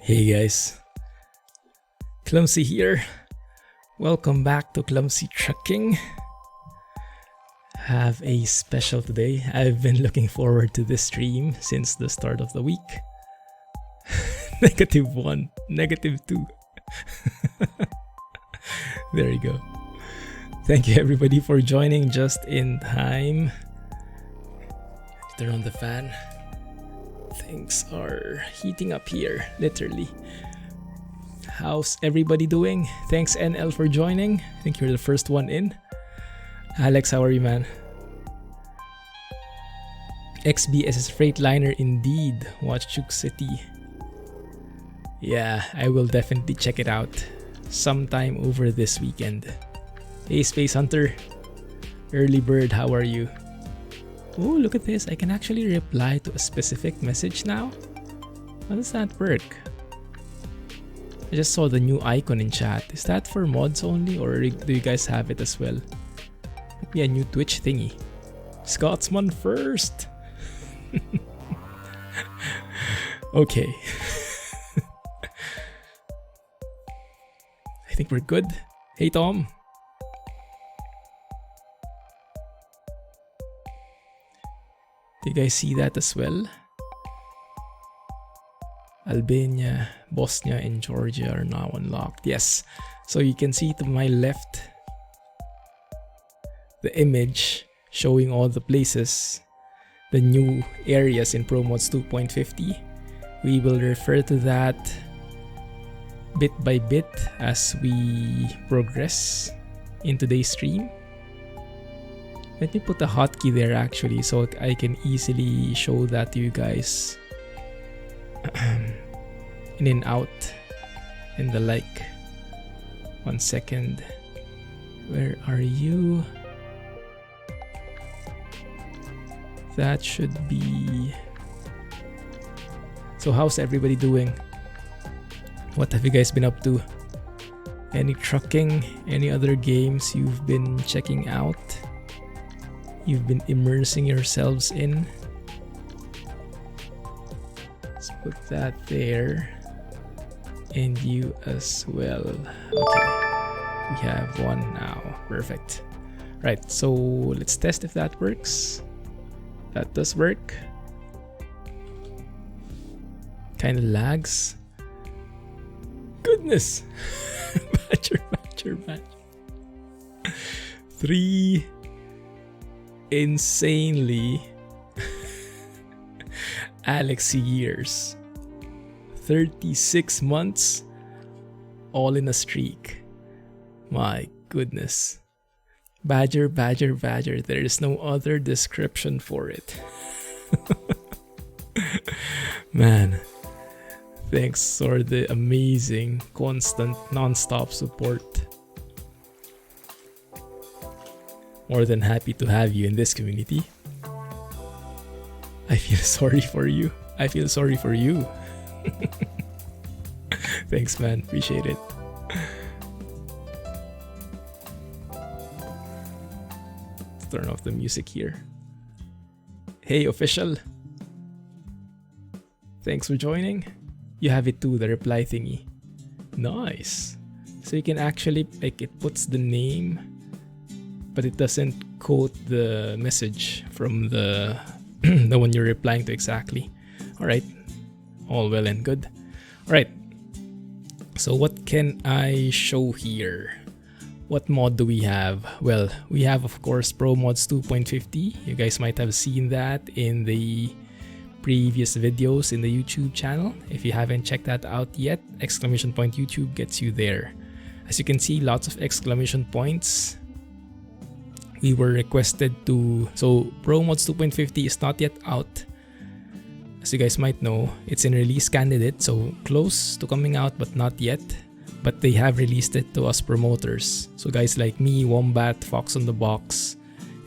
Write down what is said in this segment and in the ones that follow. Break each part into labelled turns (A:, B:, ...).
A: Hey guys, Clumsy here. Welcome back to Clumsy Trucking. Have a special today. I've been looking forward to this stream since the start of the week. -1, -2. There you go. Thank you everybody for joining just in time. Turn on the fan. Things are heating up here, literally. How's everybody doing? Thanks NL for joining. I think you're the first one in. Alex, how are you, man? XBSS Freightliner indeed. Watch Chuk City. Yeah, I will definitely check it out sometime over this weekend. Hey Space Hunter. Early Bird, how are you? Oh, look at this. I can actually reply to a specific message now. How does that work? I just saw the new icon in chat. Is that for mods only, or do you guys have it as well? Maybe a new Twitch thingy. Scotsman first. Okay. I think we're good. Hey Tom. Do you guys see that as well? Albania, Bosnia, and Georgia are now unlocked. Yes. So you can see to my left the image showing all the places, the new areas in ProMods 2.50. We will refer to that bit by bit as we progress in today's stream. Let me put a hotkey there actually so I can easily show that to you guys. In and out and the like. 1 second. Where are you? That should be... So how's everybody doing? What have you guys been up to? Any trucking? Any other games you've been checking out? You've been immersing yourselves in? Let's put that there. And you as well. Okay. We have one now. Perfect. Right, so let's test if that works. That does work. Kind of lags. Goodness! Badger. 3 insanely Alex years. 36 months all in a streak. My goodness. Badger. There is no other description for it. Man, thanks for the amazing, constant, non-stop support. More than happy to have you in this community. I feel sorry for you. Thanks, man. Appreciate it. Let's turn off the music here. Hey, official. Thanks for joining. You have it too, the reply thingy. Nice. So you can actually, like, it puts the name, but it doesn't quote the message from the the one you're replying to exactly. Alright, all well and good. Alright, so what can I show here? What mod do we have? Well, we have of course ProMods 2.50. You guys might have seen that in the previous videos in the YouTube channel. If you haven't checked that out yet, exclamation point YouTube gets you there. As you can see, lots of exclamation points. We were requested to... So ProMods 2.50 is not yet out. As you guys might know, it's in release candidate, so close to coming out but not yet. But they have released it to us promoters. So guys like me, Wombat, Fox on the Box,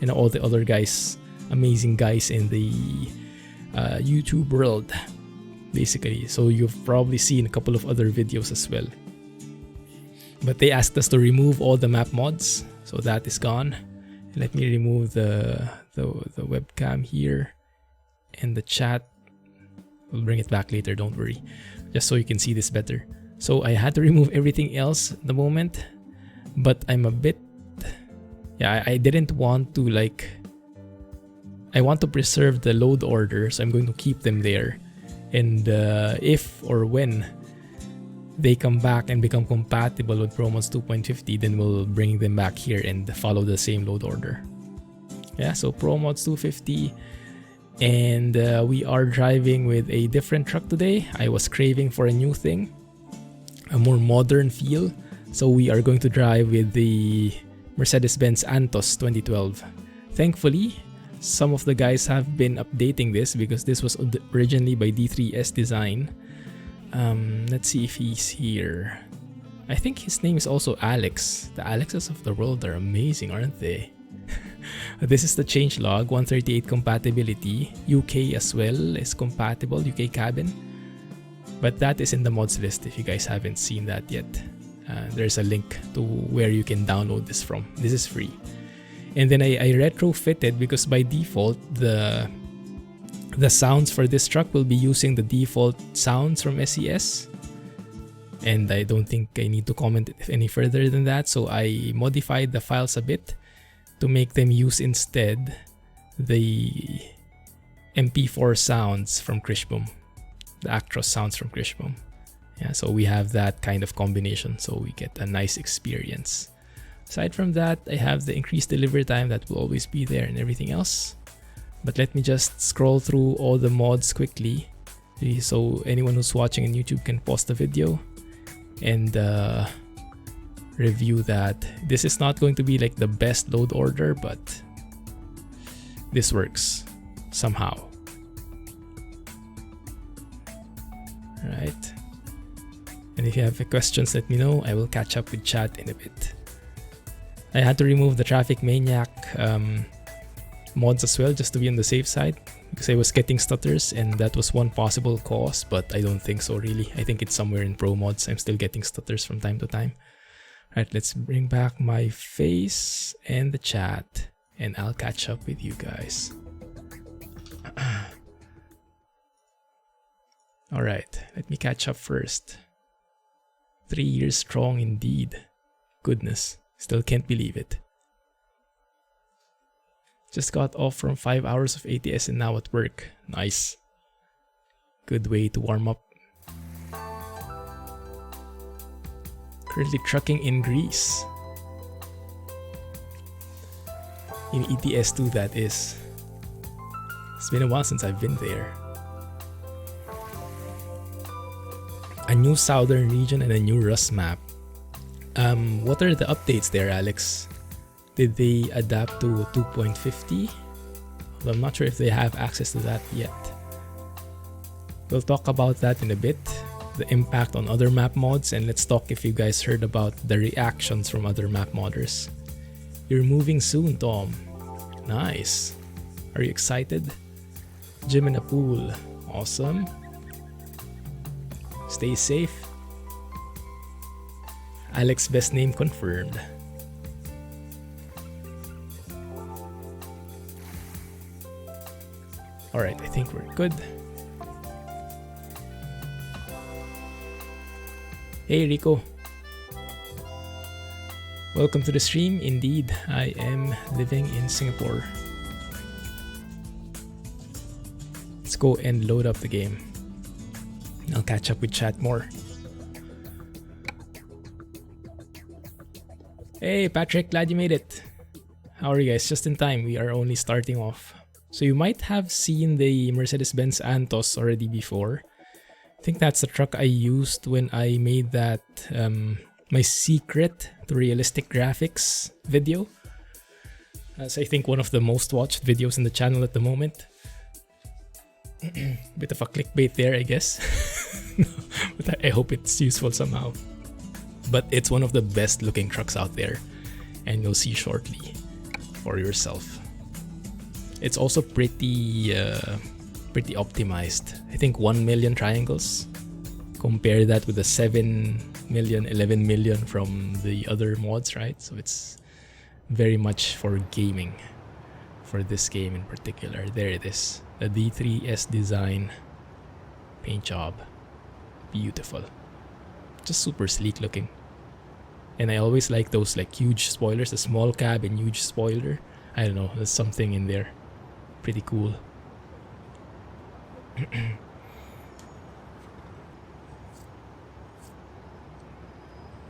A: and all the other guys, amazing guys in the YouTube world, basically. So you've probably seen a couple of other videos as well. But they asked us to remove all the map mods, so that is gone. Let me remove the webcam here and the chat. We'll bring it back later, don't worry. just so you can see this better. So I had to remove everything else at the moment, but I'm a bit, yeah, I didn't want to like, I want to preserve the load order, so I'm going to keep them there. And if or when they come back and become compatible with ProMods 2.50, then we'll bring them back here and follow the same load order. Yeah, so ProMods 2.50, and we are driving with a different truck today. I was craving for a new thing, a more modern feel, so we are going to drive with the Mercedes-Benz Antos 2012. Thankfully, some of the guys have been updating this because this was originally by D3S Design. Let's see if he's here. I think his name is also Alex. The Alexes of the world are amazing, aren't they? This is the changelog, 138 compatibility. UK as well is compatible, UK cabin. But that is in the mods list if you guys haven't seen that yet. There's a link to where you can download this from. This is free. And then I retrofitted because by default the sounds for this truck will be using the default sounds from SES. And I don't think I need to comment any further than that. So I modified the files a bit to make them use instead the MP4 sounds from Kriechbaum, the Actros sounds from Kriechbaum. Yeah, so we have that kind of combination, so we get a nice experience. Aside from that, I have the increased delivery time that will always be there and everything else. But let me just scroll through all the mods quickly, so anyone who's watching on YouTube can pause the video and review that. This is not going to be like the best load order, but this works somehow. Right. And if you have questions, let me know. I will catch up with chat in a bit. I had to remove the Traffic Maniac mods as well, just to be on the safe side, because I was getting stutters, and that was one possible cause, but I don't think so really. I think it's somewhere in ProMods. I'm still getting stutters from time to time. Right, let's bring back my face and the chat, and I'll catch up with you guys. Alright, let me catch up first. 3 years strong indeed. Goodness, still can't believe it. Just got off from 5 hours of ATS and now at work. Nice. Good way to warm up. Currently trucking in Greece. In ETS2 that is. It's been a while since I've been there. A new southern region and a new Rust map. What are the updates there, Alex? Did they adapt to 2.50? Well, I'm not sure if they have access to that yet. We'll talk about that in a bit. The impact on other map mods, and let's talk if you guys heard about the reactions from other map modders. You're moving soon, Tom. Nice. Are you excited? Gym and a pool. Awesome. Stay safe. Alex best name confirmed. Alright, I think we're good. Hey Rico. Welcome to the stream. Indeed, I am living in Singapore. Let's go and load up the game. I'll catch up with chat more. Hey Patrick, glad you made it. How are you guys? Just in time, we are only starting off. So you might have seen the Mercedes-Benz Antos already before. I think that's the truck I used when I made that my secret to realistic graphics video. That's I think one of the most watched videos in the channel at the moment. Bit of a clickbait there, I guess. But I hope it's useful somehow. But it's one of the best looking trucks out there, and you'll see shortly for yourself. It's also pretty optimized. I think 1 million triangles. Compare that with the 7 million, 11 million from the other mods, right? So it's very much for gaming. For this game in particular. There it is. The D3S design paint job. beautiful. Just super sleek looking. And I always like those like huge spoilers, the small cab and huge spoiler. I don't know, there's something in there. Pretty cool.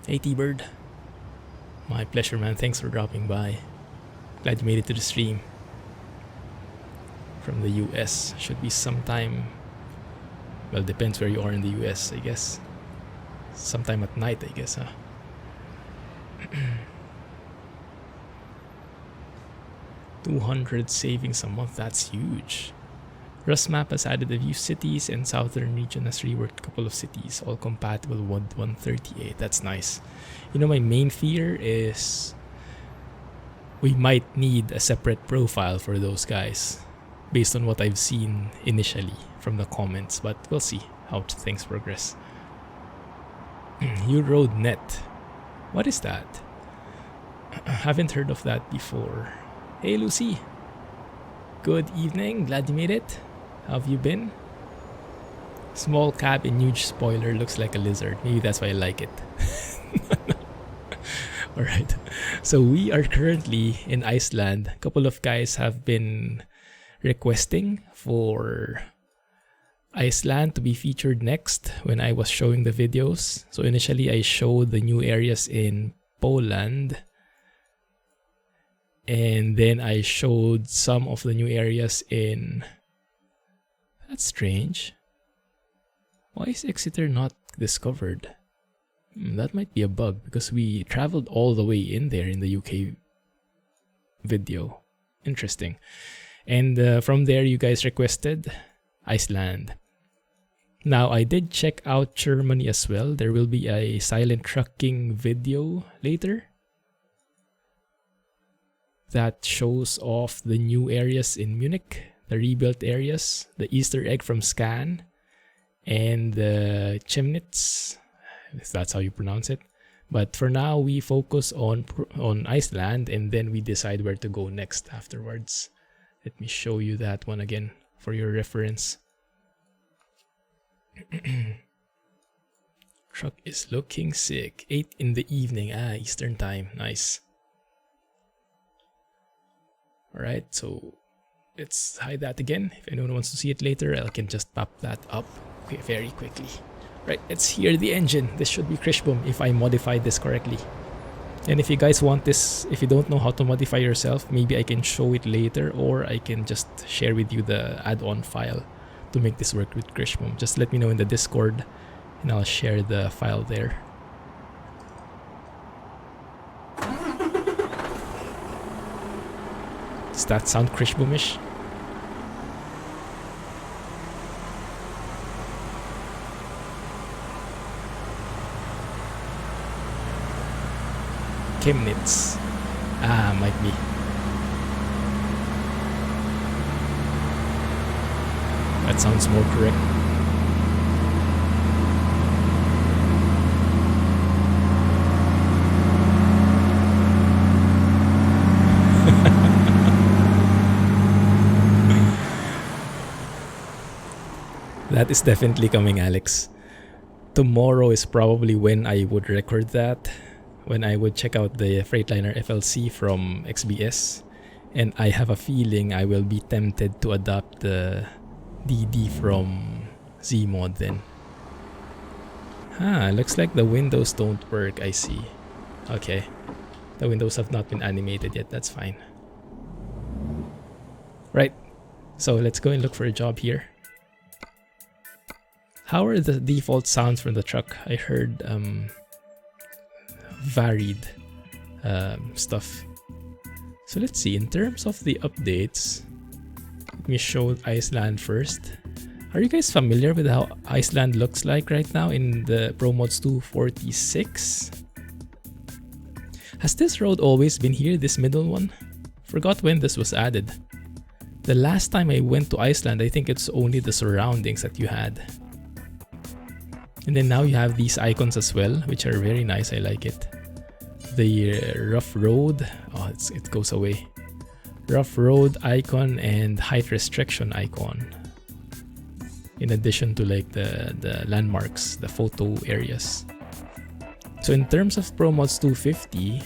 A: Hey T-Bird. My pleasure, man. Thanks for dropping by. Glad you made it to the stream. From the US. Should be sometime... Well, depends where you are in the US, I guess. Sometime at night, I guess, huh? 200 savings a month, that's huge. Rust Map has added a few cities, and Southern region has reworked a couple of cities, all compatible with 138. That's nice. You know, my main fear is we might need a separate profile for those guys, based on what I've seen initially from the comments, but we'll see how things progress. EuroNet. What is that? Haven't heard of that before. Hey Lucy. Good evening. Glad you made it. How have you been? Small cab and huge spoiler, looks like a lizard. Maybe that's why I like it. Alright. So we are currently in Iceland. A couple of guys have been requesting for Iceland to be featured next when I was showing the videos. So initially I showed the new areas in Poland, and then I showed some of the new areas in... That's strange. Why is Exeter not discovered? That might be a bug, because we traveled all the way in there in the UK video. Interesting. And from there you guys requested Iceland. Now I did check out Germany as well. There will be a silent trucking video later that shows off the new areas in Munich, the rebuilt areas, the Easter egg from Scan, and the Chemnitz, if that's how you pronounce it. But for now, we focus on Iceland, and then we decide where to go next afterwards. Let me show you that one again for your reference. Truck is looking sick. 8 in the evening. Eastern time. Nice. Alright, so let's hide that again. If anyone wants to see it later, I can just pop that up very quickly. Right, let's hear the engine. This should be Kriechbaum if I modified this correctly. And if you guys want this, if you don't know how to modify yourself, maybe I can show it later, or I can just share with you the add-on file to make this work with Kriechbaum. Just let me know in the Discord and I'll share the file there. Does that sound Kriechbaumish? Chemnitz. Might be. That sounds more correct. That is definitely coming, Alex. Tomorrow is probably when I would record that, when I would check out the Freightliner FLC from XBS, and I have a feeling I will be tempted to adopt the DD from Zmod then. Looks like the windows don't work, I see. Okay, the windows have not been animated yet, that's fine. Right, so let's go and look for a job here. How are the default sounds from the truck? I heard varied stuff. So let's see, in terms of the updates, let me show Iceland first. Are you guys familiar with how Iceland looks like right now in the ProMods 2.46? Has this road always been here, this middle one? Forgot when this was added. The last time I went to Iceland, I think it's only the surroundings that you had. And then now you have these icons as well, which are very nice, I like it. The rough road, it goes away. Rough road icon and height restriction icon. in addition to like the landmarks, the photo areas. So in terms of ProMods 2.50,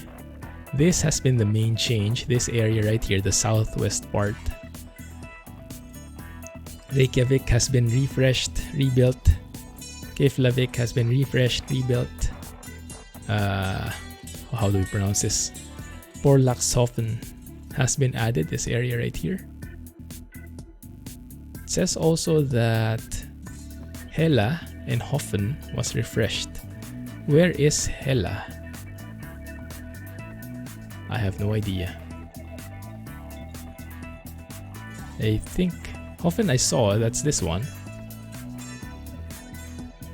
A: this has been the main change. This area right here, the southwest part. Reykjavik has been refreshed, rebuilt. Keflavik has been refreshed, rebuilt. How do we pronounce this? Porlaxhofen has been added, this area right here. It says also that Hella and Hofen was refreshed. Where is Hella? I have no idea. I think Hofen I saw, that's this one.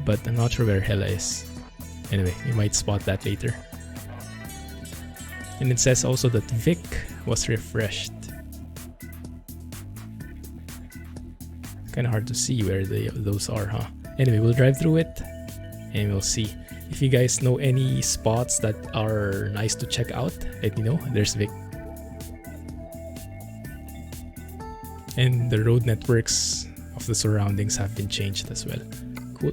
A: But I'm not sure where Hella is. Anyway, we might spot that later. And it says also that Vic was refreshed. Kind of hard to see where those are, huh? Anyway, we'll drive through it and we'll see. If you guys know any spots that are nice to check out, let me know. There's Vic. And the road networks of the surroundings have been changed as well. Cool.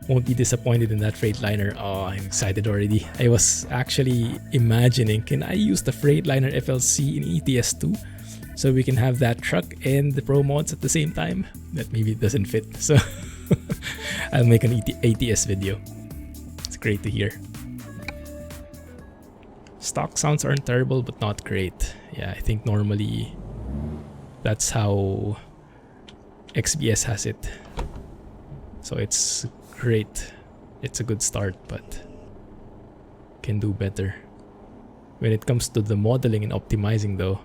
A: Won't be disappointed in that Freightliner. Oh, I'm excited already. I was actually imagining, can I use the Freightliner FLC in ETS2 so we can have that truck and the ProMods at the same time? That maybe it doesn't fit, so I'll make an ATS video. It's great to hear. Stock sounds aren't terrible, but not great. Yeah, I think normally that's how XBS has it. So it's great. It's a good start, but can do better. When it comes to the modeling and optimizing though,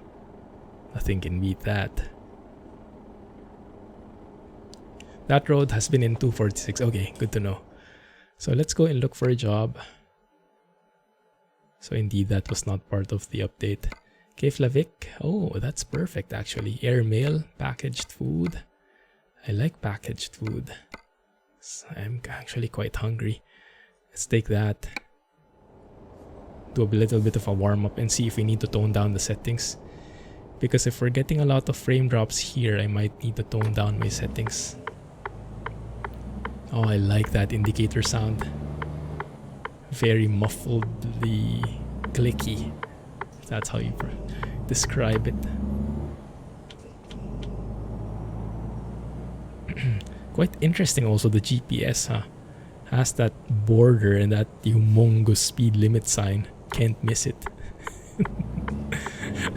A: nothing can beat that. That road has been in 246. Okay, good to know. So let's go and look for a job. So indeed, that was not part of the update. Keflavik. Oh, that's perfect actually. Airmail, packaged food. I like packaged food. I'm actually quite hungry. Let's take that. Do a little bit of a warm-up and see if we need to tone down the settings. Because if we're getting a lot of frame drops here, I might need to tone down my settings. Oh, I like that indicator sound. Very muffledly clicky. That's how you describe it. Quite interesting also, the GPS, huh? Has that border and that humongous speed limit sign. Can't miss it.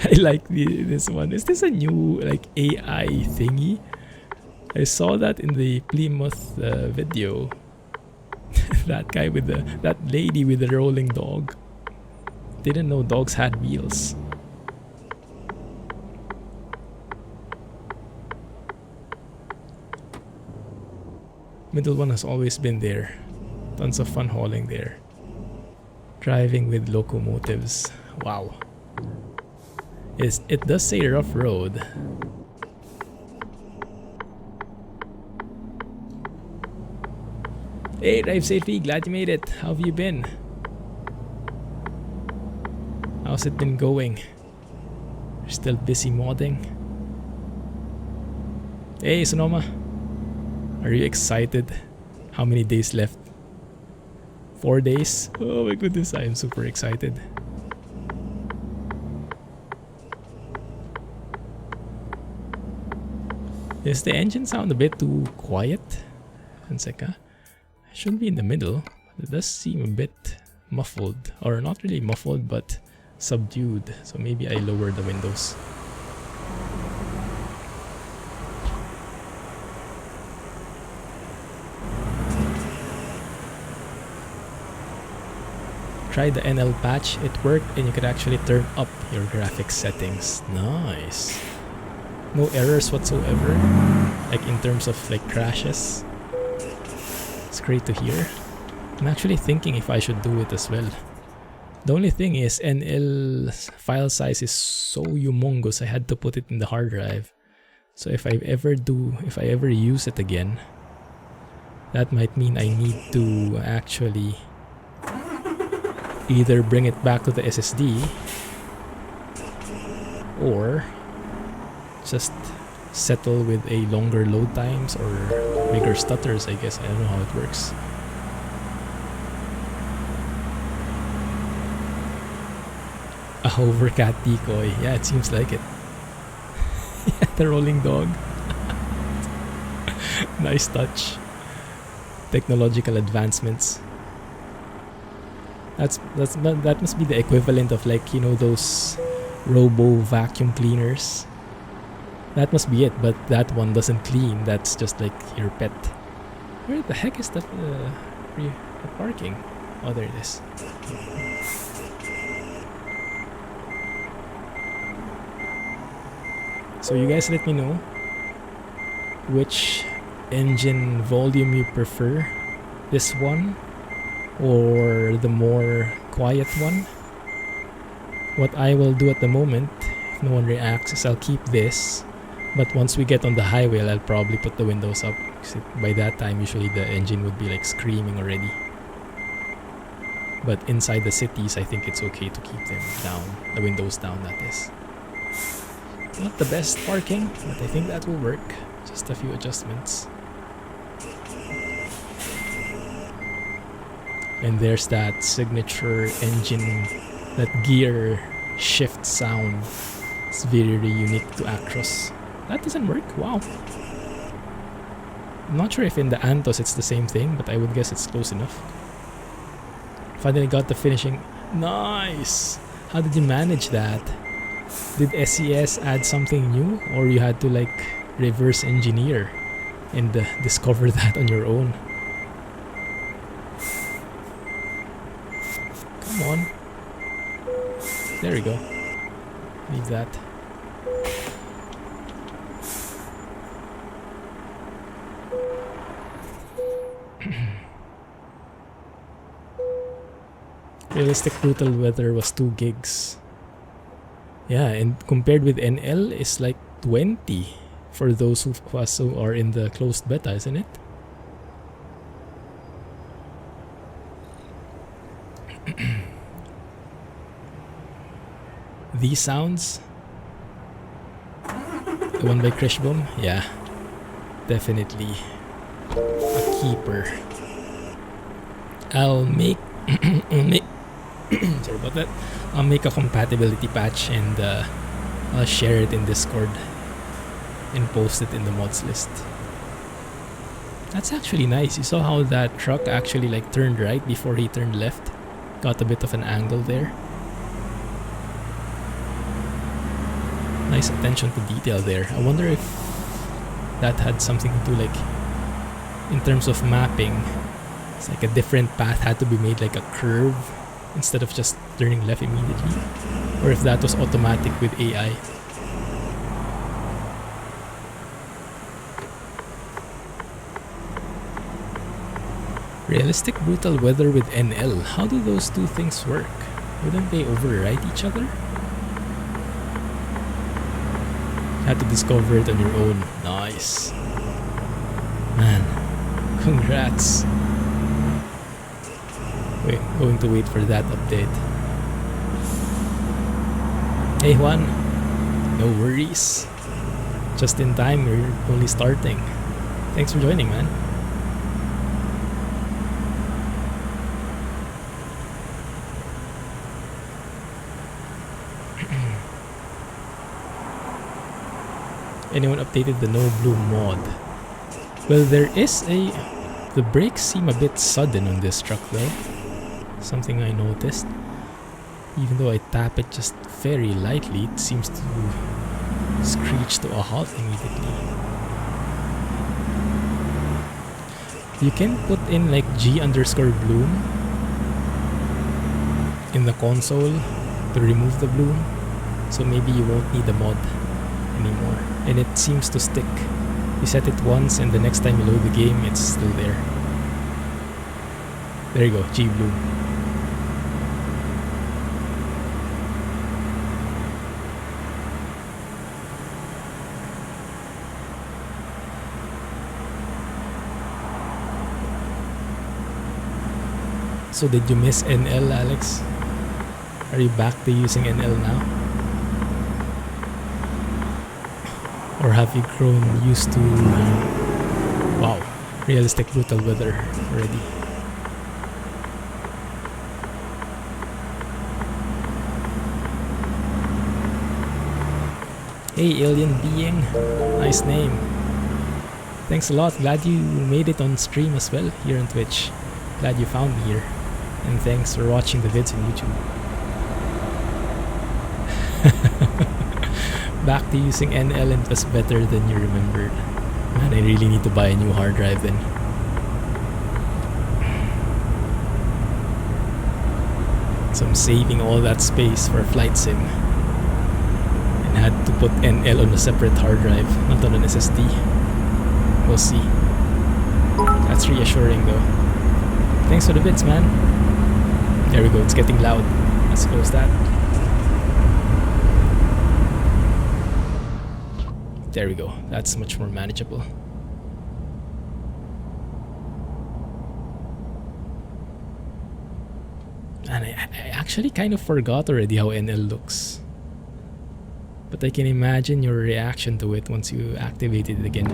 A: I like this one. Is this a new like AI thingy? I saw that in the Plymouth video. That guy with that lady with the rolling dog. Didn't know dogs had wheels. Middle one has always been there. Tons of fun hauling there. Driving with locomotives. Wow. It does say rough road. Hey, drive safely. Glad you made it. How have you been? How's it been going? You're still busy modding? Hey, Sonoma. Are you excited? How many days left? 4 days? Oh my goodness, I am super excited. Is the engine sound a bit too quiet? One second. It shouldn't be in the middle. It does seem a bit muffled. Or not really muffled, but subdued. So maybe I lower the windows. Try the NL patch, it worked and you could actually turn up your graphics settings. Nice. No errors whatsoever, like in terms of like crashes. It's great to hear. I'm actually thinking if I should do it as well. The only thing is NL file size is so humongous, I had to put it in the hard drive. So if I ever use it again, that might mean I need to actually either bring it back to the SSD or just settle with a longer load times or bigger stutters, I guess. I don't know how it works. A hovercat decoy. Yeah, it seems like it. Yeah, the rolling dog. Nice touch. Technological advancements. That must be the equivalent of, like, you know, those robo vacuum cleaners. That must be it, but that one doesn't clean. That's just like your pet. Where the heck is the parking? Oh, there it is. So you guys let me know which engine volume you prefer. This one or the more quiet one. What I will do at the moment, if no one reacts, is I'll keep this. But once we get on the highway, I'll probably put the windows up. By that time, usually the engine would be like screaming already. But inside the cities, I think it's okay to keep them down. The windows down, that is. Not the best parking, but I think that will work. Just a few adjustments. And there's that signature engine, that gear shift sound. It's very unique to Actros. That doesn't work? Wow. I'm not sure if in the Antos it's the same thing, but I would guess it's close enough. Finally got the finishing. Nice! How did you manage that? Did SES add something new, or you had to like reverse engineer and discover that on your own? Come on. There we go. Leave that. Realistic brutal weather was 2 gigs. Yeah, and compared with NL, it's like 20 for those who also are in the closed beta, isn't it? These sounds, the one by Kriechbaum, yeah, definitely a keeper. I'll make sorry about that. I'll make a compatibility patch and I'll share it in Discord and post it in the mods list. That's actually nice. You saw how that truck actually like turned right before he turned left. Got a bit of an angle there. Nice attention to detail there. I wonder if that had something to do, like, in terms of mapping. It's like a different path had to be made, like a curve, instead of just turning left immediately. Or if that was automatic with AI. Realistic brutal weather with NL. How do those two things work? Wouldn't they overwrite each other? Had to discover it on your own. Nice. Man, congrats. Wait, going to wait for that update. Hey Juan, no worries. Just in time, we're only starting. Thanks for joining, man. Anyone updated the no bloom mod? Well, there is a... The brakes seem a bit sudden on this truck though. Something I noticed. Even though I tap it just very lightly, it seems to screech to a halt immediately. You can put in like G_bloom in the console to remove the bloom. So maybe you won't need the mod anymore. And it seems to stick. You set it once and the next time you load the game, it's still there. There you go, G-bloom. So did you miss NL, Alex? Are you back to using NL now? Or have you grown used to, wow, realistic brutal weather already? Hey alien being, nice name. Thanks a lot, glad you made it on stream as well here on Twitch. Glad you found me here. And thanks for watching the vids on YouTube. Back to using NL and it was better than you remembered. Man, I really need to buy a new hard drive then. So I'm saving all that space for a flight sim. And had to put NL on a separate hard drive, not on an SSD. We'll see. That's reassuring though. Thanks for the bits, man. There we go, it's getting loud. Let's close that. There we go, that's much more manageable. And I actually kind of forgot already how NL looks. But I can imagine your reaction to it once you activate it again.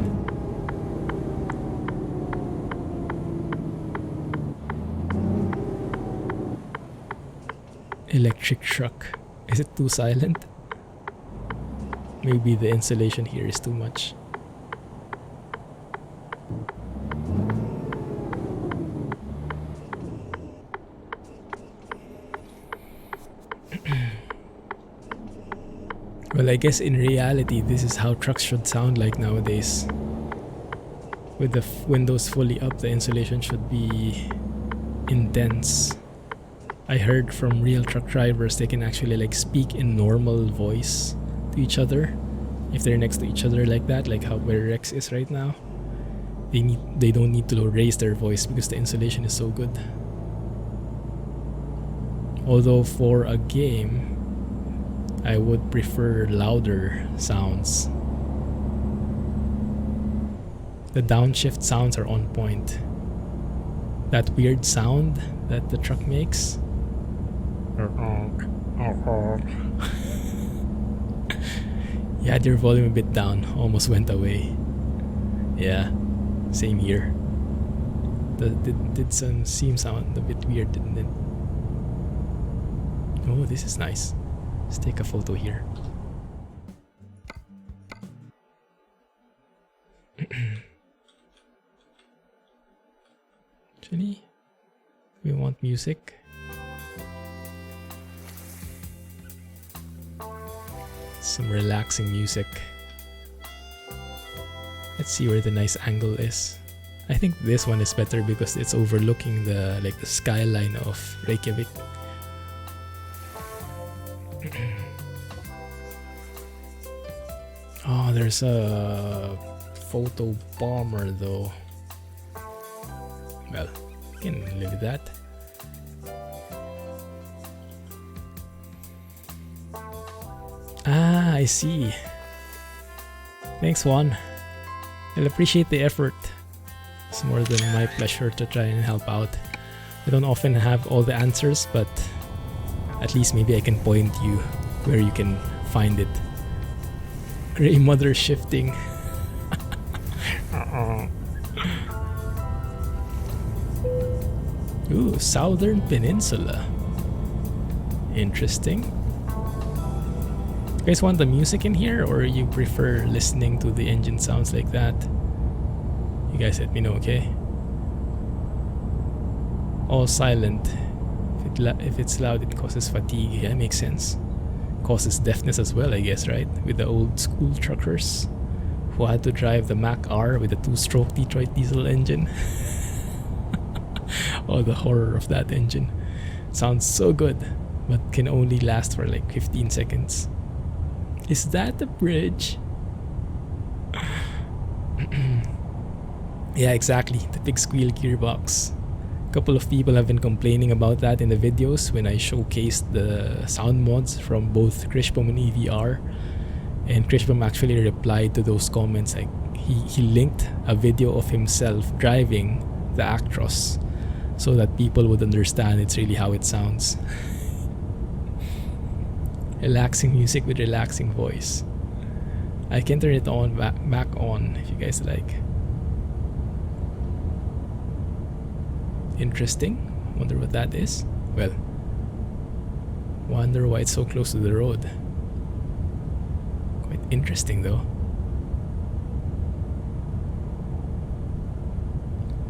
A: Electric truck. Is it too silent? Maybe the insulation here is too much. Well, I guess in reality, this is how trucks should sound like nowadays. With the windows fully up, the insulation should be intense. I heard from real truck drivers they can actually like speak in normal voice to each other if they're next to each other like that, like how where Rex is right now. They don't need to raise their voice because the insulation is so good. Although for a game, I would prefer louder sounds. The downshift sounds are on point. That weird sound that the truck makes. You had your volume a bit down, almost went away. Yeah, same here. Did some seem sound a bit weird, didn't it? Oh, this is nice. Let's take a photo here. Actually, we want music. Some relaxing music. Let's see where the nice angle is. I think this one is better because it's overlooking the the skyline of Reykjavik. Oh, there's a photo bomber though. Well, you can live with that. Ah, I see. Thanks, Juan. I'll appreciate the effort. It's more than my pleasure to try and help out. I don't often have all the answers, but at least maybe I can point you where you can find it. Grey mother shifting. Ooh, Southern Peninsula. Interesting. You guys want the music in here, or you prefer listening to the engine sounds like that? You guys let me know, okay? All silent. If it's loud, it causes fatigue. Yeah, makes sense. Causes deafness as well, I guess, right? With the old school truckers who had to drive the Mac R with a 2-stroke Detroit diesel engine. Oh, the horror of that engine. Sounds so good, but can only last for like 15 seconds. Is that a bridge? Yeah, exactly. The big squeal gearbox. A couple of people have been complaining about that in the videos when I showcased the sound mods from both Kriechbaum and EVR. And Kriechbaum actually replied to those comments. Like he linked a video of himself driving the Actros so that people would understand it's really how it sounds. Relaxing music with relaxing voice. I can turn it on back on if you guys like. Interesting. Wonder what that is. Well, wonder why it's so close to the road. Quite interesting though.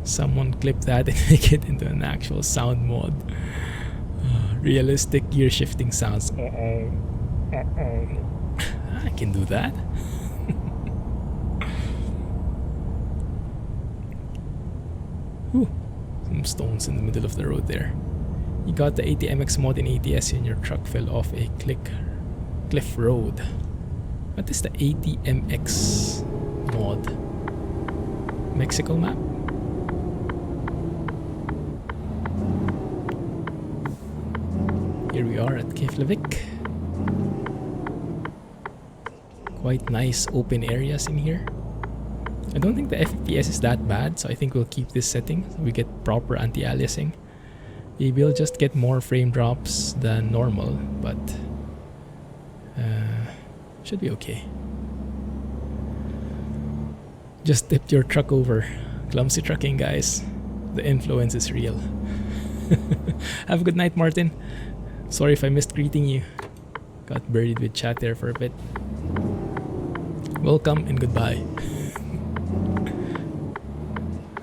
A: Someone clip that and make it into an actual sound mod. Realistic gear shifting sounds. I can do that. Whew. Some stones in the middle of the road there. You got the ATMX mod in ATS and your truck fell off a cliff road. What is the ATMX mod? Mexico map? Here we are at Reykjavik. Quite nice open areas in here. I don't think the FPS is that bad, so I think we'll keep this setting so we get proper anti-aliasing. Maybe we'll just get more frame drops than normal, but should be okay. Just tipped your truck over. Clumsy trucking, guys. The influence is real. Have a good night, Martin. Sorry if I missed greeting you. Got buried with chat there for a bit. Welcome and goodbye.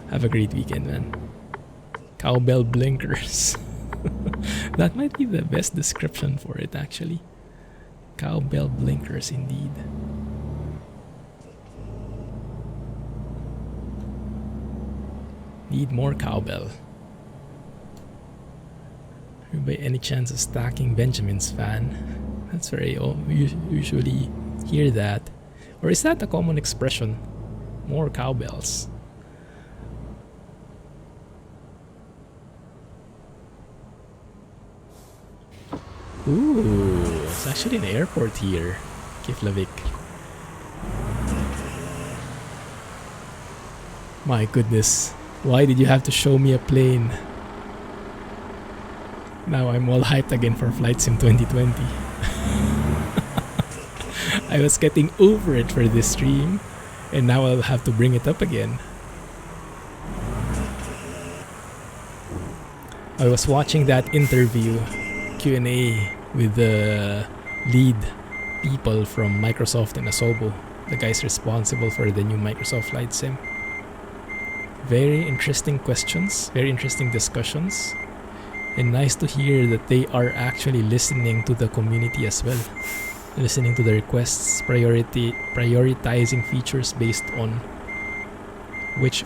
A: Have a great weekend, man. Cowbell blinkers. That might be the best description for it, actually. Cowbell blinkers, indeed. Need more cowbell. Are you by any chance a Stacking Benjamins fan? That's very we usually hear that. Or is that a common expression? More cowbells. Ooh, it's actually an airport here, Reykjavik. My goodness, why did you have to show me a plane? Now I'm all hyped again for Flight Sim 2020. I was getting over it for this stream, and now I'll have to bring it up again. I was watching that interview, Q&A, with the lead people from Microsoft and Asobo, the guys responsible for the new Microsoft Flight Sim. Very interesting questions, very interesting discussions, and nice to hear that they are actually listening to the community as well. Listening to the requests, prioritizing features based on which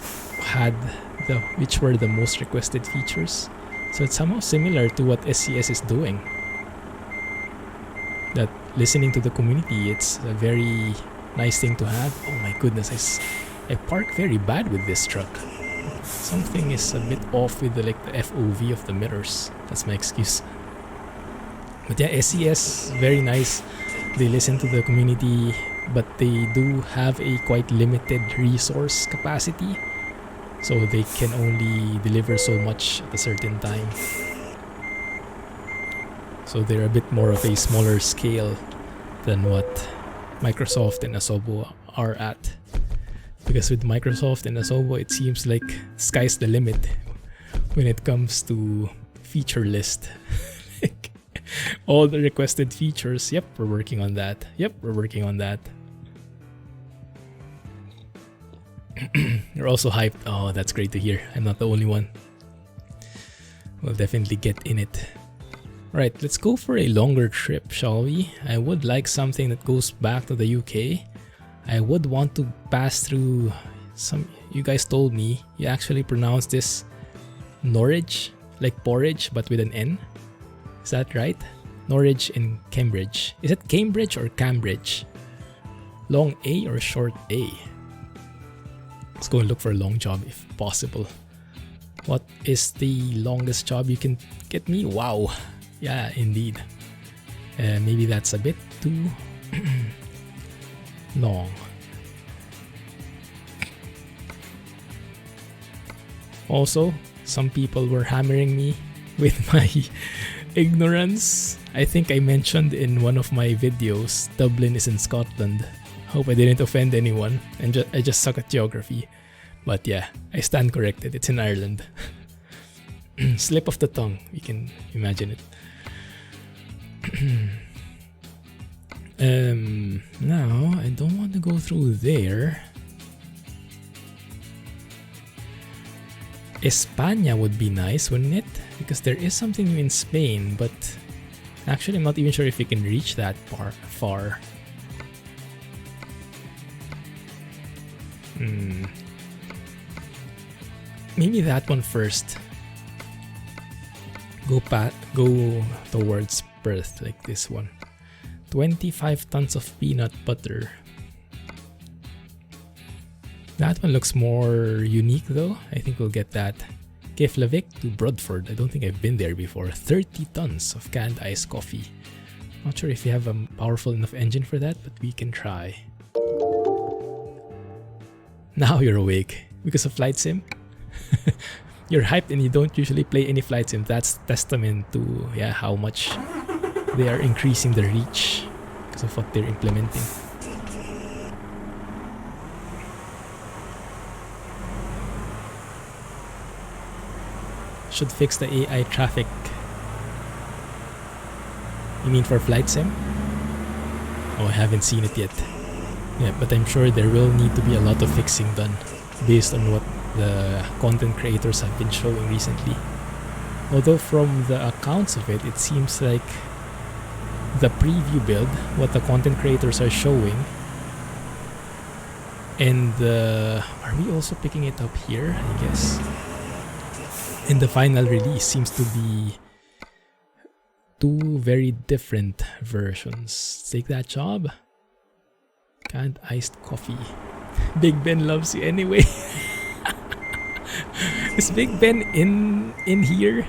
A: were the most requested features. So it's somehow similar to what SCS is doing. That listening to the community, it's a very nice thing to have. Oh my goodness, I park very bad with this truck. Something is a bit off with the FOV of the mirrors. That's my excuse. But yeah, SCS, very nice. They listen to the community, but they do have a quite limited resource capacity. So they can only deliver so much at a certain time. So they're a bit more of a smaller scale than what Microsoft and Asobo are at. Because with Microsoft and Asobo, it seems like sky's the limit when it comes to feature list. All the requested features, yep, we're working on that. Yep, we're working on that. You're also hyped. Oh, that's great to hear. I'm not the only one. We'll definitely get in it. Right, let's go for a longer trip, shall we? I would like something that goes back to the UK. I would want to pass through some... You guys told me you actually pronounce this Norwich, like porridge, but with an N. Is that right? Norwich and Cambridge. Is it Cambridge or Cambridge? Long A or short A? Let's go and look for a long job if possible. What is the longest job you can get me? Wow. Yeah, indeed. Maybe that's a bit too long. Also, some people were hammering me with my ignorance. I think I mentioned in one of my videos, Dublin is in Scotland. Hope I didn't offend anyone, and I just suck at geography. But yeah, I stand corrected. It's in Ireland. Slip of the tongue. We can imagine it. Now, I don't want to go through there. España would be nice, wouldn't it? Because there is something new in Spain, but actually I'm not even sure if we can reach that far. Maybe that one first. Go towards Perth, like this one. 25 tons of peanut butter. That one looks more unique though. I think we'll get that. Reykjavik to Bradford. I don't think I've been there before. 30 tons of canned iced coffee. Not sure if we have a powerful enough engine for that, but we can try. Now you're awake. Because of Flight Sim? You're hyped and you don't usually play any Flight Sim. That's testament to how much they are increasing the reach because of what they're implementing. Should fix the AI traffic. You mean for Flight Sim? Oh, I haven't seen it yet. Yeah, but I'm sure there will need to be a lot of fixing done based on what the content creators have been showing recently. Although from the accounts of it, it seems like the preview build, what the content creators are showing, and are we also picking it up here, I guess? And the final release seems to be two very different versions. Take that job. Canned iced coffee. Big Ben loves you anyway. Is Big Ben in here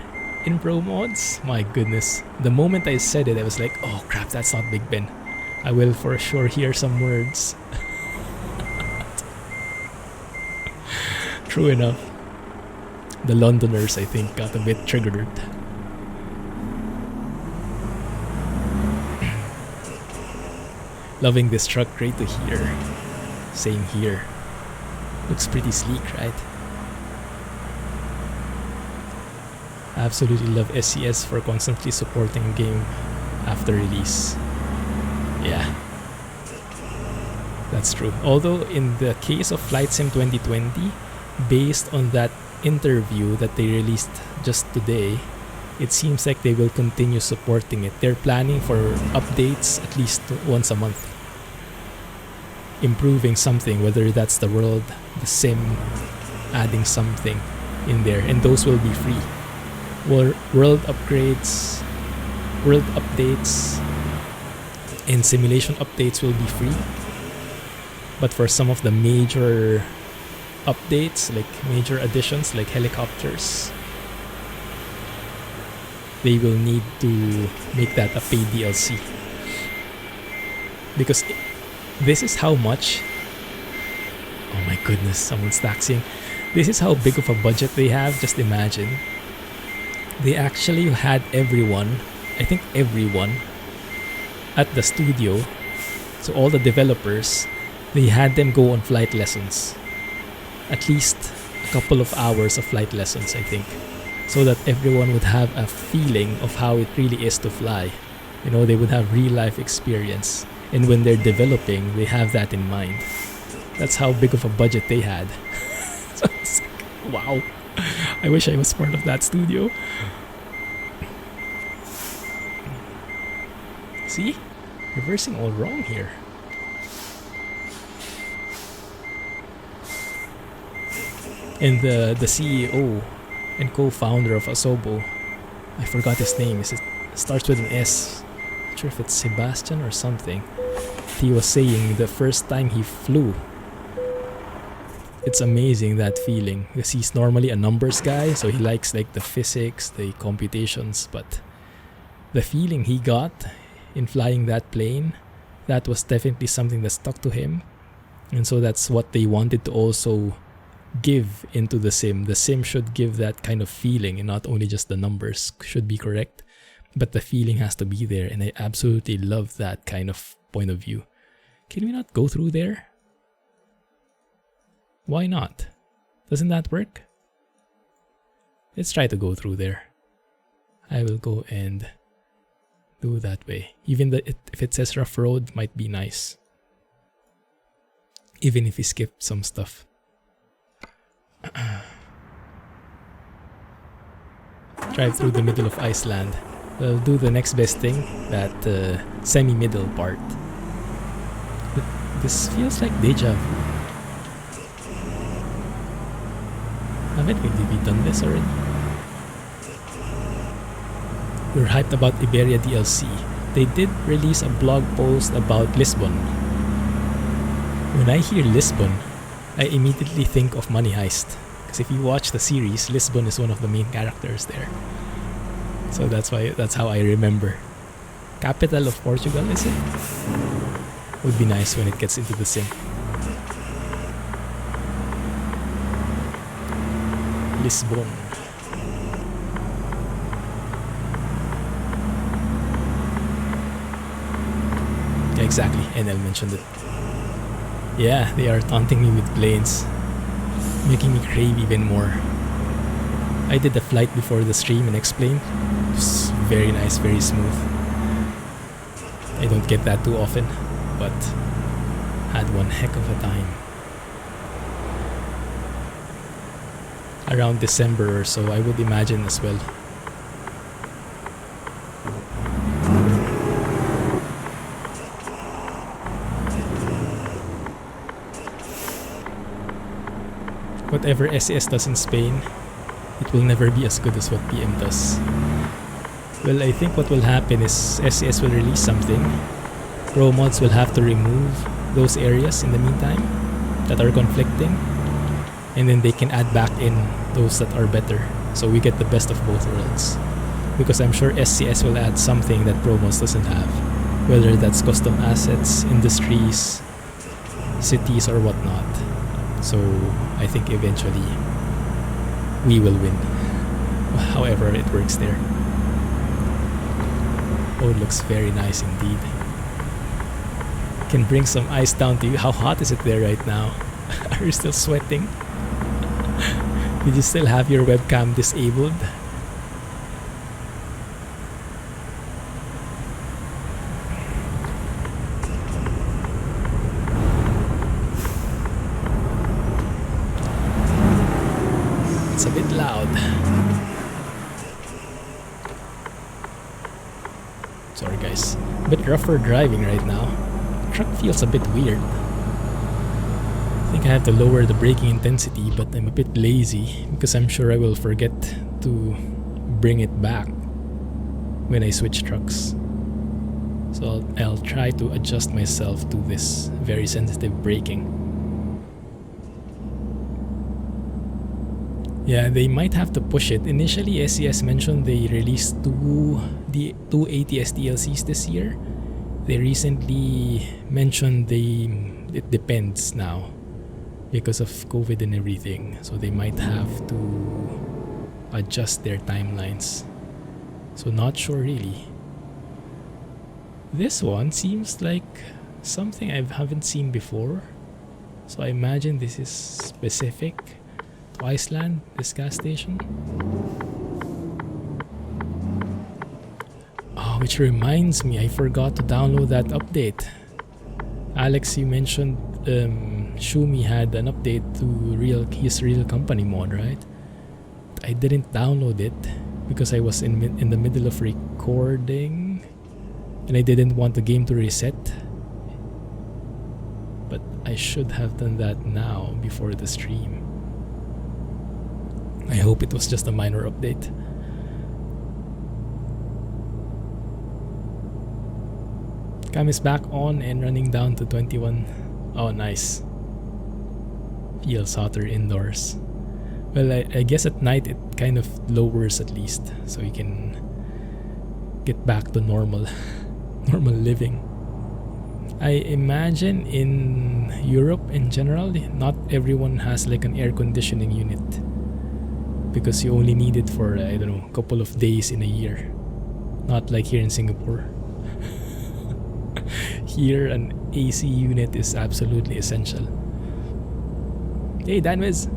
A: in ProMods? My goodness. The moment I said it, I was like, oh crap, that's not Big Ben. I will for sure hear some words. True enough. The Londoners, I think, got a bit triggered. Loving this truck, great to hear. Same here. Looks pretty sleek, right? Absolutely love SCS for constantly supporting a game after release. Yeah. That's true. Although in the case of Flight Sim 2020, based on that interview that they released just today, it seems like they will continue supporting it. They're planning for updates at least once a month. Improving something, whether that's the world, the sim, adding something in there, and those will be free. World upgrades, world updates, and simulation updates will be free. But for some of the major updates, like major additions like helicopters, they will need to make that a paid DLC. Because this is how much... Oh my goodness, someone's taxing. This is how big of a budget they have, just imagine. They actually had everyone, I think everyone, at the studio, so all the developers, they had them go on flight lessons. At least a couple of hours of flight lessons, I think, so that everyone would have a feeling of how it really is to fly. You know, they would have real life experience, and when they're developing, they have that in mind. That's how big of a budget they had. So it's like, wow, I wish I was part of that studio. See, reversing all wrong here. And the CEO and co-founder of Asobo, I forgot his name. It starts with an S. Not sure if it's Sebastian or something. He was saying the first time he flew, it's amazing, that feeling, because he's normally a numbers guy, so he likes like the physics, the computations, but the feeling he got in flying that plane, that was definitely something that stuck to him. And so that's what they wanted to also give into the sim. The sim should give that kind of feeling, and not only just the numbers should be correct, but the feeling has to be there. And I absolutely love that kind of point of view. Can we not go through there? Why not? Doesn't that work? Let's try to go through there. I will go and do that way. Even if it says rough road, might be nice. Even if we skip some stuff. Drive through the middle of Iceland. We'll do the next best thing, that semi-middle part. But this feels like deja vu. Haven't we done this already? We're hyped about Iberia DLC. They did release a blog post about Lisbon. When I hear Lisbon, I immediately think of Money Heist. Because if you watch the series, Lisbon is one of the main characters there. So that's how I remember. Capital of Portugal, is it? Would be nice when it gets into the sim. Lisbon. Yeah, exactly. NL mentioned it. Yeah, they are taunting me with planes, making me crave even more. I did the flight before the stream and explained. It's very nice, very smooth. I don't get that too often, but had one heck of a time. Around December or so, I would imagine as well. Whatever SES does in Spain, it will never be as good as what PM does. Well, I think what will happen is SES will release something. ProMods will have to remove those areas in the meantime that are conflicting. And then they can add back in those that are better. So we get the best of both worlds. Because I'm sure SCS will add something that ProMods doesn't have. Whether that's custom assets, industries, cities, or whatnot. So I think eventually we will win. However it works there. Oh, it looks very nice indeed. Can bring some ice down to you. How hot is it there right now? Are you still sweating? Did you still have your webcam disabled? It's a bit loud. Sorry guys. A bit rougher driving right now. The truck feels a bit weird. I think I have to lower the braking intensity, but I'm a bit lazy because I'm sure I will forget to bring it back when I switch trucks. So I'll try to adjust myself to this very sensitive braking. Yeah, they might have to push it. Initially, SES mentioned they released two ATS DLCs this year. They recently mentioned it depends now. Because of COVID and everything, so they might have to adjust their timelines. So not sure really. This one seems like something I haven't seen before. So I imagine this is specific to Iceland, this gas station. Oh, which reminds me, I forgot to download that update. Alex, you mentioned Shumi had an update to his real company mod, right? I didn't download it because I was in the middle of recording and I didn't want the game to reset. But I should have done that now before the stream. I hope it was just a minor update. Cam is back on and running down to 21. Oh, nice. Feels hotter indoors. Well, I guess at night it kind of lowers at least, so you can get back to normal living. I imagine in Europe in general, not everyone has like an air conditioning unit because you only need it for, I don't know, a couple of days in a year. Not like here in Singapore. Here, an AC unit is absolutely essential. Hey, Danwiz!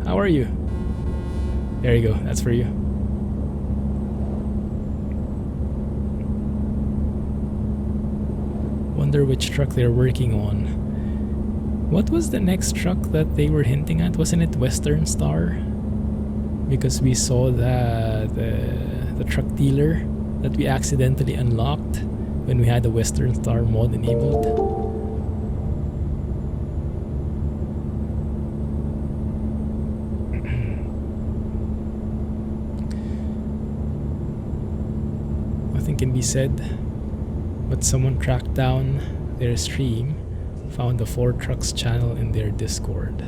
A: How are you? There you go, that's for you. Wonder which truck they're working on. What was the next truck that they were hinting at? Wasn't it Western Star? Because we saw the truck dealer that we accidentally unlocked when we had the Western Star mod enabled. Nothing can be said, but someone tracked down their stream, found the 4 Trucks channel in their Discord.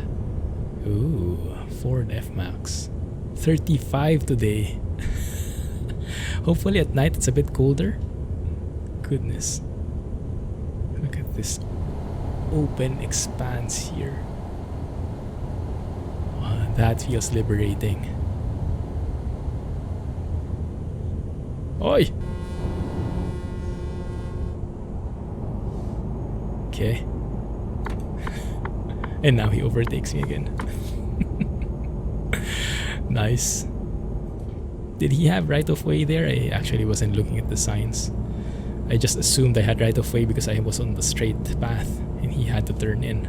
A: Ooh, Ford F-Max. 35 today. Hopefully at night it's a bit colder. Goodness. Look at this open expanse here. Oh, that feels liberating. Oi! Okay. And now he overtakes me again. Nice. Did he have right of way there? I actually wasn't looking at the signs. I just assumed I had right of way because I was on the straight path and he had to turn in.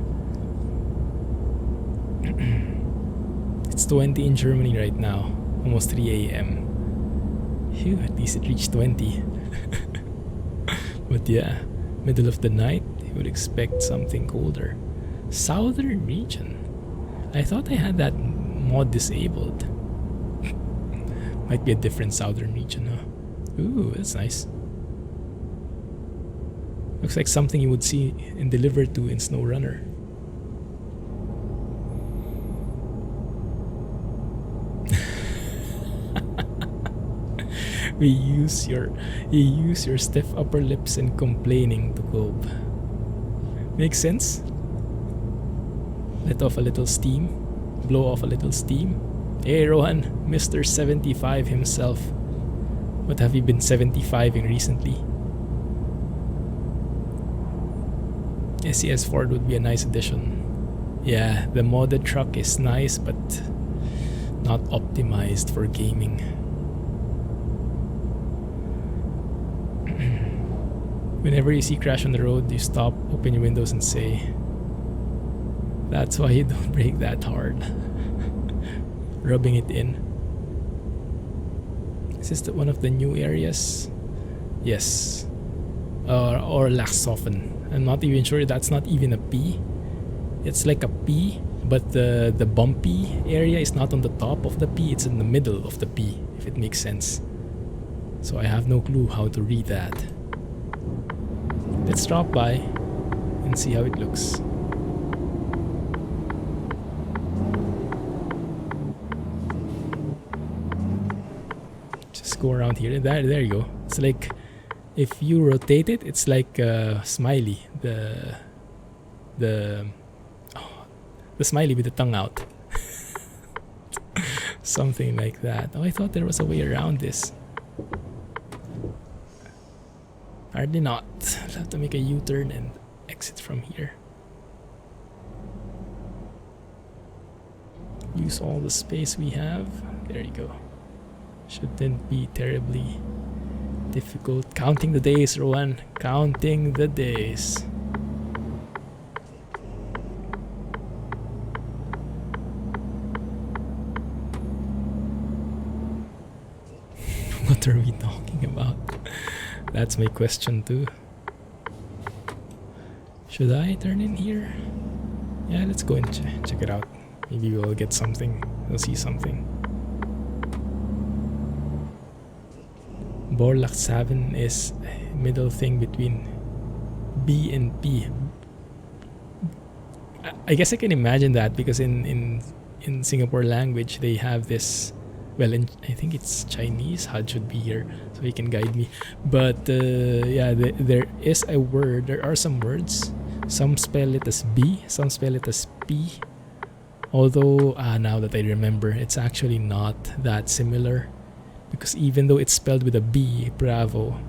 A: It's 20 in Germany right now, almost 3 a.m. Phew, at least it reached 20. But yeah, middle of the night, you would expect something colder. Southern region. I thought I had that mod disabled. Might be a different southern region, huh? Ooh, that's nice. Looks like something you would see and deliver to in SnowRunner. You use your stiff upper lips and complaining to cope. Makes sense? Let off a little steam. Blow off a little steam. Hey Rohan, Mr. 75 himself. What have you been 75ing recently? SES Ford would be a nice addition. Yeah, the modded truck is nice, but not optimized for gaming. Whenever you see crash on the road, you stop, open your windows and say, "That's why you don't brake that hard." Rubbing it in. Is this one of the new areas? Yes. Or Laxofen. I'm not even sure. That's not even a P. It's like a P, but the bumpy area is not on the top of the P. It's in the middle of the P, if it makes sense. So I have no clue how to read that. Let's drop by and see how it looks. Just go around here. There you go. It's like if you rotate it, it's like a smiley. The smiley with the tongue out. Something like that. Oh, I thought there was a way around this. Hardly not. I'll have to make a U-turn and exit from here. Use all the space we have. There you go. Shouldn't be terribly difficult. Counting the days, Rowan. Counting the days. What are we talking about? That's my question too. Should I turn in here? Yeah, let's go and check it out. Maybe we'll get something. We'll see something. Borlaxhaven is middle thing between B and P. I guess I can imagine that because in Singapore language they have this. Well, I think it's Chinese. Had should be here so he can guide me. But yeah, there is a word. There are some words. Some spell it as B. Some spell it as P. Although now that I remember, it's actually not that similar. Because even though it's spelled with a B, bravo,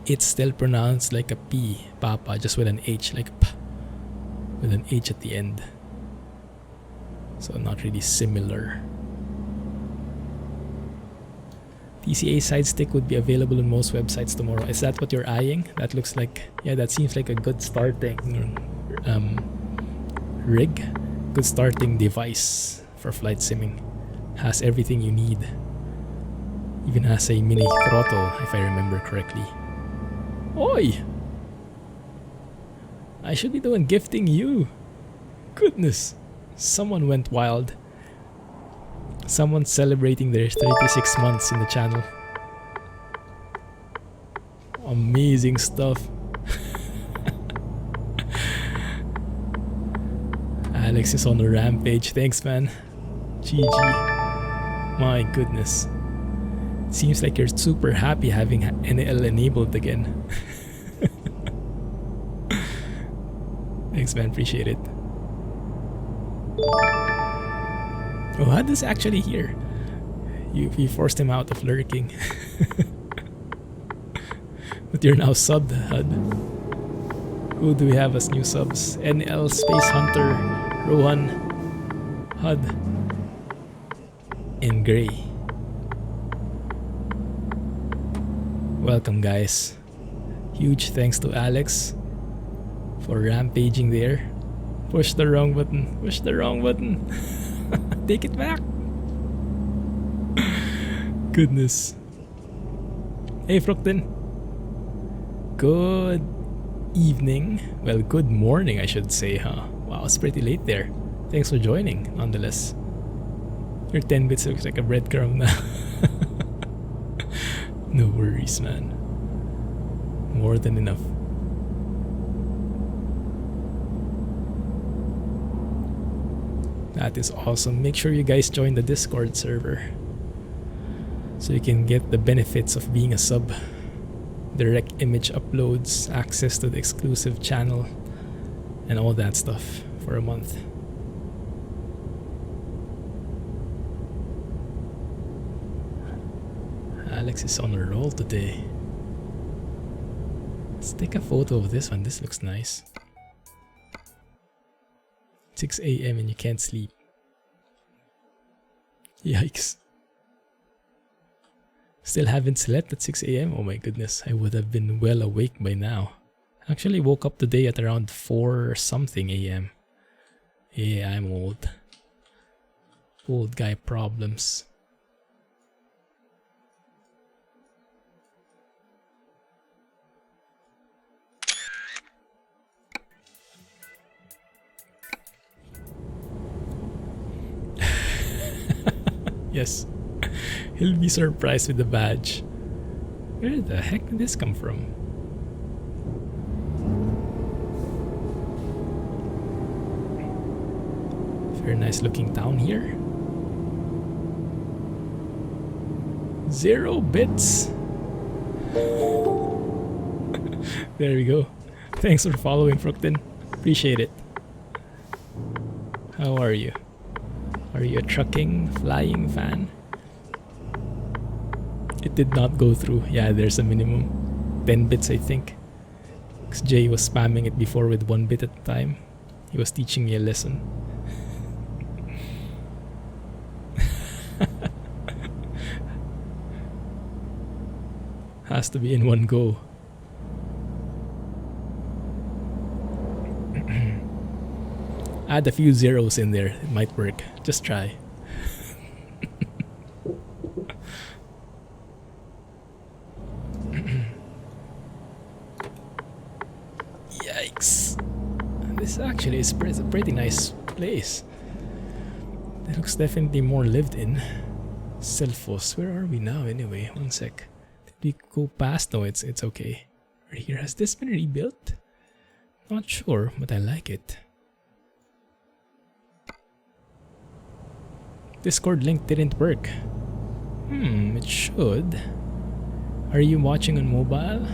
A: it's still pronounced like a P, Papa, just with an H, like P, with an H at the end. So not really similar. TCA side stick would be available on most websites tomorrow. Is that what you're eyeing? That looks like, yeah, that seems like a good starting rig. Good starting device for flight simming. Has everything you need. Even has a mini throttle, if I remember correctly. Oi! I should be the one gifting you. Goodness. Someone went wild. Someone's celebrating their 36 months in the channel. Amazing stuff. Alex is on a rampage. Thanks, man. GG. My goodness. Seems like you're super happy having NL enabled again. Thanks, man. Appreciate it. Oh, HUD is actually here. You forced him out of lurking. But you're now subbed, HUD. Who do we have as new subs? NL, Space Hunter, Rohan, HUD, and Gray. Welcome, guys. Huge thanks to Alex for rampaging there. Push the wrong button. Push the wrong button. Take it back. Goodness. Hey, Fructin. Good evening. Well, good morning, I should say, huh? Wow, it's pretty late there. Thanks for joining, nonetheless. Your 10 bits looks like a breadcrumb now. No worries, man. More than enough. That is awesome. Make sure you guys join the Discord server so you can get the benefits of being a sub. Direct image uploads, access to the exclusive channel, and all that stuff for a month. Alex is on a roll today. Let's take a photo of this one. This looks nice. 6 a.m. and you can't sleep. Yikes. Still haven't slept at 6 a.m. Oh my goodness, I would have been well awake by now. Actually woke up today at around 4 something a.m. Yeah, I'm old. Old guy problems. Yes, he'll be surprised with the badge. Where the heck did this come from? Very nice looking town here. 0 bits. There we go. Thanks for following, Fructin. Appreciate it. How are you? Are you a trucking, flying fan? It did not go through. Yeah, there's a minimum. 10 bits, I think. Because Jay was spamming it before with 1 bit at a time. He was teaching me a lesson. Has to be in one go. Add a few zeros in there, it might work. Just try. Yikes. This actually is a pretty nice place. It looks definitely more lived in. Selfos, where are we now anyway? One sec. Did we go past? No, it's okay. Right here, has this been rebuilt? Not sure, but I like it. Discord link didn't work. It should. Are you watching on mobile?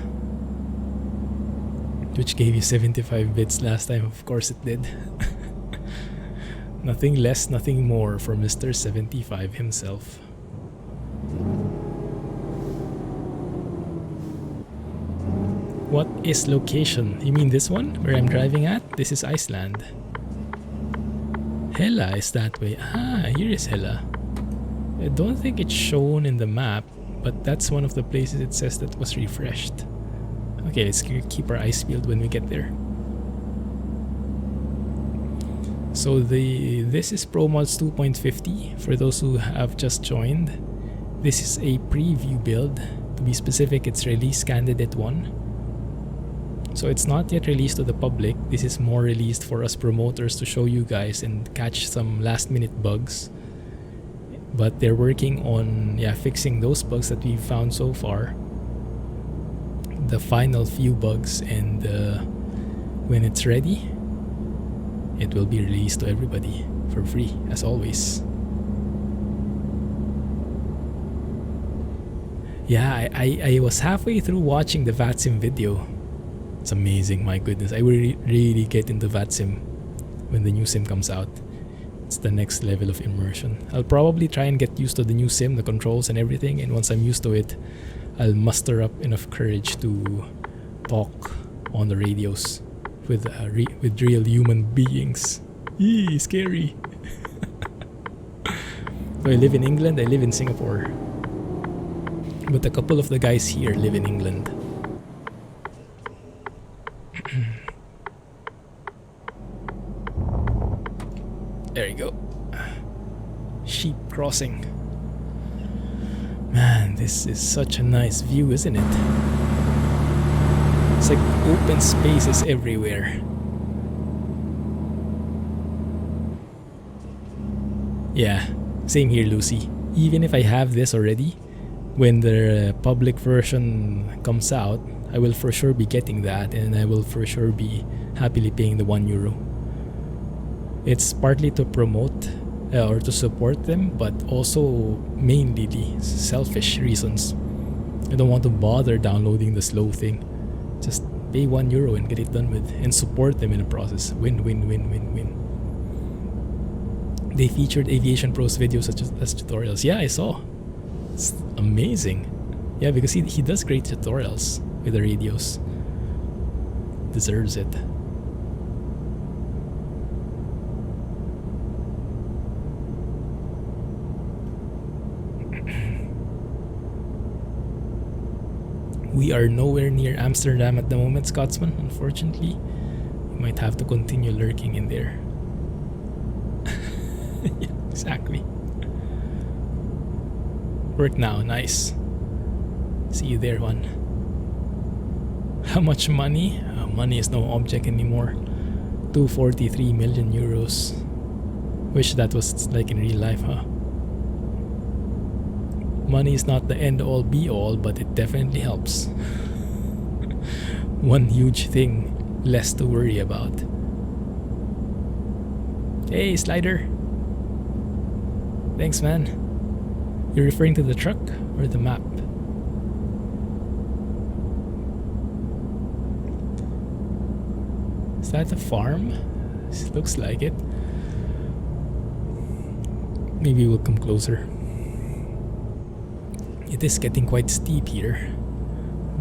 A: Which gave you 75 bits last time, of course it did. Nothing less, nothing more for Mr. 75 himself. What is location? You mean this one where I'm driving at? This is Iceland. Hela is that way. Ah, here is Hela. I don't think it's shown in the map, but that's one of the places it says that was refreshed. Okay, let's keep our eyes peeled when we get there. So this is ProMods 2.50 for those who have just joined. This is a preview build. To be specific, it's release candidate 1. So it's not yet released to the public. This is more released for us promoters to show you guys and catch some last minute bugs. But they're working on fixing those bugs that we've found so far. The final few bugs, and when it's ready, it will be released to everybody for free, as always. Yeah, I was halfway through watching the VATSIM video. It's amazing, my goodness. I will really get into VATSIM when the new sim comes out. It's the next level of immersion. I'll probably try and get used to the new sim, the controls and everything, and once I'm used to it, I'll muster up enough courage to talk on the radios with real human beings. Eee, scary. So I live in England, I live in Singapore. But a couple of the guys here live in England. There you go. Sheep crossing. Man, this is such a nice view, isn't it? It's like open spaces everywhere. Yeah, same here, Lucy. Even if I have this already, when the public version comes out, I will for sure be getting that, and I will for sure be happily paying the €1. It's partly to promote or to support them, but also mainly the selfish reasons. I don't want to bother downloading the slow thing. Just pay €1 and get it done with, and support them in the process. Win, win, win, win, win. They featured Aviation Pro's videos such as tutorials. Yeah, I saw. It's amazing. Yeah, because he does great tutorials with the radios. Deserves it. We are nowhere near Amsterdam at the moment, Scotsman, unfortunately. You might have to continue lurking in there. Yeah, exactly. Work now, nice. See you there, one. How much money? Money is no object anymore. 243 million euros. Wish that was like in real life, huh? Money is not the end-all be-all, but it definitely helps. One huge thing less to worry about. Hey, Slider! Thanks, man. You're referring to the truck or the map? Is that a farm? It looks like it. Maybe we'll come closer. It is getting quite steep here.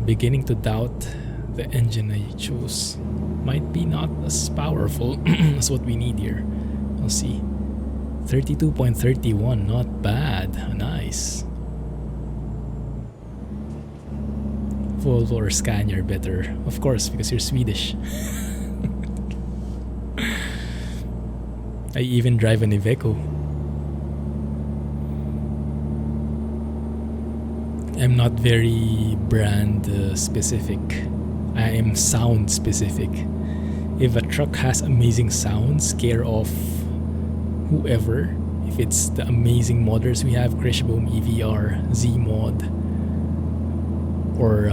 A: Beginning to doubt the engine I chose. Might be not as powerful as what we need here. We'll see. 32.31, not bad. Nice. Volvo or Scania better. Of course, because you're Swedish. I even drive an Iveco. I'm not very brand specific. I am sound specific. If a truck has amazing sound, scare off whoever. If it's the amazing modders we have, Kriechbaum EVR, Z-Mod, or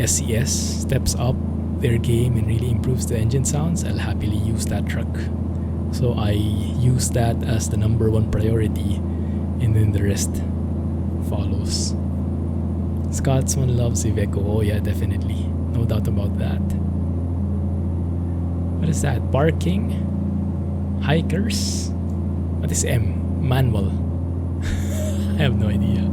A: SES steps up their game and really improves the engine sounds, I'll happily use that truck. So I use that as the #1 priority, and then the rest follows. Scotsman loves Iveco. Oh yeah, definitely. No doubt about that. What is that? Parking? Hikers? What is M? Manual. I have no idea.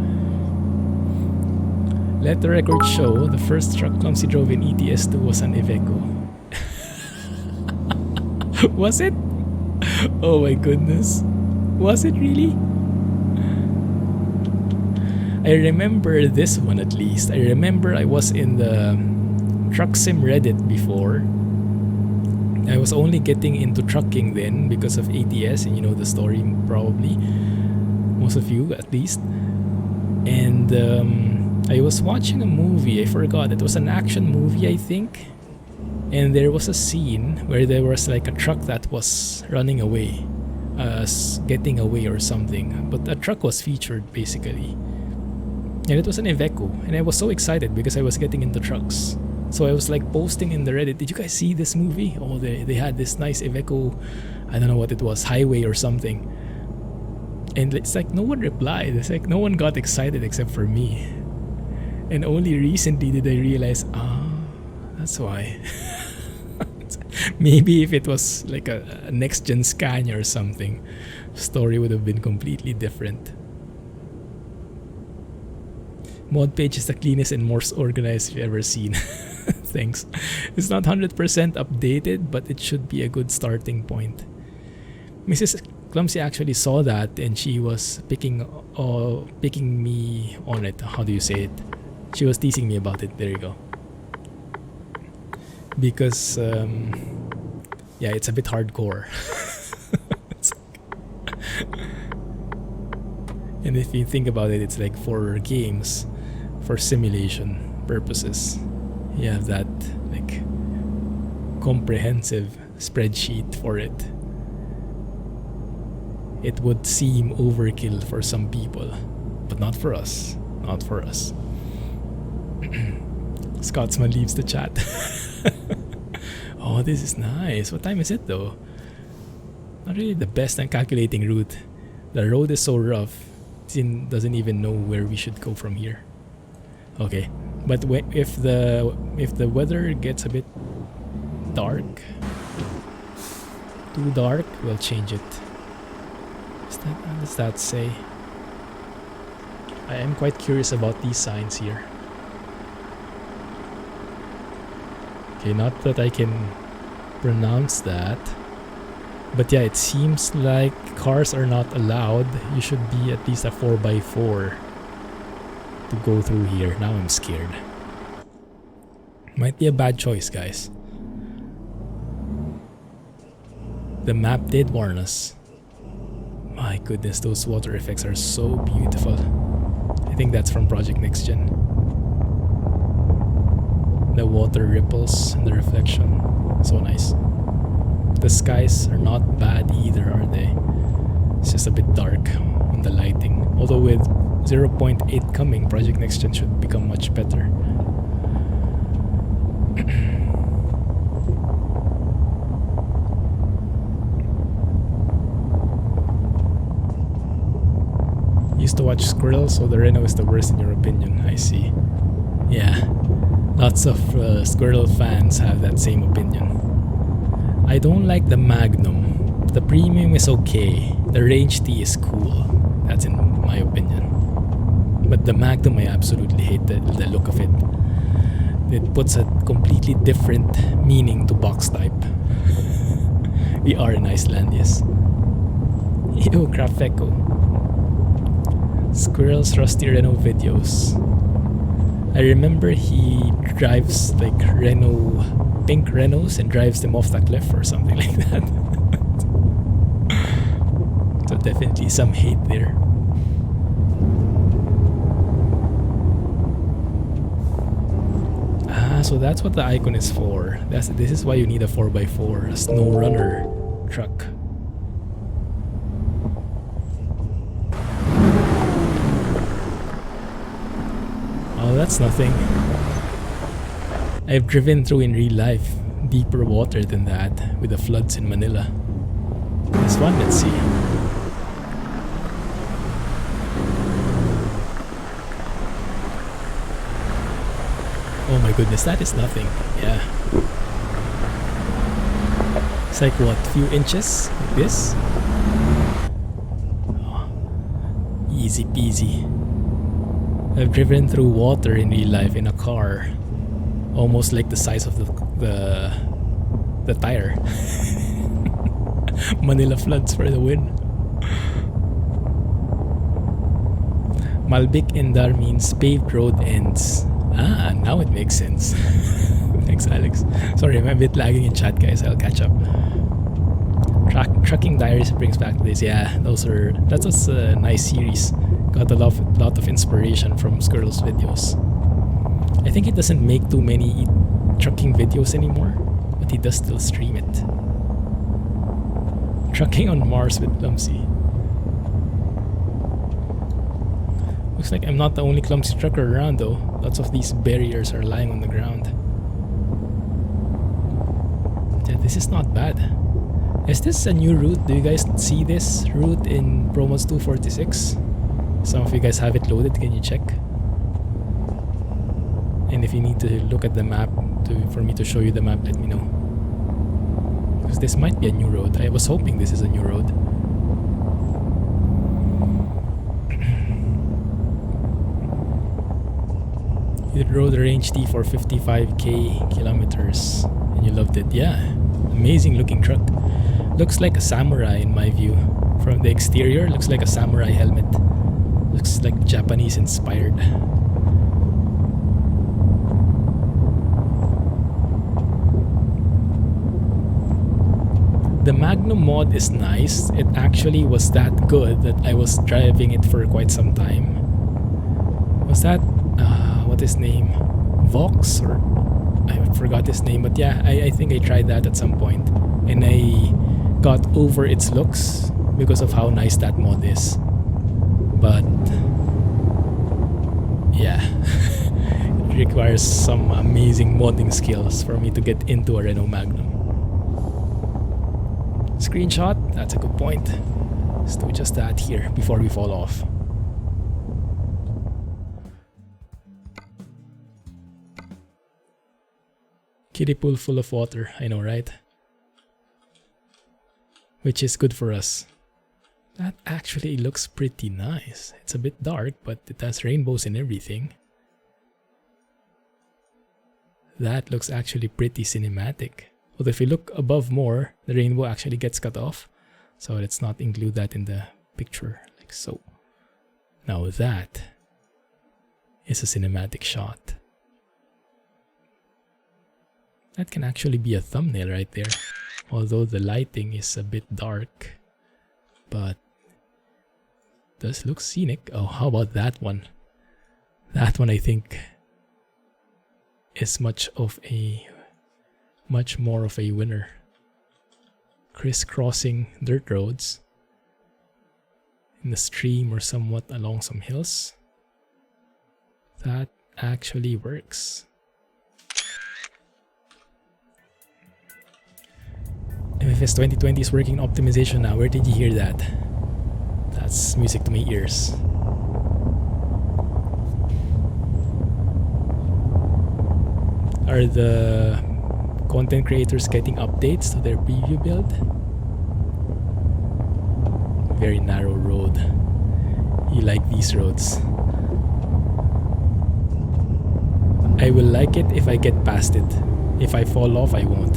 A: Let the record show the first truck Clumsy drove in ETS2 was an Iveco. Was it? Oh my goodness. Was it really? I remember this one at least. I remember I was in the Truck Sim Reddit before. I was only getting into trucking then because of ATS, and you know the story probably. Most of you at least. And I was watching a movie. I forgot. It was an action movie, I think. And there was a scene where there was like a truck that was running away. Getting away or something. But a truck was featured basically. And it was an Iveco. And I was so excited because I was getting into trucks. So I was like posting in the Reddit, did you guys see this movie? Oh, they had this nice Iveco, I don't know what it was, highway or something. And it's like no one replied. It's like no one got excited except for me. And only recently did I realize, that's why. Maybe if it was like a next-gen Scania or something, story would have been completely different. Mod page is the cleanest and most organized you've ever seen. Thanks. It's not 100% updated, but it should be a good starting point. Mrs. Clumsy actually saw that and she was picking me on it. How do you say it? She was teasing me about it. There you go. Because, yeah, it's a bit hardcore. And if you think about it, it's like for games, for simulation purposes. You have that like comprehensive spreadsheet for it. It would seem overkill for some people, but not for us. Not for us. Scotsman leaves the chat. Oh, this is nice. What time is it though? Not really the best at calculating route. The road is so rough. Sin doesn't even know where we should go from here. Okay, but if the weather gets a bit dark, too dark, we'll change it. What does that say? I am quite curious about these signs here. Okay, not that I can pronounce that. But yeah, it seems like cars are not allowed. You should be at least a 4x4 to go through here. Now I'm scared. Might be a bad choice, guys. The map did warn us. My goodness, those water effects are so beautiful. I think that's from Project Next Gen. The water ripples and the reflection. So nice. The skies are not bad either, are they? It's just a bit dark on the lighting. Although with 0.8 coming, Project Next Gen should become much better. Used to watch Squirrel, so the Renault is the worst in your opinion. I see. Yeah, lots of Squirrel fans have that same opinion. I don't like the Magnum. The Premium is okay. The Range T is cool. That's in my opinion. But the Magnum, I absolutely hate the look of it. It puts a completely different meaning to box type. We are in Iceland, yes. Ew, Crafeco. Squirrel's Rusty Renault videos. I remember he drives like pink Renaults and drives them off the cliff or something like that. So definitely some hate there. So that's what the icon is for. This is why you need a 4x4, a snow runner truck. Oh, that's nothing. I've driven through in real life deeper water than that with the floods in Manila. This one, let's see. Oh my goodness, that is nothing. Yeah. It's like what, few inches like this? Oh, easy peasy. I've driven through water in real life in a car, almost like the size of the tire. Manila floods for the win. Malbik Indar means paved road ends. Ah, now it makes sense. Thanks, Alex. Sorry, I'm a bit lagging in chat, guys. I'll catch up. Trucking Diaries brings back this. Yeah, that was a nice series. Got a lot of inspiration from Skirl's videos. I think he doesn't make too many trucking videos anymore, but he does still stream it. Trucking on Mars with Clumsy. Looks like I'm not the only clumsy trucker around though. Lots of these barriers are lying on the ground. Yeah, this is not bad. Is this a new route? Do you guys see this route in ProMods 2.46? Some of you guys have it loaded, can you check? And if you need to look at the map for me to show you the map, let me know. Because this might be a new road. I was hoping this is a new road. You rode the Range T for 55k kilometers and you loved it. Yeah, amazing looking truck. Looks like a samurai in my view. From the exterior, looks like a samurai helmet. Looks like Japanese inspired. The Magnum mod is nice. It actually was that good that I was driving it for quite some time. Was that what his name? Vox, or I forgot his name, but yeah, I think I tried that at some point and I got over its looks because of how nice that mod is. But yeah, it requires some amazing modding skills for me to get into a Renault Magnum. Screenshot, that's a good point. Let's do just that here before we fall off. Kiddie pool full of water, I know, right? Which is good for us. That actually looks pretty nice. It's a bit dark, but it has rainbows and everything. That looks actually pretty cinematic. But if you look above more, the rainbow actually gets cut off. So let's not include that in the picture, like so. Now that is a cinematic shot. That can actually be a thumbnail right there. Although the lighting is a bit dark. But does look scenic. Oh, how about that one? That one I think is much more of a winner. Crisscrossing dirt roads in the stream or somewhat along some hills. That actually works. MFS 2020 is working on optimization now. Where did you hear that? That's music to my ears. Are the content creators getting updates to their preview build? Very narrow road. You like these roads. I will like it if I get past it. If I fall off, I won't.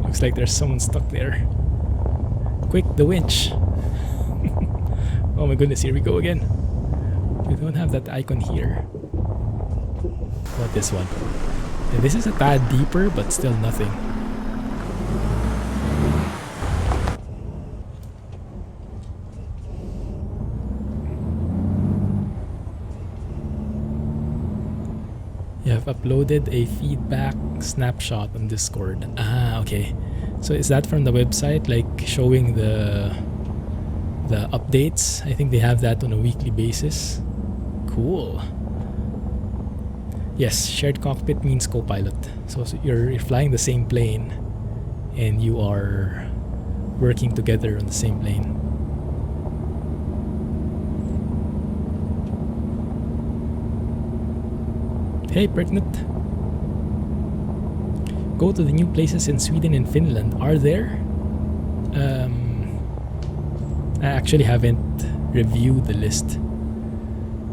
A: Looks like there's someone stuck there. Quick, the winch. Oh my goodness, here we go again. We don't have that icon here. What this one? Yeah, this is a tad deeper, but still nothing. You have uploaded a feedback snapshot on Discord. Ah, okay. So is that from the website, like showing the updates? I think they have that on a weekly basis. Cool. Yes, shared cockpit means co-pilot. So you're flying the same plane and you are working together on the same plane. Hey, Pregnant. Go to the new places in Sweden and Finland. Are there? I actually haven't reviewed the list.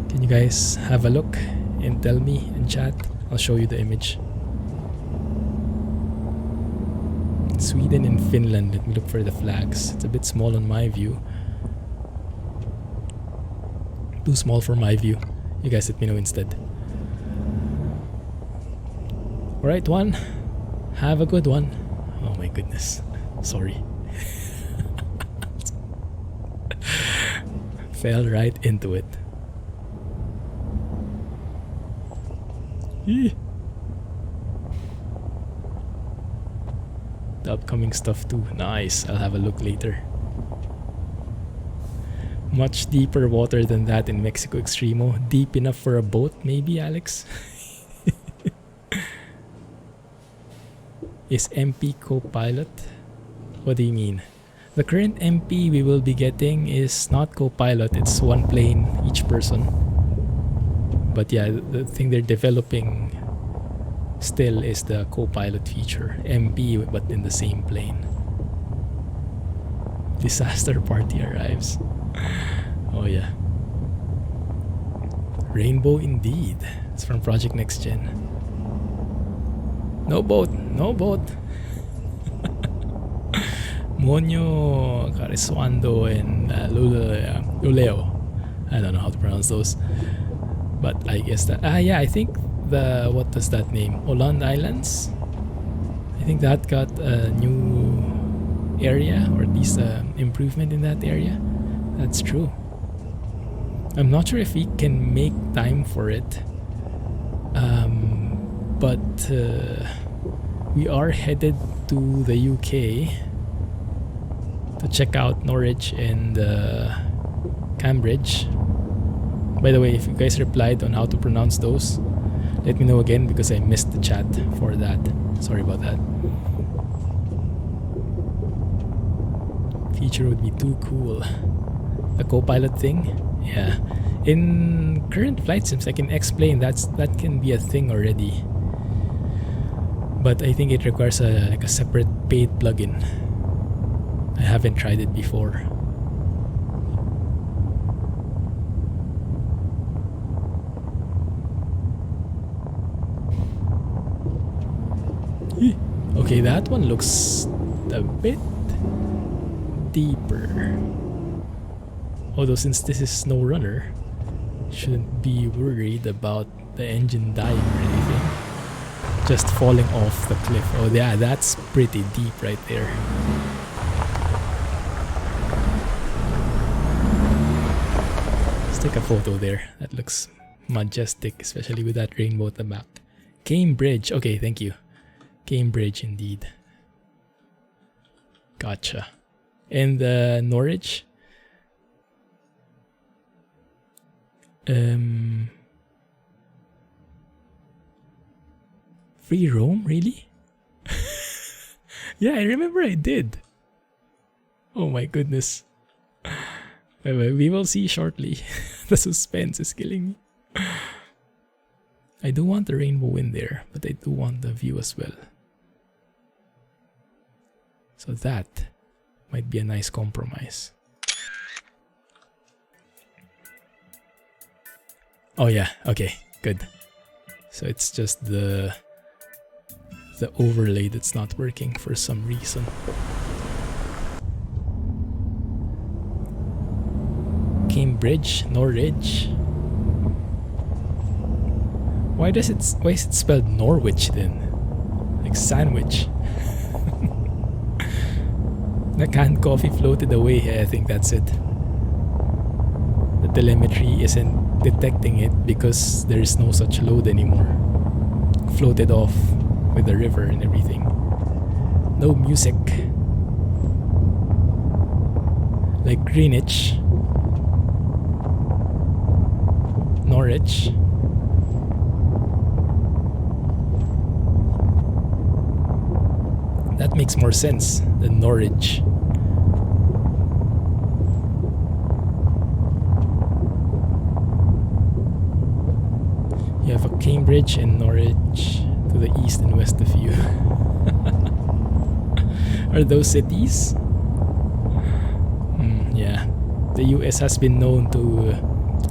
A: Can you guys have a look and tell me in chat? I'll show you the image. Sweden and Finland. Let me look for the flags. It's a bit small on my view. Too small for my view. You guys let me know instead. Alright, one. Have a good one. Oh my goodness. Sorry. Fell right into it. Eee. The upcoming stuff too. Nice. I'll have a look later. Much deeper water than that in Mexico Extremo. Deep enough for a boat, maybe, Alex? Is MP co-pilot? What do you mean? The current MP we will be getting is not co-pilot. It's one plane each person. But yeah, the thing they're developing still is the co-pilot feature. MP, but in the same plane. Disaster party arrives. Oh yeah. Rainbow indeed. It's from Project Next Gen. No boat, no boat. Monyo, Carisuando, and Luleo. I don't know how to pronounce those. But I guess that... yeah, I think the... What does that name? Åland Islands? I think that got a new area, or at least improvement in that area. That's true. I'm not sure if we can make time for it. But we are headed to the UK to check out Norwich and Cambridge. By the way, if you guys replied on how to pronounce those, let me know again because I missed the chat for that. Sorry about that. Feature would be too cool. A co-pilot thing? Yeah. In current flight sims, I can explain that can be a thing already. But I think it requires like a separate paid plugin. I haven't tried it before. Okay, that one looks a bit deeper. Although since this is SnowRunner, shouldn't be worried about the engine dying or anything. Just falling off the cliff. Oh yeah, that's pretty deep right there. Let's take a photo there. That looks majestic, especially with that rainbow at the back. Cambridge. Okay, thank you. Cambridge indeed. Gotcha. And Norwich? Free roam? Really? Yeah, I remember I did. Oh my goodness. We will see shortly. The suspense is killing me. I do want the rainbow in there, but I do want the view as well. So that might be a nice compromise. Oh yeah, okay, good. So it's just the overlay that's not working for some reason. Cambridge, Norwich. Why is it spelled Norwich then? Like sandwich. The canned coffee floated away. I think that's it. The telemetry isn't detecting it because there is no such load anymore. Floated off with the river and everything. No music. Like Greenwich, Norwich. That makes more sense than Norwich. You have a Cambridge and Norwich to the east and west of you. Are those cities? Yeah. The US has been known to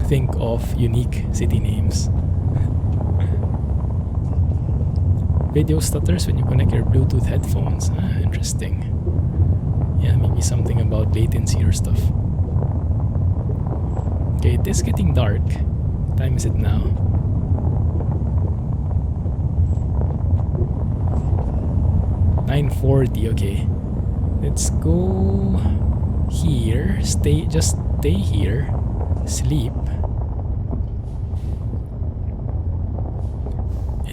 A: think of unique city names. Video stutters when you connect your Bluetooth headphones. Ah, interesting. Yeah, maybe something about latency or stuff. Okay, it is getting dark. What time is it now? $9:40. Okay, let's go here. Just stay here. Sleep.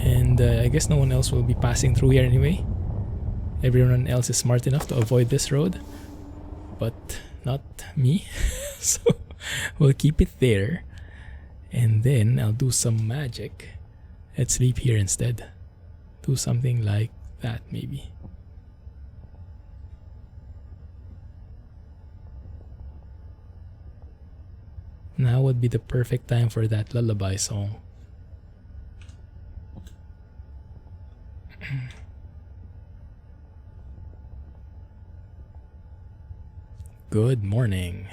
A: And I guess no one else will be passing through here anyway. Everyone else is smart enough to avoid this road, but not me. So we'll keep it there, and then I'll do some magic. Let's sleep here instead. Do something like that maybe. Now would be the perfect time for that lullaby song. Good morning.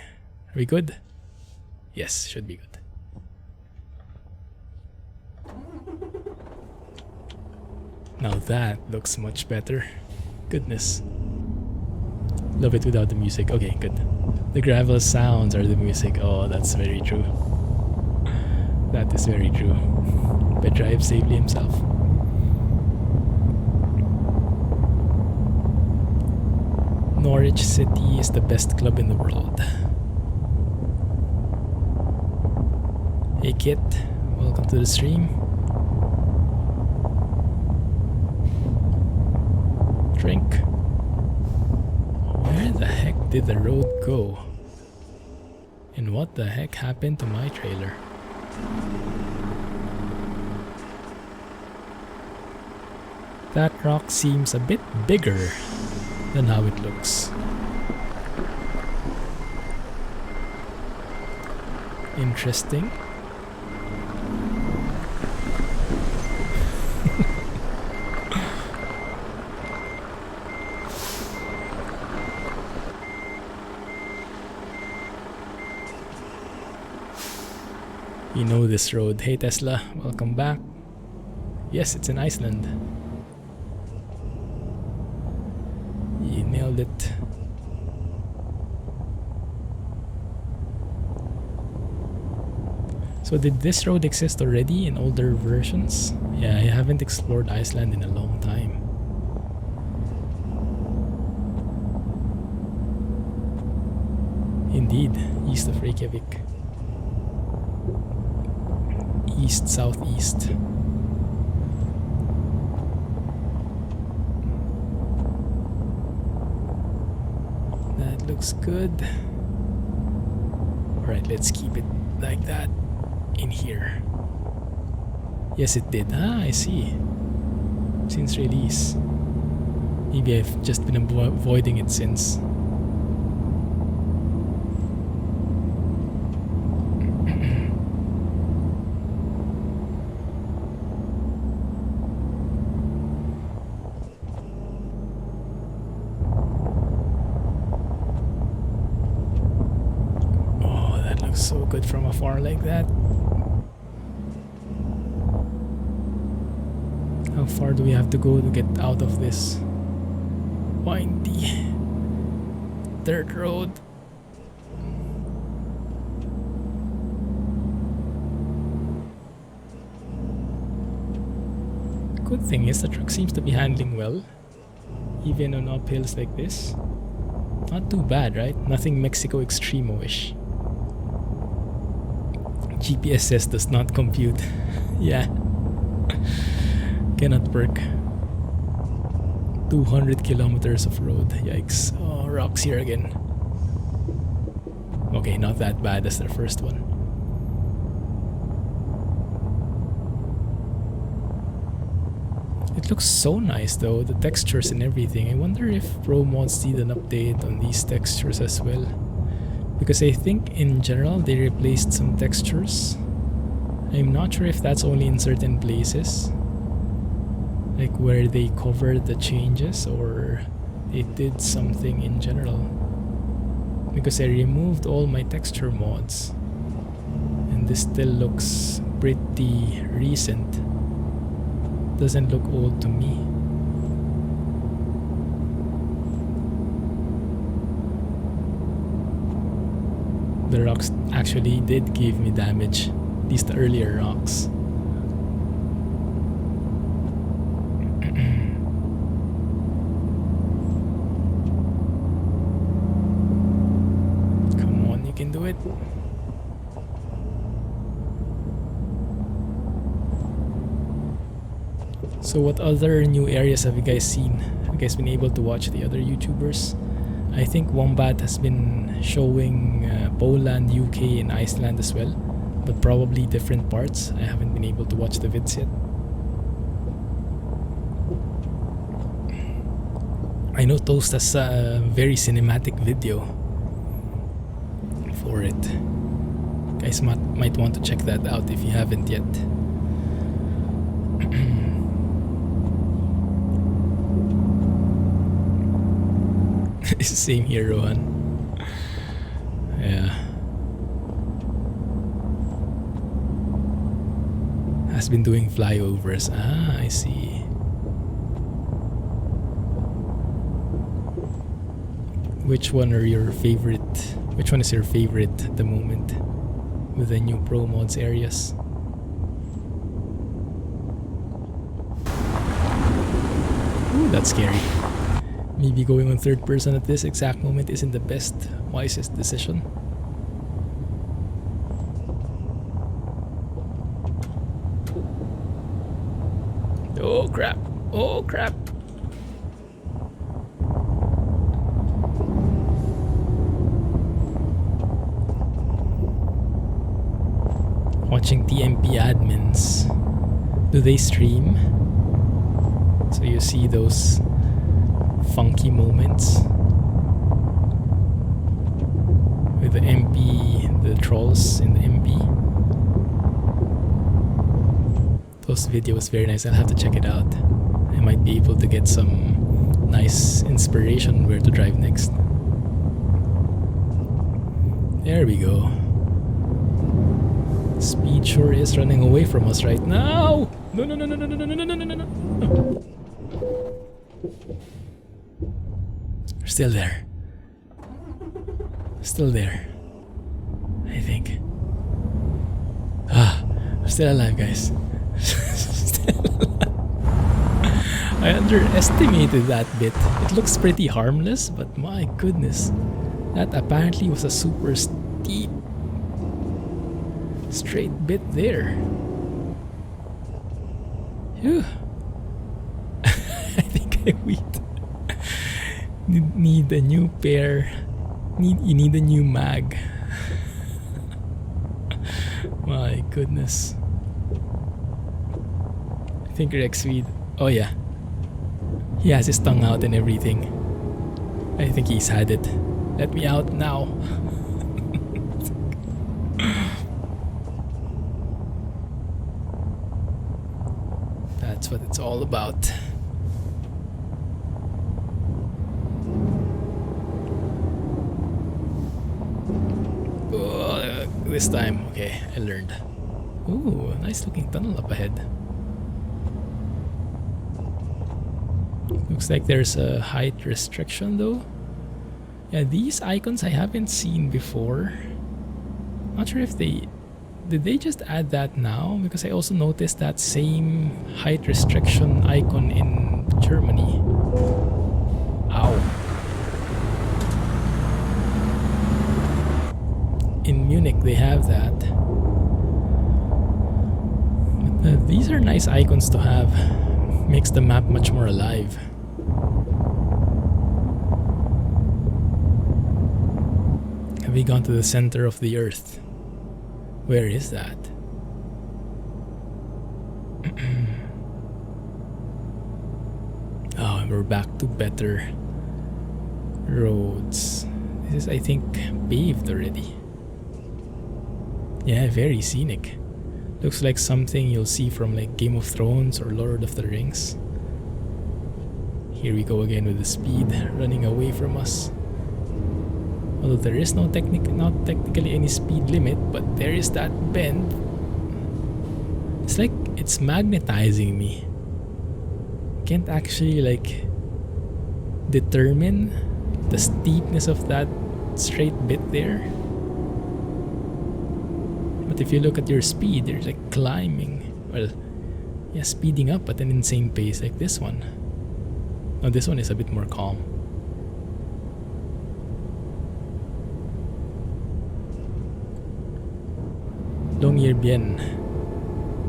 A: Are we good? Yes, should be good. Now that looks much better. Goodness. Love it without the music. Okay, good. The gravel sounds are the music. Oh, that's very true. That is very true. But drive safely himself. Norwich City is the best club in the world. Hey Kit, welcome to the stream. Drink. Where the heck did the road go? And what the heck happened to my trailer? That rock seems a bit bigger than how it looks. Interesting. You know this road. Hey Tesla, welcome back. Yes, it's in Iceland. You nailed it. So did this road exist already in older versions? Yeah, I haven't explored Iceland in a long time. Indeed, east of Reykjavik. East, southeast. That looks good. Alright, let's keep it like that in here. Yes, it did. Ah, I see. Since release. Maybe I've just been avoiding it since. So good from afar like that. How far do we have to go to get out of this windy dirt road? Good thing is the truck seems to be handling well, even on uphills like this. Not too bad, right? Nothing Mexico Extremo-ish. GPS says does not compute. Yeah. Cannot work. 200 kilometers of road. Yikes. Oh, rocks here again. Okay, not that bad as the first one. It looks so nice though, the textures and everything. I wonder if ProMods did an update on these textures as well. Because I think in general they replaced some textures. I'm not sure if that's only in certain places, like where they covered the changes, or they did something in general. because I removed all my texture mods, and this still looks pretty recent. Doesn't look old to me. The rocks actually did give me damage, at least the earlier rocks. Come on, you can do it. So what other new areas have you guys seen? Have you guys been able to watch the other YouTubers? I think Wombat has been showing Poland, UK, and Iceland as well, but probably different parts. I haven't been able to watch the vids yet. I know Toast has a very cinematic video for it. Guys might want to check that out if you haven't yet. Same here, Rohan. Yeah. Has been doing flyovers. Ah, I see. Which one are your favorite? Which one is your favorite at the moment with the new ProMods areas? Ooh, that's scary. Maybe going on third person at this exact moment isn't the best, wisest decision. Oh crap! Oh crap! Watching TMP admins. Do they stream? So you see those funky moments with the MB, the trolls in the MB. Those videos very nice. I'll have to check it out. I might be able to get some nice inspiration where to drive next. There we go. Speed sure is running away from us right now. No, no, no, no, no, no, no, no, no, no, no, no. Still there. Still there. I think. Ah, I'm still alive, guys. Still alive. I underestimated that bit. It looks pretty harmless, but my goodness. That apparently was a super steep straight bit there. Phew. I think I weed. Need a new pair. You need a new mag. My goodness. I think Rexweed. Oh yeah. He has his tongue out and everything. I think he's had it. Let me out now. That's what it's all about. This time, okay, I learned. Ooh, nice looking tunnel up ahead. Looks like there's a height restriction though. Yeah, these icons I haven't seen before. Not sure if did they just add that now? Because I also noticed that same height restriction icon in Germany. Ow. In Munich they have that. But, these are nice icons to have. Makes the map much more alive. Have we gone to the center of the earth? Where is that? Oh, and we're back to better roads. This is, I think, paved already. Yeah, very scenic. Looks like something you'll see from like Game of Thrones or Lord of the Rings. Here we go again with the speed running away from us. Although there is not technically any speed limit, but there is that bend. It's like it's magnetizing me. Can't actually like determine the steepness of that straight bit there. But if you look at your speed, there's like climbing. Well, yeah, speeding up at an insane pace like this one. Now this one is a bit more calm. Longyearbyen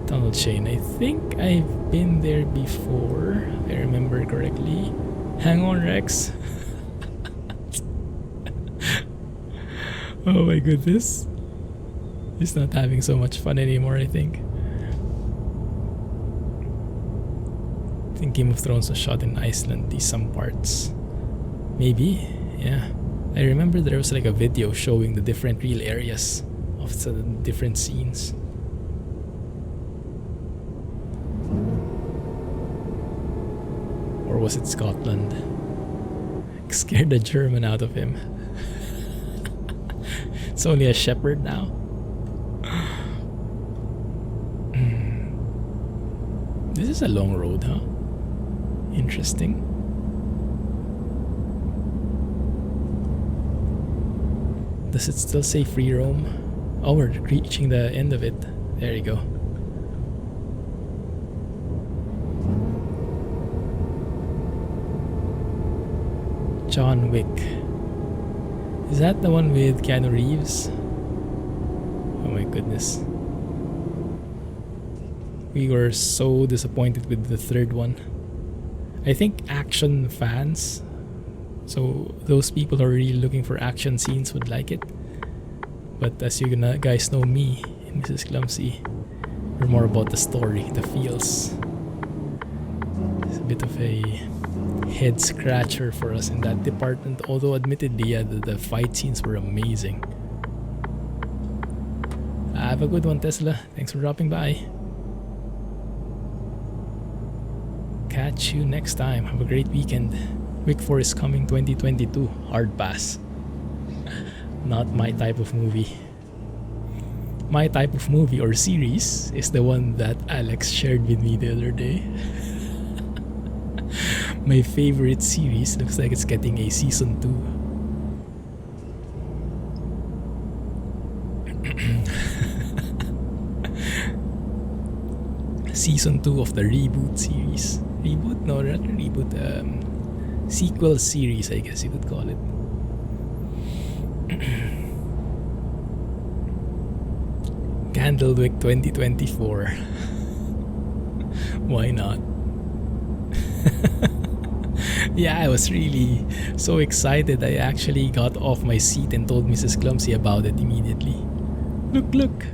A: tunnel chain. I think I've been there before, if I remember correctly. Hang on, Rex. Oh my goodness. He's not having so much fun anymore, I think. I think Game of Thrones was shot in Iceland, these some parts. Maybe, yeah. I remember there was like a video showing the different real areas of the different scenes. Or was it Scotland? Scared the German out of him. It's only a shepherd now. This is a long road, huh? Interesting. Does it still say free roam? Oh, we're reaching the end of it. There you go. John Wick. Is that the one with Keanu Reeves? Oh my goodness. We were so disappointed with the third one. I think action fans, so those people who are really looking for action scenes would like it. But as you guys know me and Mrs. Clumsy, we're more about the story, the feels. It's a bit of a head scratcher for us in that department, although admittedly, yeah, the fight scenes were amazing. Have a good one, Tesla. Thanks for dropping by. Catch you next time. Have a great weekend. Week 4 is coming 2022. Hard pass. Not my type of movie. My type of movie or series is the one that Alex shared with me the other day. My favorite series looks like it's getting a season 2. Season 2 of the reboot series. Reboot? No, not reboot. Sequel series, I guess you could call it. Candlewick 2024. Why not? Yeah, I was really so excited. I actually got off my seat and told Mrs. Clumsy about it immediately. Look!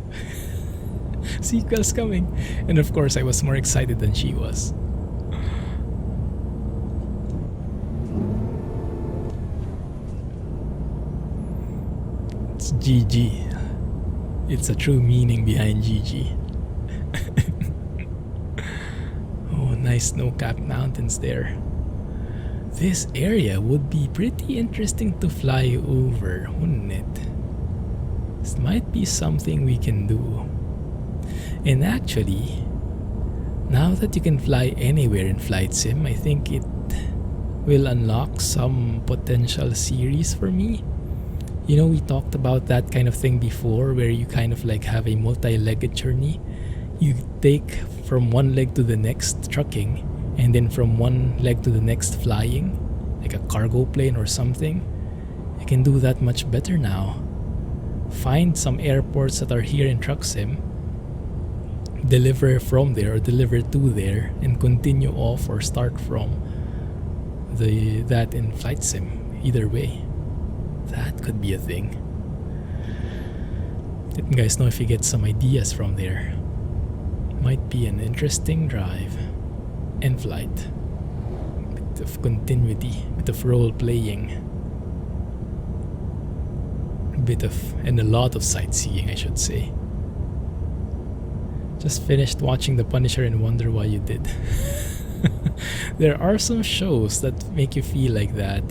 A: Sequel's coming. And of course, I was more excited than she was. It's GG. It's a true meaning behind GG. Oh, nice snow-capped mountains there. This area would be pretty interesting to fly over, wouldn't it? This might be something we can do. And actually, now that you can fly anywhere in Flight Sim, I think it will unlock some potential series for me. You know, we talked about that kind of thing before, where you kind of like have a multi-legged journey. You take from one leg to the next trucking, and then from one leg to the next flying, like a cargo plane or something. You can do that much better now. Find some airports that are here in Truck Sim, deliver from there or deliver to there, and continue off or start from that in Flight Sim. Either way, that could be a thing. Let me guys know if you get some ideas from there. Might be an interesting drive and flight. Bit of continuity, bit of role playing, and a lot of sightseeing, I should say. Just finished watching The Punisher and wonder why you did. There are some shows that make you feel like that.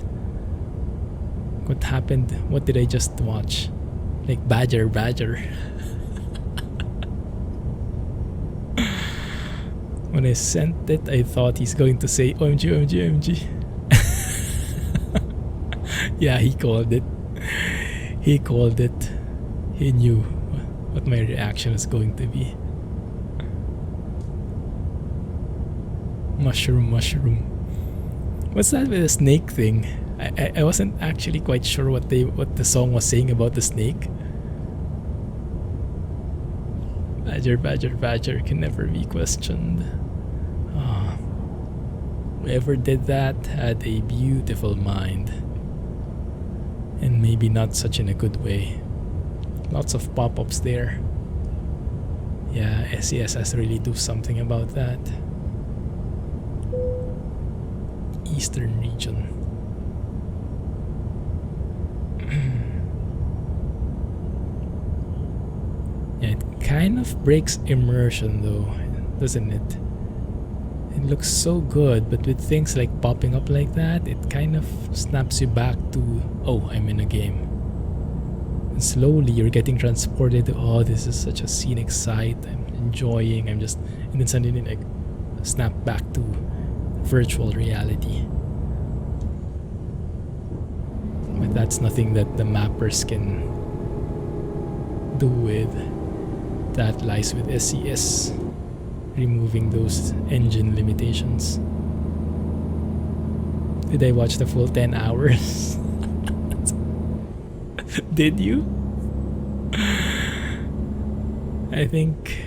A: What happened? What did I just watch? Like Badger. When I sent it, I thought he's going to say OMG, OMG, OMG. Yeah, he called it. He called it. He knew what my reaction was going to be. Mushroom. What's that with the snake thing? I wasn't actually quite sure what the song was saying about the snake. Badger can never be questioned. Oh, whoever did that had a beautiful mind. And maybe not such in a good way. Lots of pop-ups there. Yeah, SES has to really do something about that. Eastern region. Yeah, it kind of breaks immersion though, doesn't it? It looks so good, but with things like popping up like that, it kind of snaps you back to, oh, I'm in a game. And slowly you're getting transported to, oh, this is such a scenic sight, I'm enjoying, and then suddenly like snap back to virtual reality. But that's nothing that the mappers can do with. That lies with SES, removing those engine limitations. Did I watch the full 10 hours? Did you? I think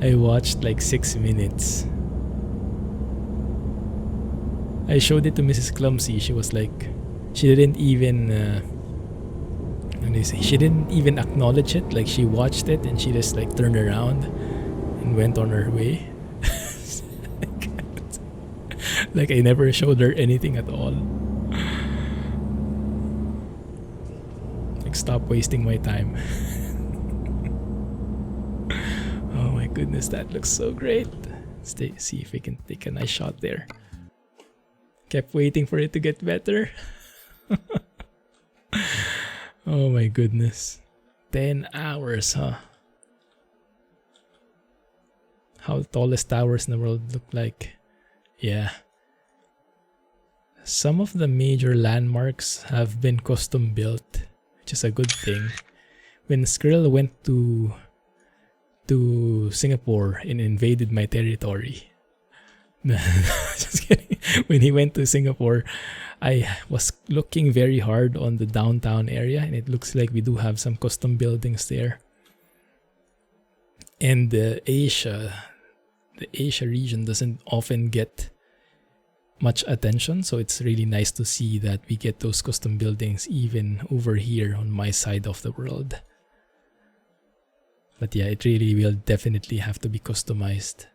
A: I watched like 6 minutes. I showed it to Mrs. Clumsy. She was like, she didn't even she didn't even acknowledge it. Like, she watched it and she just like turned around and went on her way. Like I never showed her anything at all. Like, stop wasting my time. Oh my goodness, that looks so great. See if we can take a nice shot there. Kept waiting for it to get better. Oh my goodness. 10 hours, huh? How tallest towers in the world look like. Yeah. Some of the major landmarks have been custom built, which is a good thing. When Skrill went to Singapore and invaded my territory. Just kidding. When he went to Singapore, I was looking very hard on the downtown area, and it looks like we do have some custom buildings there. And the Asia region doesn't often get much attention, so it's really nice to see that we get those custom buildings even over here on my side of the world. But yeah, it really will definitely have to be customized.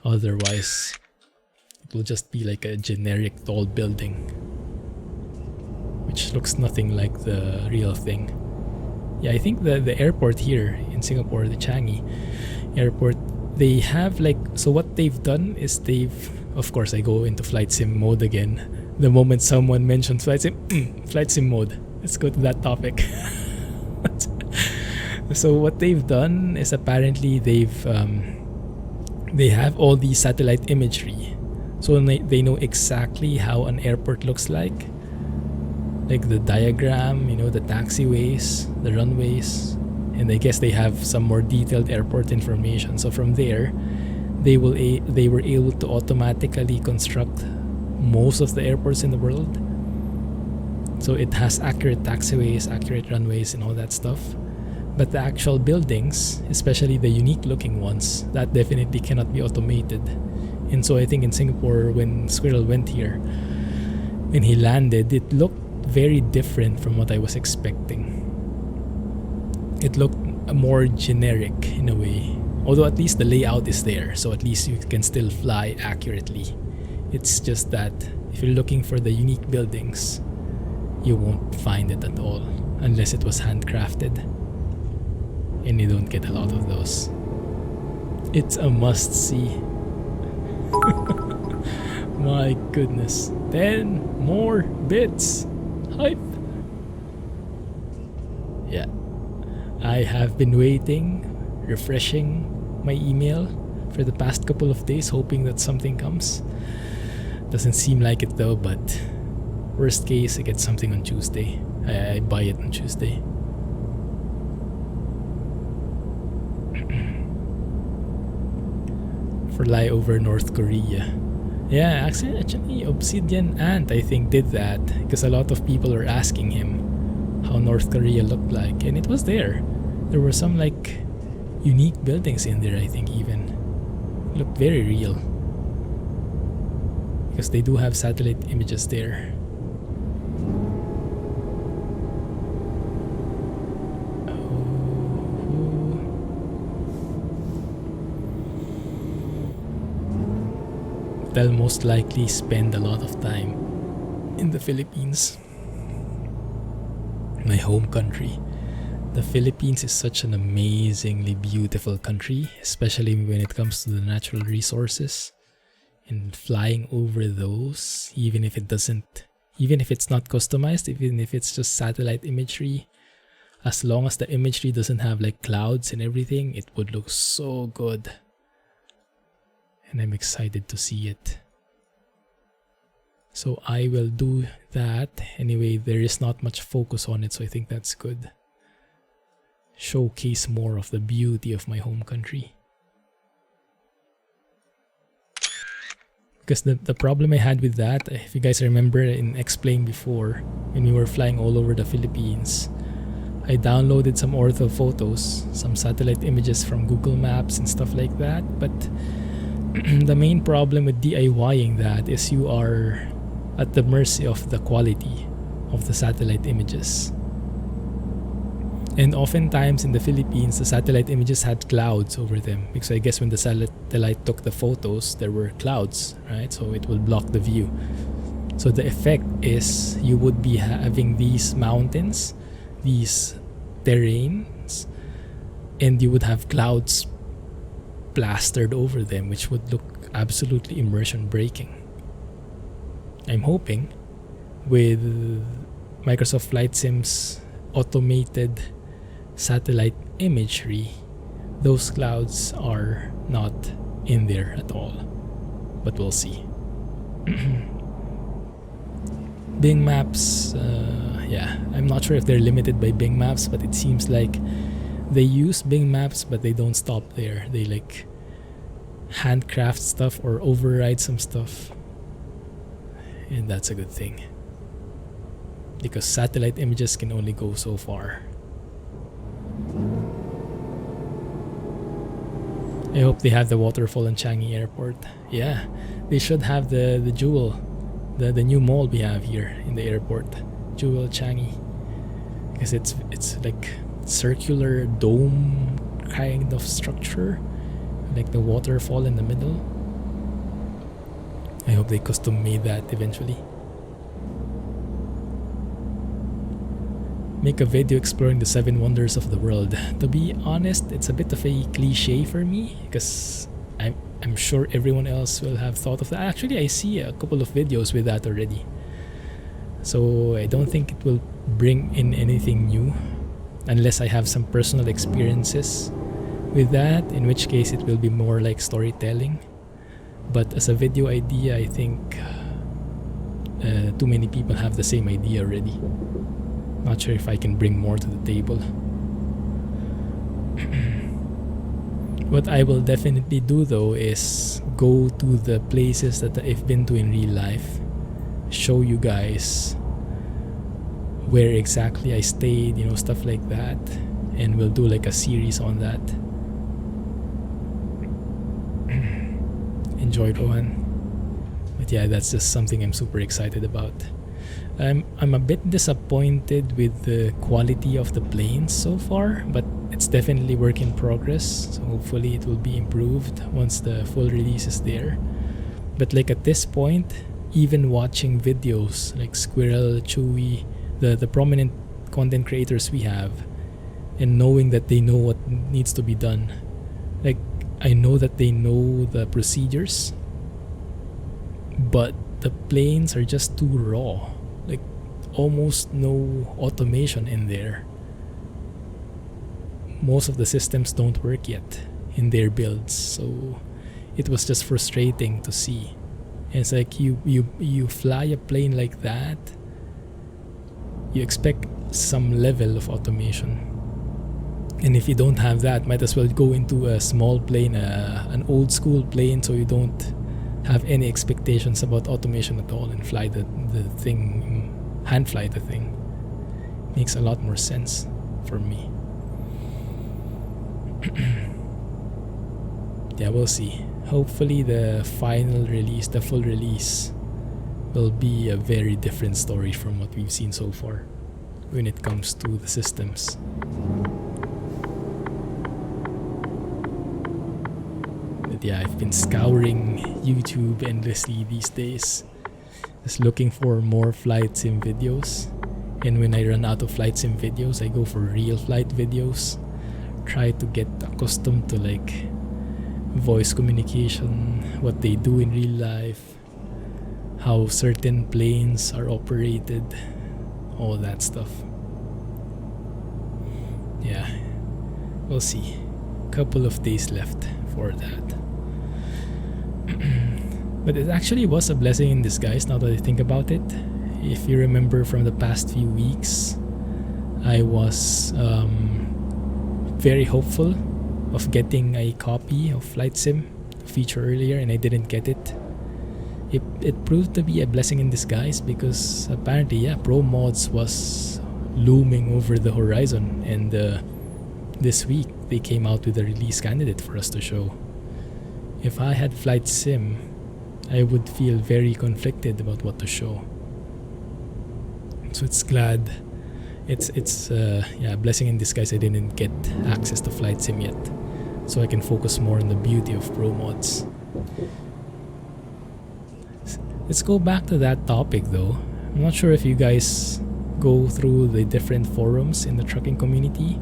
A: Otherwise, it will just be like a generic tall building, which looks nothing like the real thing. Yeah, I think the airport here in Singapore, the Changi airport, they have like, so what they've done is of course I go into flight sim mode again. The moment someone mentions flight sim mode, let's go to that topic. So what they've done is apparently they have all the satellite imagery, so they know exactly how an airport looks like the diagram, you know, the taxiways, the runways, and I guess they have some more detailed airport information. So from there, they were able to automatically construct most of the airports in the world. So it has accurate taxiways, accurate runways, and all that stuff. But the actual buildings, especially the unique looking ones, that definitely cannot be automated. And so I think in Singapore, when Squirrel went here, when he landed, it looked very different from what I was expecting. It looked more generic in a way, although at least the layout is there, so at least you can still fly accurately. It's just that if you're looking for the unique buildings, you won't find it at all unless it was handcrafted, and you don't get a lot of those. It's a must-see. My goodness, 10 more bits. Hype. Yeah. I have been waiting, refreshing my email for the past couple of days, hoping that something comes. Doesn't seem like it though, but worst case, I get something on Tuesday. I buy it on Tuesday. Fly over North Korea. Yeah, actually Obsidian Ant I think did that because a lot of people were asking him how North Korea looked like, and it was there. There were some like unique buildings in there, I think even. It looked very real. Because they do have satellite images there. They'll most likely spend a lot of time in the Philippines. My home country. The Philippines is such an amazingly beautiful country, especially when it comes to the natural resources. And flying over those, even if it's not customized, even if it's just satellite imagery, as long as the imagery doesn't have like clouds and everything, it would look so good. And I'm excited to see it. So I will do that. Anyway, there is not much focus on it, so I think that's good. Showcase more of the beauty of my home country. Because the problem I had with that, if you guys remember in Explain before, when we were flying all over the Philippines, I downloaded some ortho photos, some satellite images from Google Maps and stuff like that, but the main problem with DIYing that is you are at the mercy of the quality of the satellite images. And oftentimes in the Philippines, the satellite images had clouds over them, because I guess when the satellite took the photos, there were clouds, right? So it will block the view. So the effect is you would be having these mountains, these terrains, and you would have clouds plastered over them, which would look absolutely immersion breaking. I'm hoping with Microsoft Flight Sim's automated satellite imagery, those clouds are not in there at all, but we'll see. Bing Maps, yeah, I'm not sure if they're limited by Bing Maps, but it seems like they use Bing Maps, but they don't stop there. They like handcraft stuff or override some stuff. And that's a good thing. Because satellite images can only go so far. I hope they have the waterfall in Changi Airport. Yeah, they should have the Jewel, the new mall we have here in the airport. Jewel Changi. Because it's like circular dome kind of structure, like the waterfall in the middle. I hope they custom made that eventually. Make a video exploring the 7 wonders of the world. To be honest, it's a bit of a cliche for me, because I'm sure everyone else will have thought of that. Actually, I see a couple of videos with that already, so I don't think it will bring in anything new unless I have some personal experiences with that, in which case it will be more like storytelling. But as a video idea, I think too many people have the same idea already. Not sure if I can bring more to the table. What I will definitely do though is go to the places that I've been to in real life, show you guys where exactly I stayed, you know, stuff like that, and we'll do like a series on that. Enjoyed, Rohan. But yeah, that's just something I'm super excited about. I'm a bit disappointed with the quality of the planes so far, but it's definitely work in progress, so hopefully it will be improved once the full release is there. But like at this point, even watching videos like Squirrel, Chewy, the prominent content creators we have, and knowing that they know what needs to be done, like I know that they know the procedures, but the planes are just too raw. Like almost no automation in there. most of the systems don't work yet in their builds, so it was just frustrating to see. And it's like you fly a plane like that, you expect some level of automation, and if you don't have that, might as well go into a small plane, an old school plane, so you don't have any expectations about automation at all, and fly the thing, hand fly the thing. Makes a lot more sense for me. Yeah, we'll see. Hopefully the final release, the full release, will be a very different story from what we've seen so far when it comes to the systems. But yeah, I've been scouring YouTube endlessly these days, just looking for more flight sim videos. And when I run out of flight sim videos, I go for real flight videos. Try to get accustomed to like voice communication, what they do in real life, how certain planes are operated, all that stuff. Yeah, we'll see. Couple of days left for that. But it actually was a blessing in disguise now that I think about it. If you remember from the past few weeks, I was very hopeful of getting a copy of Flight Sim feature earlier, and I didn't get it. It proved to be a blessing in disguise because apparently, yeah, ProMods was looming over the horizon, and this week they came out with a release candidate for us to show. If I had Flight Sim, I would feel very conflicted about what to show. So it's glad. It's a blessing in disguise I didn't get access to Flight Sim yet, so I can focus more on the beauty of ProMods. Let's go back to that topic though. I'm not sure if you guys go through the different forums in the trucking community,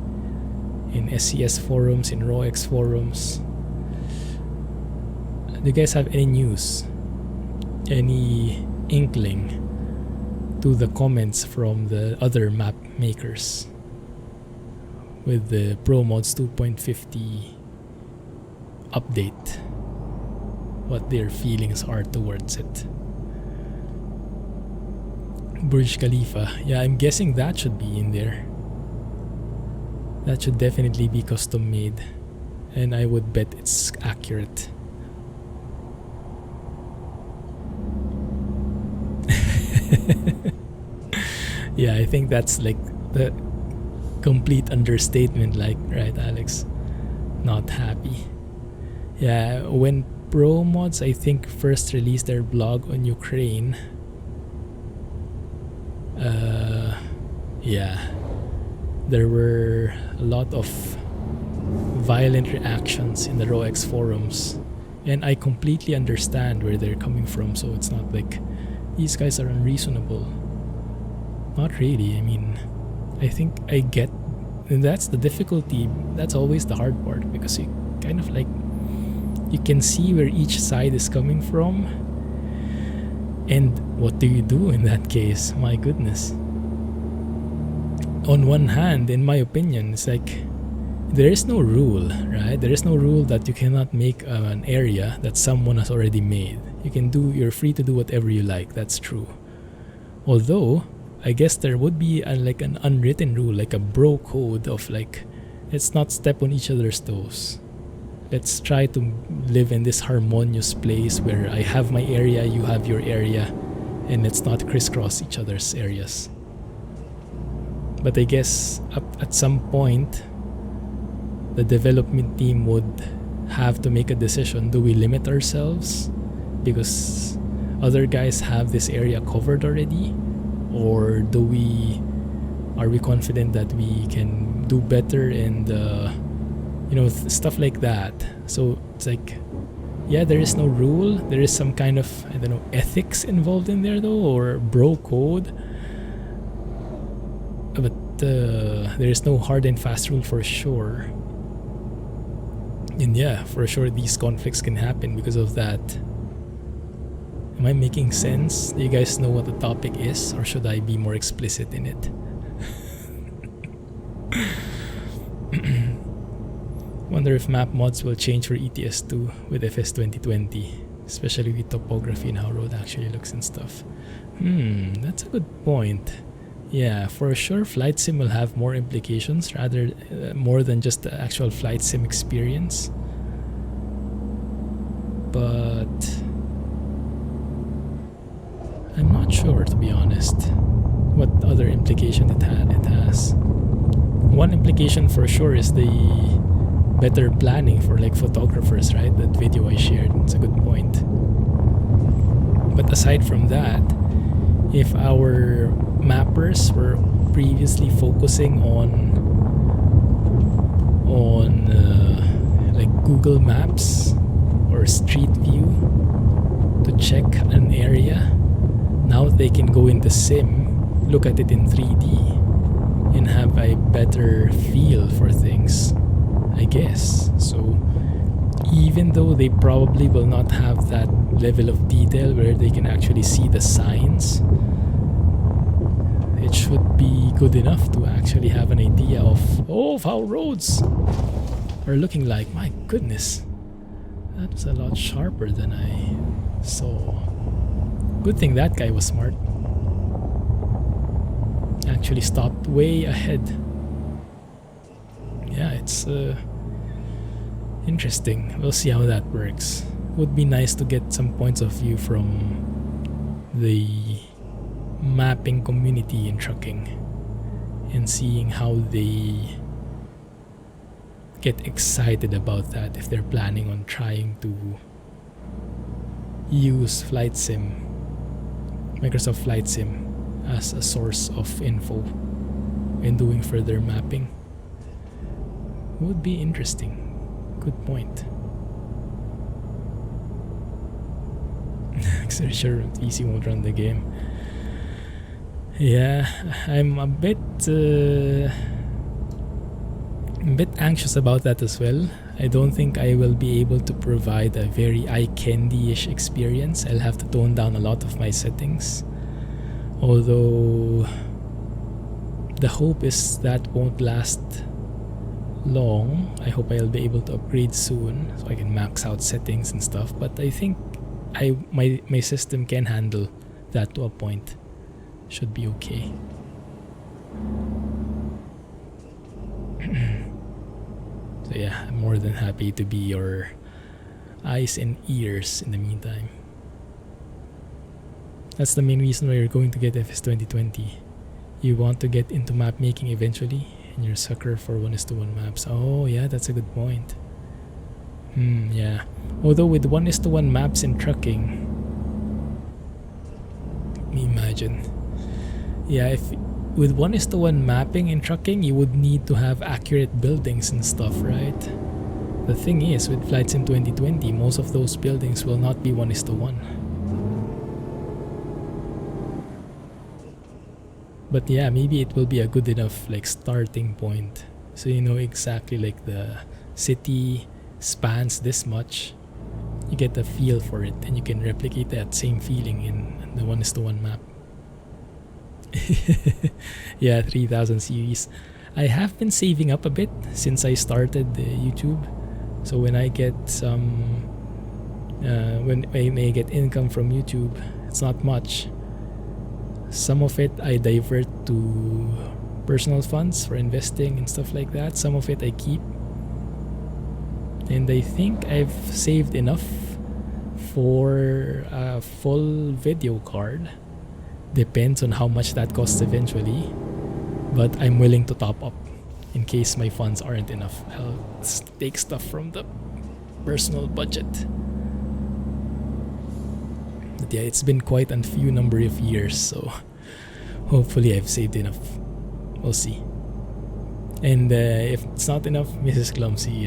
A: in SCS forums, in ROX forums. Do you guys have any news? Any inkling to the comments from the other map makers with the ProMods 2.50 update? What their feelings are towards it. Burj Khalifa, yeah, I'm guessing that should be in there. That should definitely be custom made, and I would bet it's accurate. Yeah, I think that's like the complete understatement, like, right, Alex? Not happy. Yeah, when ProMods, I think, first released their blog on Ukraine, yeah, there were a lot of violent reactions in the ROX forums, and I completely understand where they're coming from, so it's not like these guys are unreasonable. Not really. I mean, I think I get, and that's the difficulty. That's always the hard part, because you kind of like, you can see where each side is coming from, and what do you do in that case? My goodness. On one hand, in my opinion, it's like there is no rule, right? There is no rule that you cannot make an area that someone has already made. You're free to do whatever you like. That's true. Although, I guess there would be like an unwritten rule, like a bro code of like, let's not step on each other's toes. Let's try to live in this harmonious place where I have my area, you have your area, and let's not crisscross each other's areas. But I guess at some point, the development team would have to make a decision. Do we limit ourselves because other guys have this area covered already? Or are we confident that we can do better, and stuff like that. So it's like, yeah, there is no rule. There is some kind of, I don't know, ethics involved in there though, or bro code. But there is no hard and fast rule for sure. And yeah, for sure these conflicts can happen because of that. Am I making sense? Do you guys know what the topic is, or should I be more explicit in it? Wonder if map mods will change for ETS2 with FS 2020, especially with topography and how road actually looks and stuff. That's a good point. Yeah, for sure flight sim will have more implications rather more than just the actual flight sim experience. But I'm not sure, to be honest, what other implication it has. One implication for sure is the better planning for like photographers, right? That video I shared, it's a good point. But aside from that, if our mappers were previously focusing on like Google Maps or Street View to check an area, now they can go in the sim, look at it in 3D, and have a better feel for things, I guess. So even though they probably will not have that level of detail where they can actually see the signs, it should be good enough to actually have an idea of how roads are looking like. My goodness, that was a lot sharper than I saw. Good thing that guy was smart. Actually stopped way ahead. Yeah, it's interesting. We'll see how that works. Would be nice to get some points of view from the mapping community in trucking and seeing how they get excited about that if they're planning on trying to use Flight Sim, Microsoft Flight Sim, as a source of info in doing further mapping. Would be interesting. Good point. Sure, PC won't run the game. Yeah, I'm a bit anxious about that as well. I don't think I will be able to provide a very eye candy-ish experience. I'll have to tone down a lot of my settings. Although the hope is that won't last long. I hope I'll be able to upgrade soon so I can max out settings and stuff. But I think my system can handle that to a point. Should be okay. So yeah, I'm more than happy to be your eyes and ears in the meantime. That's the main reason why you're going to get FS 2020. You want to get into map making eventually, and you're a sucker for 1:1 maps. Oh yeah, that's a good point. Yeah. Although with 1:1 maps in trucking, let me imagine. Yeah, if with 1:1 mapping in trucking, you would need to have accurate buildings and stuff, right? The thing is, with Flight Sim 2020, most of those buildings will not be 1:1. But yeah, maybe it will be a good enough like starting point, so you know exactly like the city spans this much. You get a feel for it, and you can replicate that same feeling in the 1:1 map. Yeah, 3000 series. I have been saving up a bit since I started YouTube, so when I get some when I may get income from YouTube, it's not much. Some of it I divert to personal funds for investing and stuff like that. Some of it I keep, and I think I've saved enough for a full video card. Depends on how much that costs eventually, but I'm willing to top up in case my funds aren't enough. I'll take stuff from the personal budget. But yeah, it's been quite a few number of years, so hopefully I've saved enough. We'll see. And if it's not enough, Mrs. Clumsy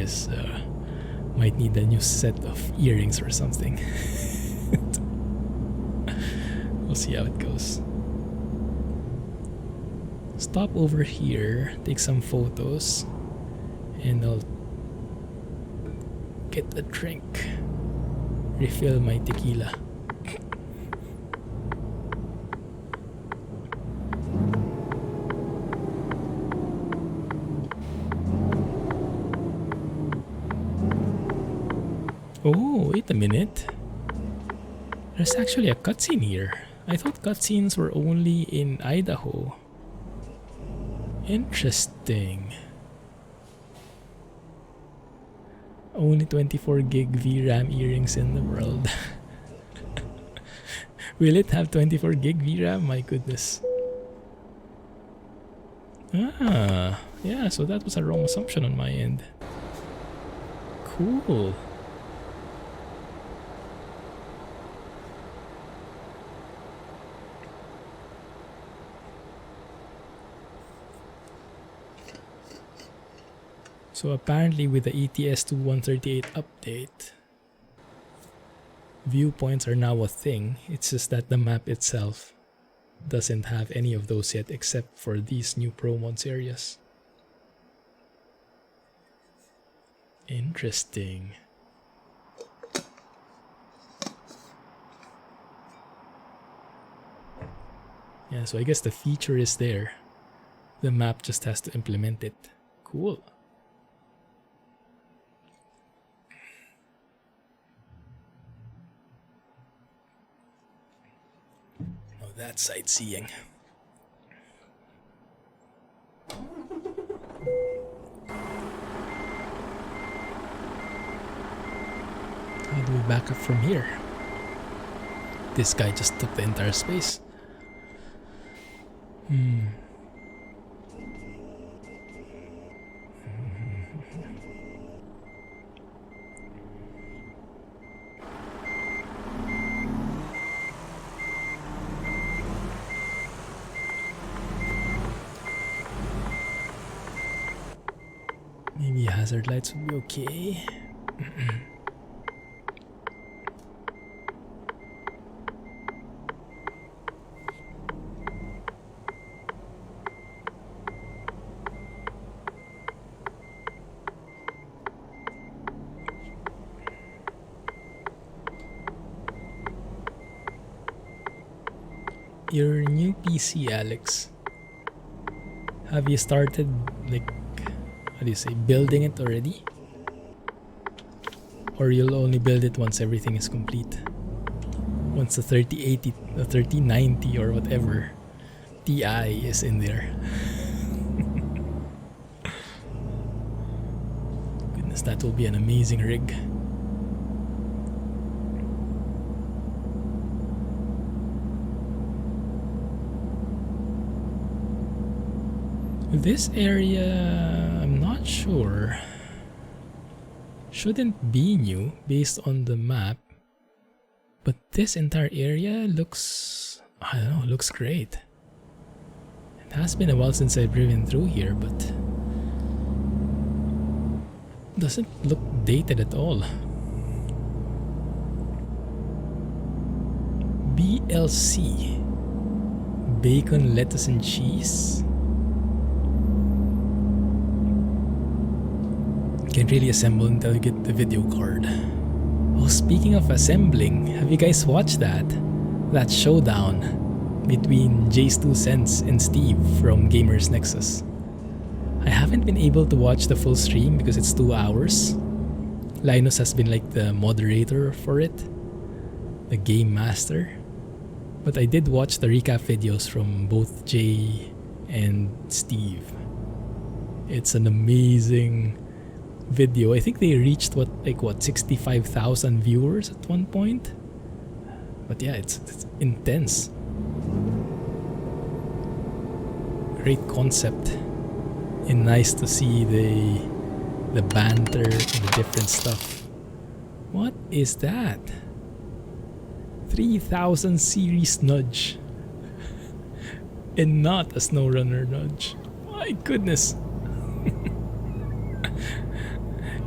A: might need a new set of earrings or something. We'll see how it goes. Stop over here, take some photos, and I'll get a drink. Refill my tequila. wait a minute. There's actually a cutscene here. I thought cutscenes were only in Idaho. Interesting. Only 24 gig VRAM earrings in the world. Will it have 24 gig VRAM? My goodness. Ah, yeah, so that was a wrong assumption on my end. Cool. So apparently with the ETS2 138 update, viewpoints are now a thing. It's just that the map itself doesn't have any of those yet except for these new ProMods areas. Interesting. Yeah, so I guess the feature is there. The map just has to implement it. Cool. That's sightseeing. How do we back up from here? This guy just took the entire space. Maybe hazard lights would be okay. Your new PC, Alex. Have you started, like, how do you say, building it already? Or you'll only build it once everything is complete? Once the 3080, the 3090 or whatever Ti is in there. Goodness, that will be an amazing rig. This area, I'm not sure. Shouldn't be new based on the map. But this entire area looks, I don't know, looks great. It has been a while since I've driven through here, but doesn't look dated at all. BLC. Bacon, lettuce, and cheese. Can't really assemble until you get the video card. Oh, speaking of assembling, have you guys watched that? That showdown between Jace2Cents and Steve from Gamers Nexus. I haven't been able to watch the full stream because it's 2 hours. Linus has been like the moderator for it, the game master. But I did watch the recap videos from both Jay and Steve. It's an amazing video. I think they reached what 65,000 viewers at one point. But yeah, it's intense. Great concept, and nice to see the banter and the different stuff. What is that? 3000 series nudge and not a SnowRunner nudge. My goodness.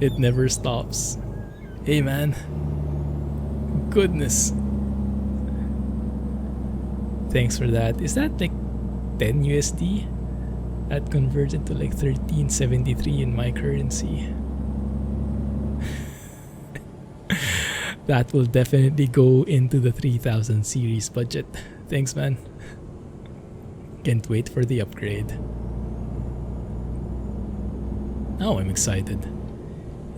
A: It never stops. Hey man. Goodness. Thanks for that. Is that like 10 USD? That converts into like 1373 in my currency. That will definitely go into the 3000 series budget. Thanks man. Can't wait for the upgrade. Now I'm excited.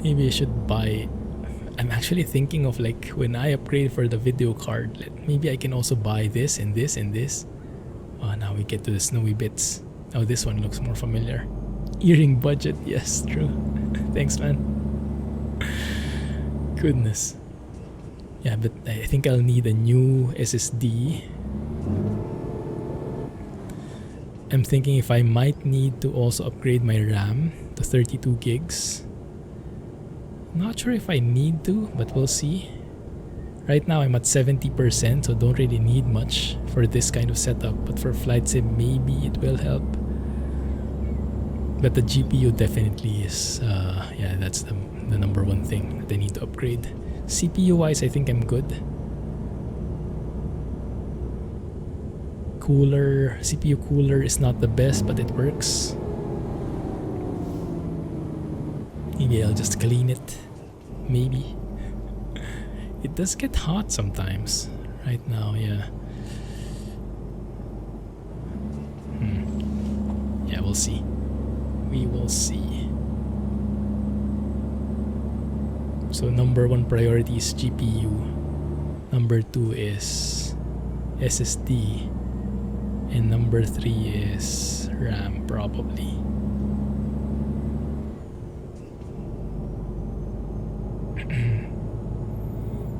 A: Maybe I should buy I'm actually thinking of like when I upgrade for the video card, maybe I can also buy this and this and this. Oh, now we get to the snowy bits. Oh, this one looks more familiar. Earring budget, yes, true. Thanks, man. Goodness. Yeah, but I think I'll need a new SSD. I'm thinking if I might need to also upgrade my RAM to 32 gigs. Not sure if I need to, but we'll see. Right now I'm at 70%, so don't really need much for this kind of setup. But for flight sim, maybe it will help. But the GPU definitely is, yeah, that's the number one thing that I need to upgrade. CPU-wise, I think I'm good. Cooler, CPU cooler is not the best, but it works. Maybe I'll just clean it. Maybe. It does get hot sometimes. Right now, yeah. Yeah, we'll see. We will see. So number one priority is GPU. Number two is SSD. And number three is RAM, probably.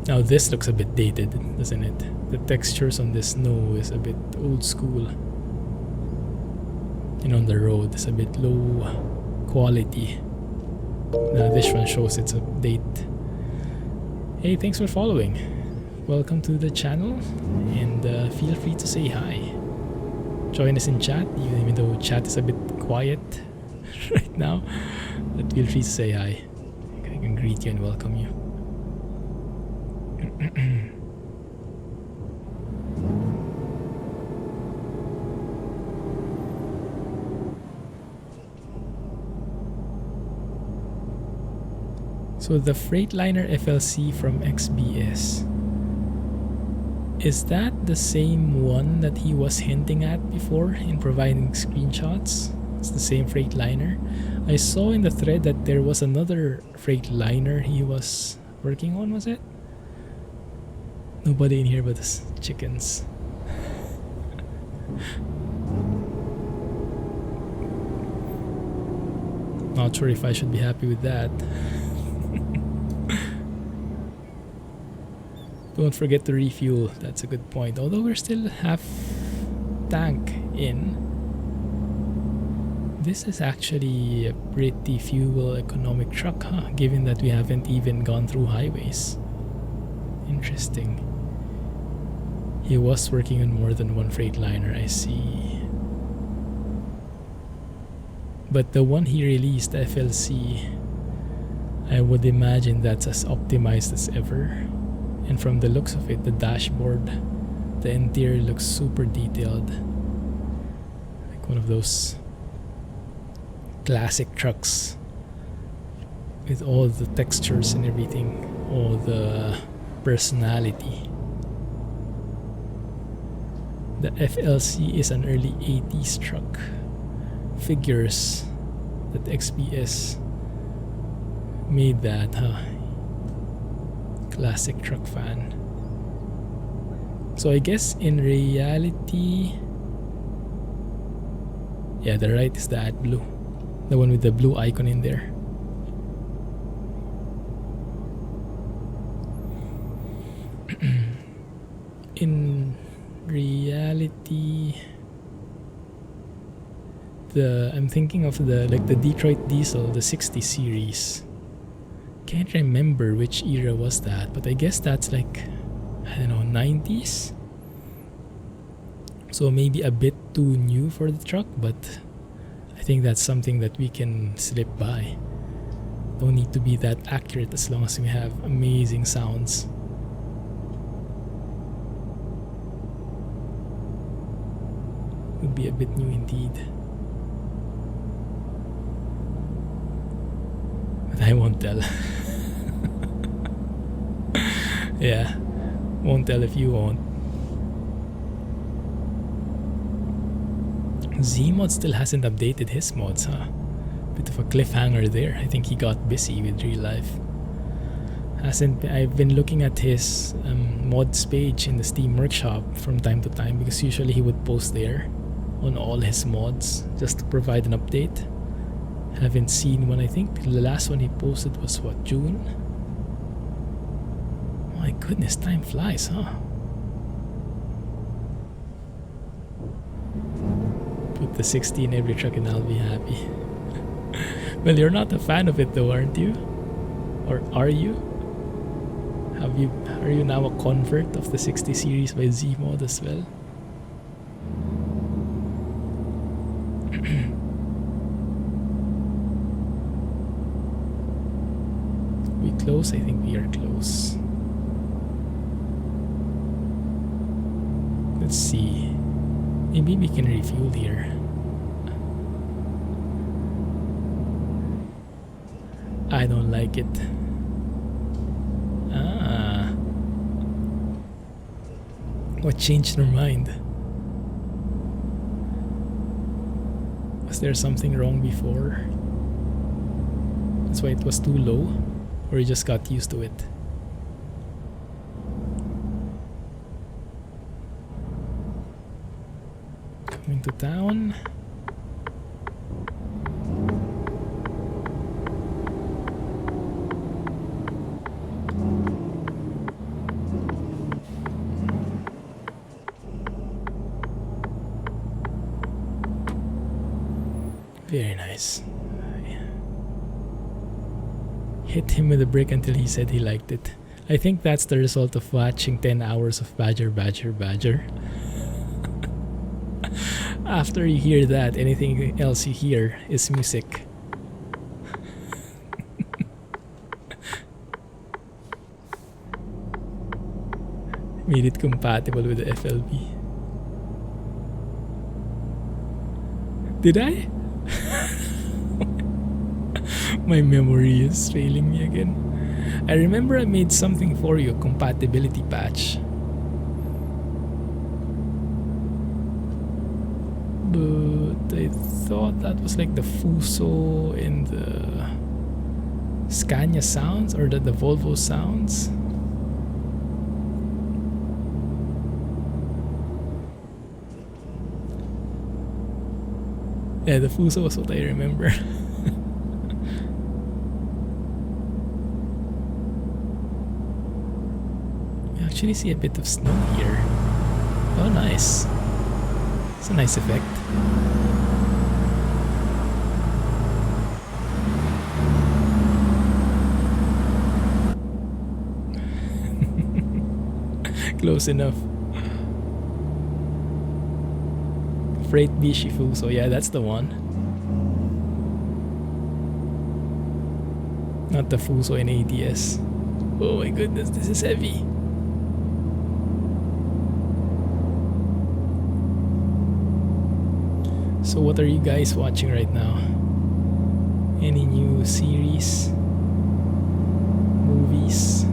A: Now this looks a bit dated, doesn't it? The textures on the snow is a bit old school. And on the road it's a bit low quality. Now this one shows its update. Hey, thanks for following. Welcome to the channel, and feel free to say hi. Join us in chat, even though chat is a bit quiet right now. But feel free to say hi. I can greet you and welcome you. So the Freightliner FLC from XBS, is that the same one that he was hinting at before in providing screenshots? It's the same Freightliner. I saw in the thread that there was another Freightliner he was working on, was it? Nobody in here but the chickens. Not sure if I should be happy with that. Don't forget to refuel, that's a good point. Although we're still half tank in. This is actually a pretty fuel economic truck, huh? Given that we haven't even gone through highways. Interesting. He was working on more than one Freightliner, I see. But the one he released, the FLC, I would imagine that's as optimized as ever. And from the looks of it, the dashboard, the interior looks super detailed. Like one of those classic trucks with all the textures and everything, all the personality. The FLC is an early 80s truck. Figures that XPS made that, huh? Classic truck fan. So I guess in reality, yeah, the right is the AdBlue, the one with the blue icon in there. In reality, I'm thinking of the Detroit Diesel, the 60 series. Can't remember which era was that, but I guess that's like, I don't know, 90s. So maybe a bit too new for the truck, but I think that's something that we can slip by. Don't need to be that accurate as long as we have amazing sounds. Would be a bit new indeed. But I won't tell. Yeah, won't tell if you won't. Zmod still hasn't updated his mods, huh? Bit of a cliffhanger there. I think he got busy with real life. I've been looking at his mods page in the Steam Workshop from time to time, because usually he would post there on all his mods just to provide an update. Haven't seen one. I think the last one he posted was what, June? My goodness, time flies, huh? Put the 60 in every truck and I'll be happy. Well, you're not a fan of it though, aren't you? Or are you? Are you now a convert of the 60 series by Z-Mod as well? We close? I think we are close. Let's see. Maybe we can refuel here. I don't like it. Ah. What changed their mind? Was there something wrong before? That's why it was too low? Or you just got used to it? Coming to town. Very nice. Hit him with a brick until he said he liked it. I think that's the result of watching 10 hours of Badger. After you hear that, anything else you hear is music. Made it compatible with the FLB. Did I? My memory is failing me again. I remember I made something for you, a compatibility patch. But I thought that was like the Fuso and the Scania sounds, or the Volvo sounds. Yeah, the Fuso was what I remember. You actually see a bit of snow here. Oh, nice. It's a nice effect. Close enough. Freight Bishifu, so yeah, that's the one. Not the Fuso in ATS. Oh my goodness, this is heavy. So what are you guys watching right now? Any new series? Movies?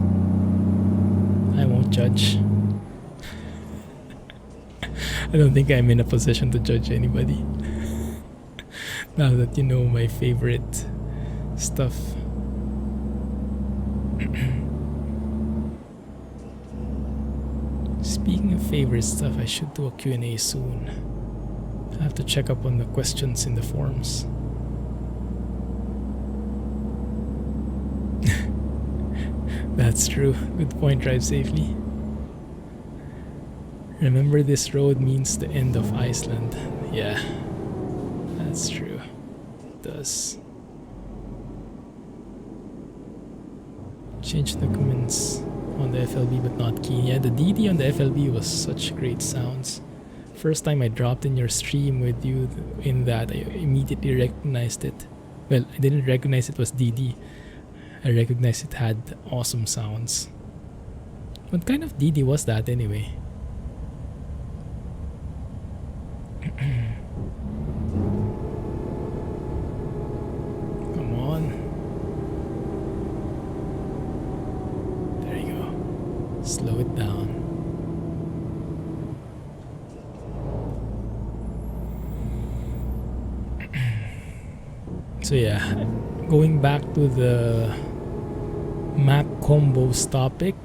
A: I won't judge. I don't think I'm in a position to judge anybody. Now that you know my favorite stuff. Speaking of favorite stuff, I should do a Q&A soon. I have to check up on the questions in the forums. That's true. Good point, drive safely. Remember, this road means the end of Iceland. Yeah, that's true. It does. Change documents on the FLB but not keen. Yeah, the DD on the FLB was such great sounds. First time I dropped in your stream with you in that, I immediately recognized it. Well, I didn't recognize it was DD. I recognized it had awesome sounds. What kind of DD was that anyway? Come on. There you go. Slow it down. So yeah, going back to the map combos topic.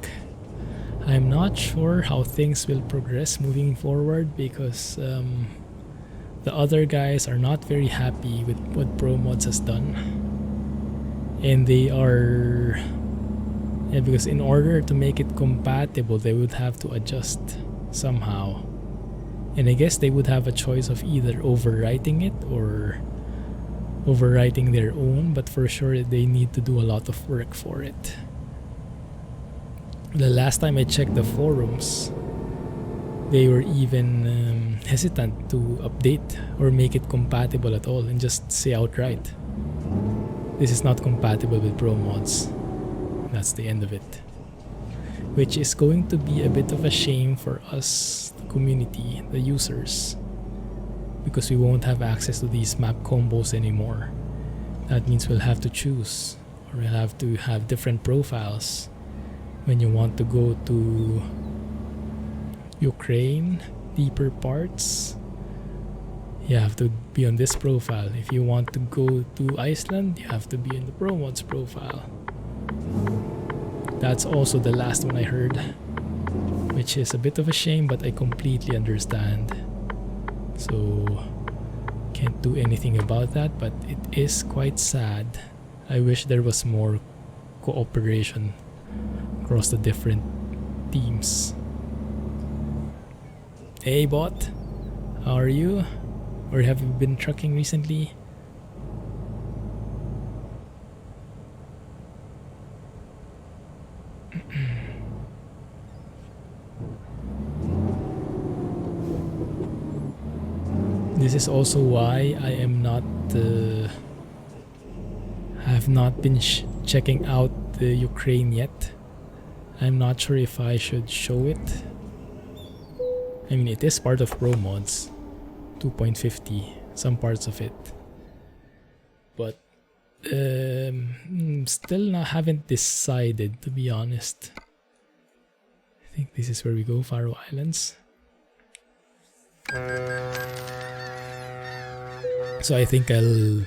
A: I'm not sure how things will progress moving forward because the other guys are not very happy with what ProMods has done. And they are... Yeah, because in order to make it compatible, they would have to adjust somehow. And I guess they would have a choice of either overwriting it or overwriting their own, but for sure they need to do a lot of work for it. The last time I checked the forums, they were even hesitant to update or make it compatible at all and just say outright, this is not compatible with ProMods. That's the end of it. Which is going to be a bit of a shame for us, the community, the users, because we won't have access to these map combos anymore. That means we'll have to choose, or we'll have to have different profiles. When you want to go to Ukraine, deeper parts, you have to be on this profile. If you want to go to Iceland, you have to be in the ProMods profile. That's also the last one I heard, which is a bit of a shame, but I completely understand. So can't do anything about that, but it is quite sad. I wish there was more cooperation across the different teams. Hey bot, how are you? Or have you been trucking recently? This is also why I am not have not been checking out the Ukraine yet. I'm not sure if I should show it. I mean, it is part of ProMods 2.50, some parts of it, but still haven't decided, to be honest. I think this is where we go, Faroe Islands. So I think I'll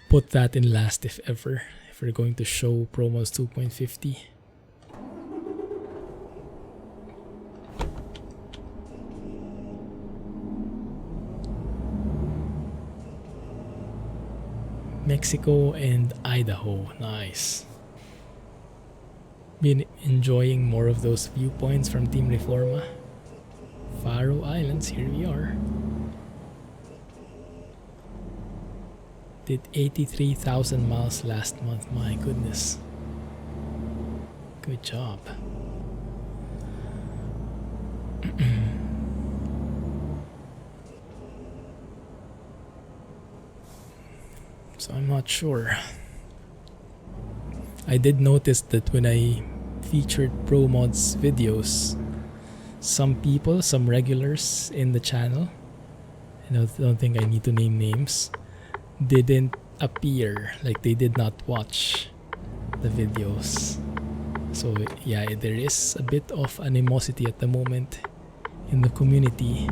A: put that in last if ever, if we're going to show ProMods 2.50. Mexico and Idaho, nice. Been enjoying more of those viewpoints from Team Reforma. Faroe Islands, here we are. Did 83,000 miles last month, my goodness. Good job. So I'm not sure. I did notice that when I featured ProMods videos, some people, some regulars in the channel, I don't think I need to name names, didn't appear, like they did not watch the videos. So yeah, there is a bit of animosity at the moment in the community,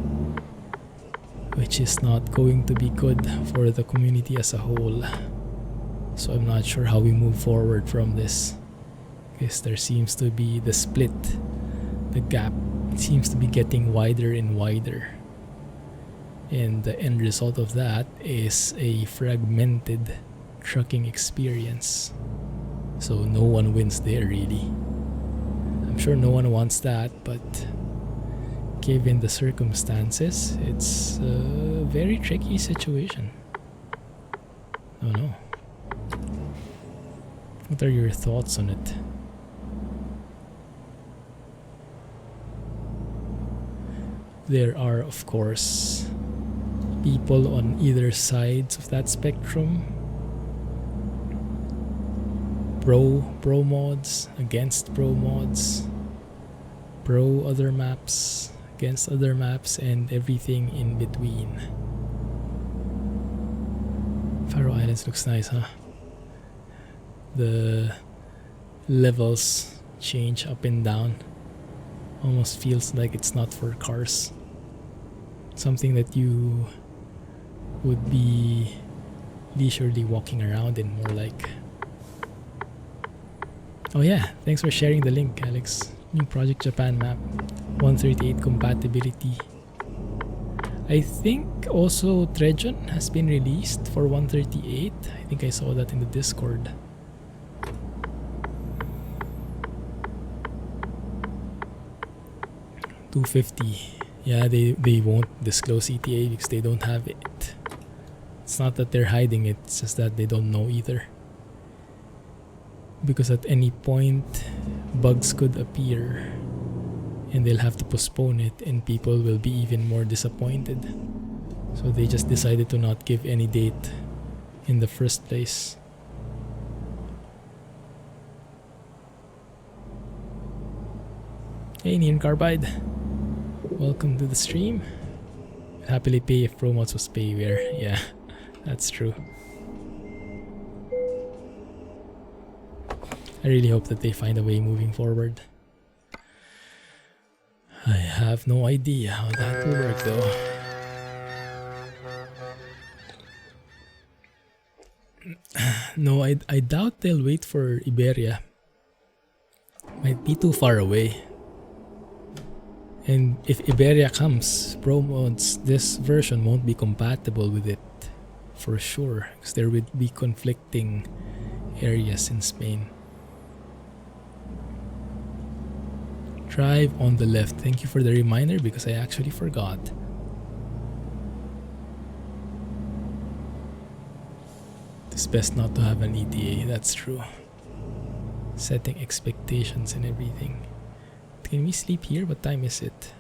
A: which is not going to be good for the community as a whole. So I'm not sure how we move forward from this, because there seems to be the split, the gap seems to be getting wider and wider, and the end result of that is a fragmented trucking experience. So no one wins there really. I'm sure no one wants that, but given the circumstances, it's a very tricky situation. Oh no. What are your thoughts on it? There are, of course, people on either sides of that spectrum. Pro-mods, against ProMods, pro other maps, against other maps, and everything in between. Faroe Islands looks nice, huh? The levels change up and down. Almost feels like it's not for cars. Something that you would be leisurely walking around in, more like. Oh yeah, thanks for sharing the link, Alex. New Project Japan map, 138 compatibility. I think also Trejon has been released for 138. I think I saw that in the Discord. $250. Yeah, they won't disclose ETA because they don't have it. It's not that they're hiding it, it's just that they don't know either. Because at any point, bugs could appear and they'll have to postpone it and people will be even more disappointed. So they just decided to not give any date in the first place. Hey Neon Carbide, welcome to the stream. I'd happily pay if ProMods was Payware. Yeah, that's true. I really hope that they find a way moving forward. I have no idea how that will work though. No, I doubt they'll wait for Iberia. Might be too far away. And if Iberia comes, ProMods, this version won't be compatible with it for sure, because there would be conflicting areas in Spain. Drive on the left. Thank you for the reminder because I actually forgot. It's best not to have an ETA, that's true. Setting expectations and everything. Can we sleep here? What time is it?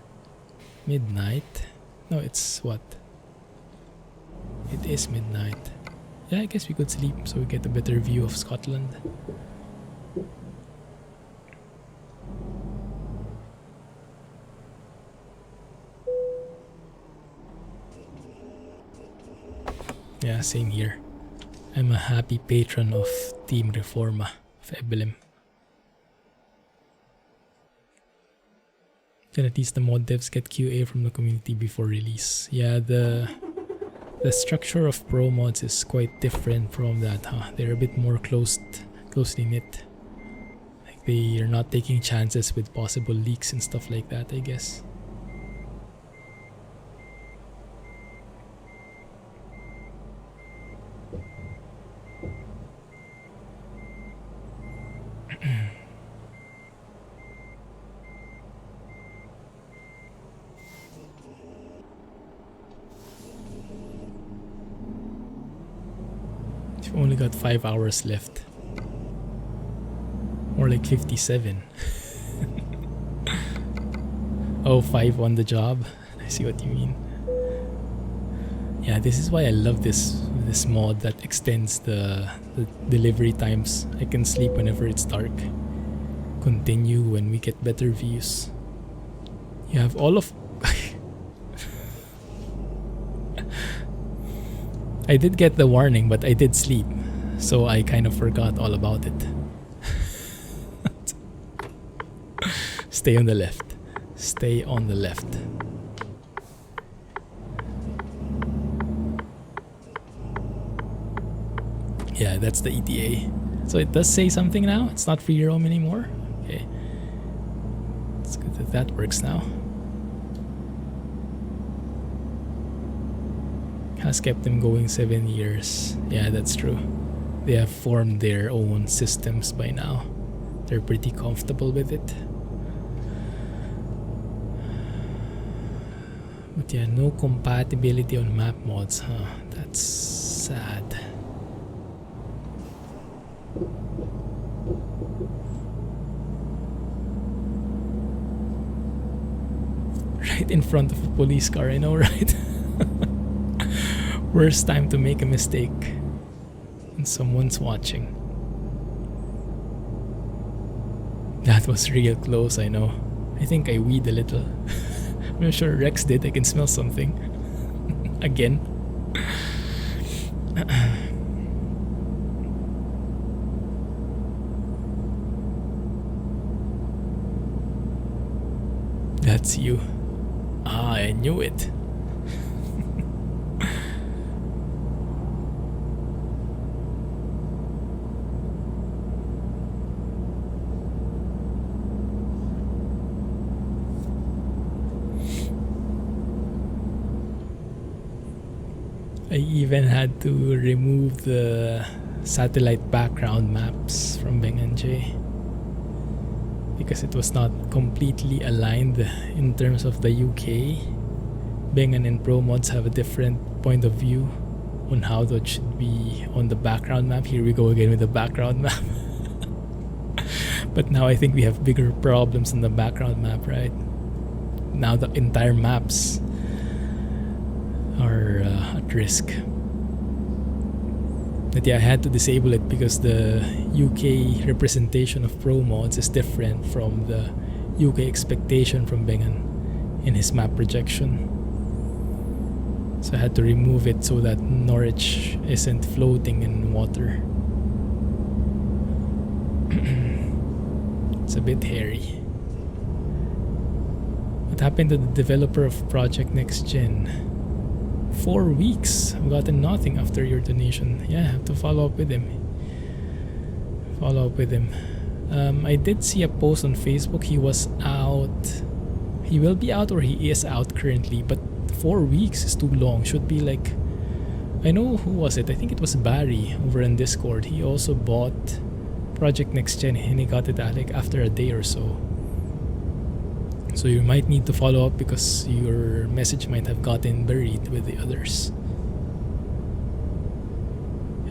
A: Midnight? No, it's what? It is midnight. Yeah, I guess we could sleep so we get a better view of Scotland. Yeah, same here. I'm a happy patron of Team Reforma of Ebelim. Then at least the mod devs get QA from the community before release. Yeah, the structure of ProMods is quite different from that, huh? They're a bit more closely knit. Like they are not taking chances with possible leaks and stuff like that, I guess. You've only got 5 hours left. More like 57. Oh, 5 on the job. I see what you mean. Yeah, this is why I love this mod that extends the delivery times. I can sleep whenever it's dark. Continue when we get better views. You have all of... I did get the warning, but I did sleep, so I kind of forgot all about it. Stay on the left. Stay on the left. Yeah, that's the ETA. So it does say something now? It's not free roam anymore? Okay. It's good that that works now. Has kept them going 7 years. Yeah, that's true. They have formed their own systems by now. They're pretty comfortable with it. But yeah, no compatibility on map mods, huh? That's sad. Right in front of a police car, I know, right? Worst time to make a mistake and someone's watching. That was real close, I know. I think I weed a little. I'm sure Rex did. I can smell something. Again. That's you. Ah, I knew it. I even had to remove the satellite background maps from Beng and J because it was not completely aligned in terms of the UK. Bengan and ProMods have a different point of view on how that should be on the background map. Here we go again with the background map. But now I think we have bigger problems on the background map, right? Now the entire maps are at risk. But yeah, I had to disable it because the UK representation of ProMods is different from the UK expectation from Bengan in his map projection. So I had to remove it so that Norwich isn't floating in water. It's a bit hairy. What happened to the developer of Project Next Gen? 4 weeks. I've gotten nothing after your donation. Yeah, I have to follow up with him. I did see a post on Facebook. He was out. He will be out or he is out currently, but 4 weeks is too long. Should be like, I know who was it. I think it was Barry over on Discord. He also bought Project Next Gen and he got it like after a day or so. So you might need to follow up because your message might have gotten buried with the others.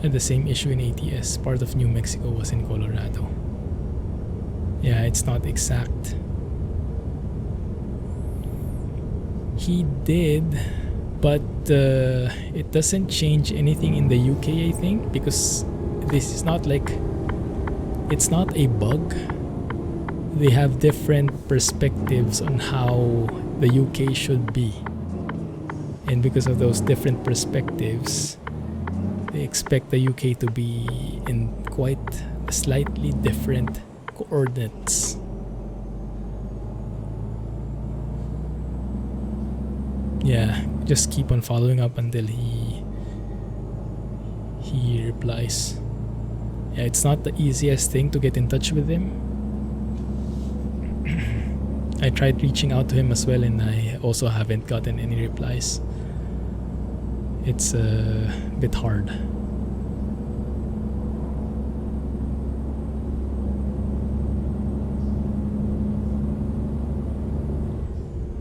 A: Had the same issue in ATS. Part of New Mexico was in Colorado. Yeah, it's not exact. He did, but it doesn't change anything in the UK, I think, because this is not like, it's not a bug. They have different perspectives on how the UK should be, and because of those different perspectives, they expect the UK to be in quite slightly different coordinates. Yeah, just keep on following up until he replies. Yeah, it's not the easiest thing to get in touch with him. I tried reaching out to him as well and I also haven't gotten any replies. It's a bit hard.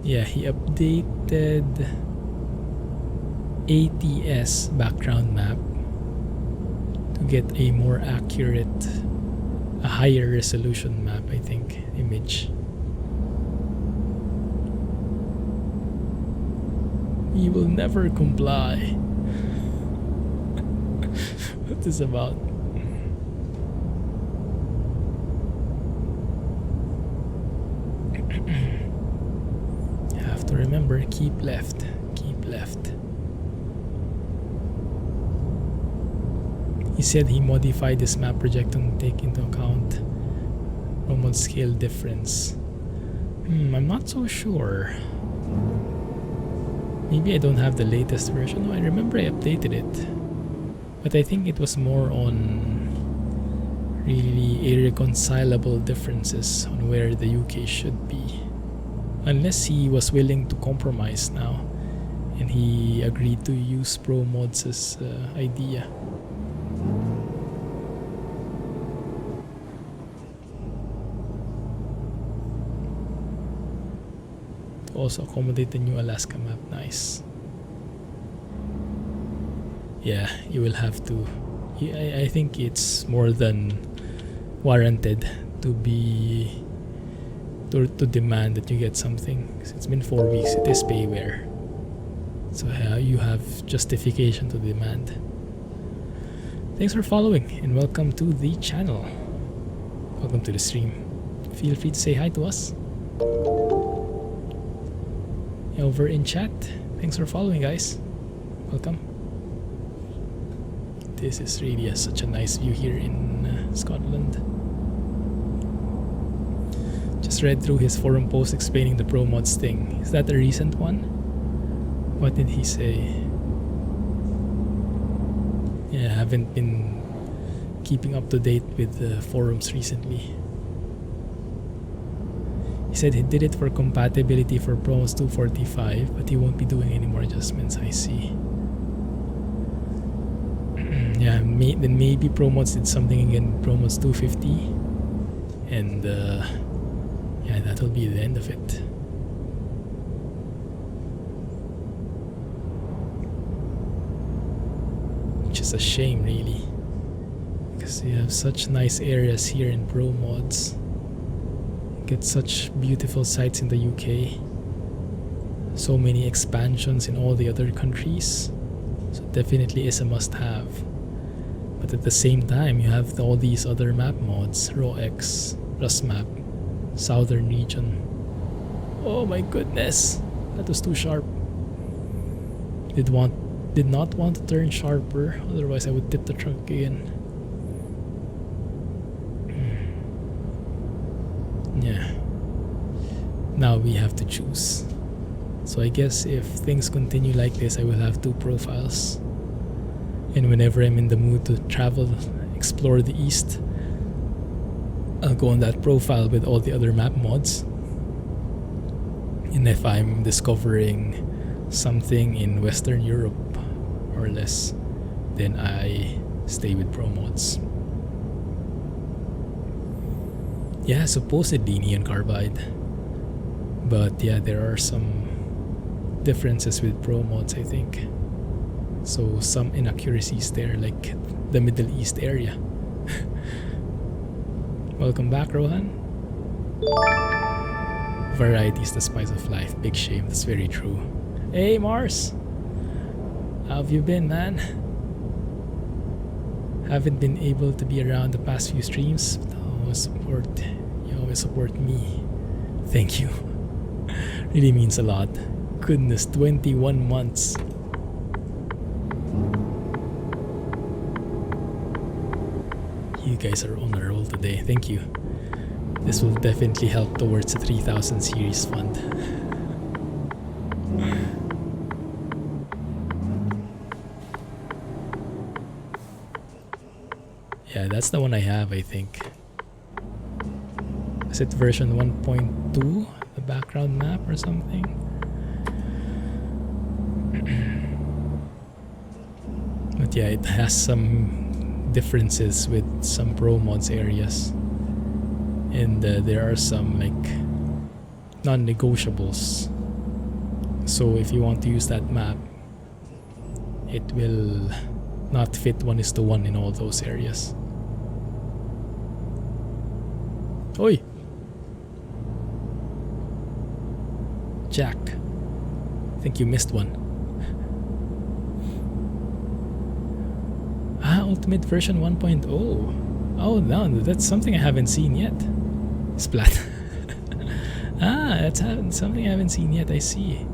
A: Yeah, he updated ATS background map to get a more accurate, a higher resolution map, I think, image. He will never comply. What is this about? You have to remember, keep left, keep left. He said he modified this map projection to take into account ProMods scale difference. I'm not so sure. Maybe I don't have the latest version. No, I remember I updated it. But I think it was more on really irreconcilable differences on where the UK should be. Unless he was willing to compromise now and he agreed to use ProMods' idea. Also accommodate the new Alaska map. Nice. Yeah, you will have to. I think it's more than warranted to be to demand that you get something. It's been 4 weeks. It is Payware, so you have justification to demand. Thanks for following and welcome to the channel. Welcome to the stream. Feel free to say hi to us over in chat. Thanks for following, guys. Welcome. This is really such a nice view here in Scotland. Just read through his forum post explaining the ProMods thing. Is that a recent one? What did he say? Yeah, I haven't been keeping up to date with the forums recently. He said he did it for compatibility for ProMods 2.45, but he won't be doing any more adjustments. I see. then maybe ProMods did something again, ProMods 2.50, and yeah, that'll be the end of it. Which is a shame, really, because you have such nice areas here in ProMods. Get such beautiful sites in the UK. So many expansions in all the other countries. So it definitely is a must-have. But at the same time, you have all these other map mods: RawX, RusMap, Southern Region. Oh my goodness, that was too sharp. Did not want to turn sharper, otherwise I would tip the truck again. Yeah. Now we have to choose. So I guess if things continue like this, I will have 2 profiles. And whenever I'm in the mood to travel, explore the East, I'll go on that profile with all the other map mods. And if I'm discovering something in Western Europe or less, then I stay with ProMods. Yeah, supposedly neon carbide. But yeah, there are some differences with ProMods, I think. So some inaccuracies there, like the Middle East area. Welcome back, Rohan. Variety is the spice of life. Big shame, that's very true. Hey Mars! How have you been, man? Haven't been able to be around the past few streams, but you always support me. Thank you. Really means a lot. Goodness, 21 months. You guys are on a roll today. Thank you. This will definitely help towards the 3000 series fund. Yeah, that's the one I have, I think. Is it version 1.2? The background map or something? But yeah, it has some differences with some ProMods areas. And there are some like non-negotiables. So if you want to use that map, it will not fit 1:1 in all those areas. Oi! Jack, I think you missed one. Ultimate version 1.0. Oh no, that's something I haven't seen yet. Splat. That's something I haven't seen yet, I see.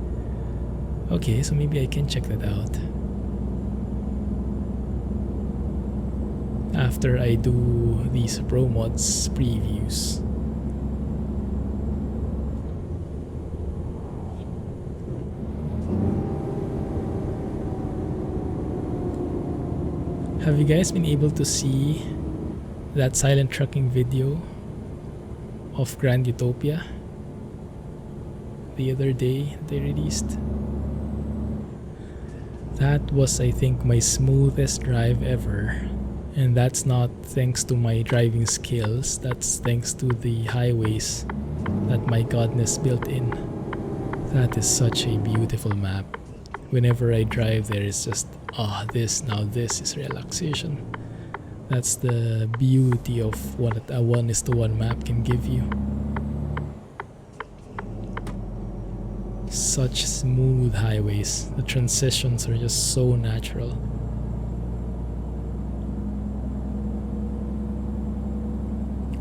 A: Okay, so maybe I can check that out after I do these ProMods previews. Have you guys been able to see that silent trucking video of Grand Utopia the other day they released? That was, I think, my smoothest drive ever. And that's not thanks to my driving skills, that's thanks to the highways that my godness built in. That is such a beautiful map. Whenever I drive there, it's just, this is relaxation. That's the beauty of what a 1:1 map can give you. Such smooth highways. The transitions are just so natural.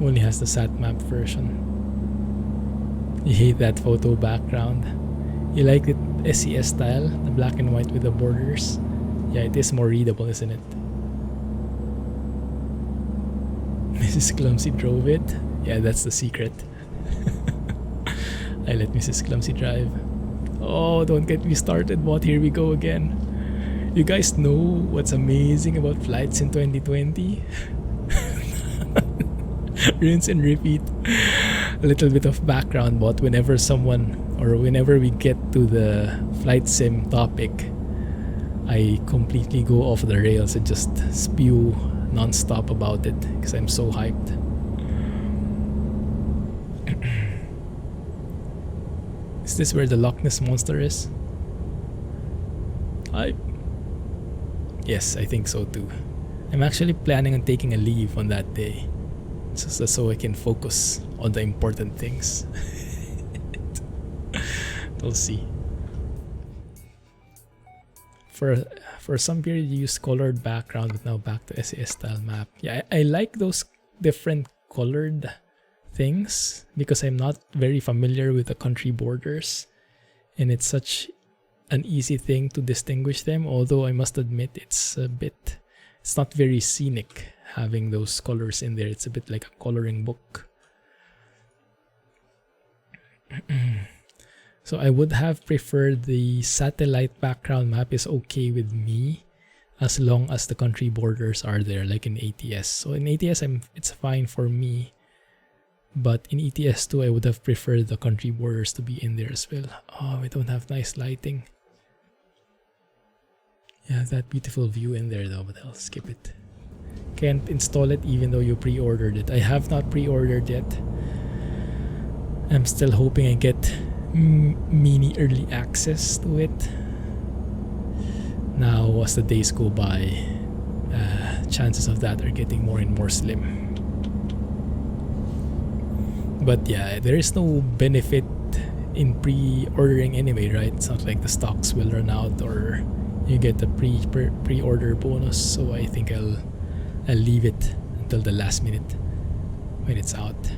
A: Only has the sat-map version. You hate that photo background. You like it SES style, the black and white with the borders. Yeah, it is more readable, isn't it? Mrs. Clumsy drove it. Yeah, that's the secret. I let Mrs. Clumsy drive. Oh, don't get me started, but here we go again. You guys know what's amazing about flights in 2020? Rinse and repeat. A little bit of background, but whenever we get to the flight sim topic, I completely go off the rails and just spew non-stop about it because I'm so hyped. Is this where the Loch Ness Monster is? Yes, I think so too. I'm actually planning on taking a leave on that day, so I can focus on the important things. We'll see. For some period you used colored background, but now back to SAS style map. Yeah, I like those different colored things because I'm not very familiar with the country borders, and it's such an easy thing to distinguish them, although I must admit it's not very scenic having those colors in there. It's a bit like a coloring book. So I would have preferred the satellite background map is okay with me as long as the country borders are there, like in ATS. So in ATS it's fine for me, but in ETS2 I would have preferred the country borders to be in there as well. Oh, we don't have nice lighting. Yeah, that beautiful view in there though, but I'll skip it. Can't install it even though you pre-ordered it. I have not pre-ordered yet. I'm still hoping I get mini early access to it. Now as the days go by, chances of that are getting more and more slim. But yeah, there is no benefit in pre-ordering anyway, right? It's not like the stocks will run out or you get a pre-order bonus, so I think I'll leave it until the last minute when it's out.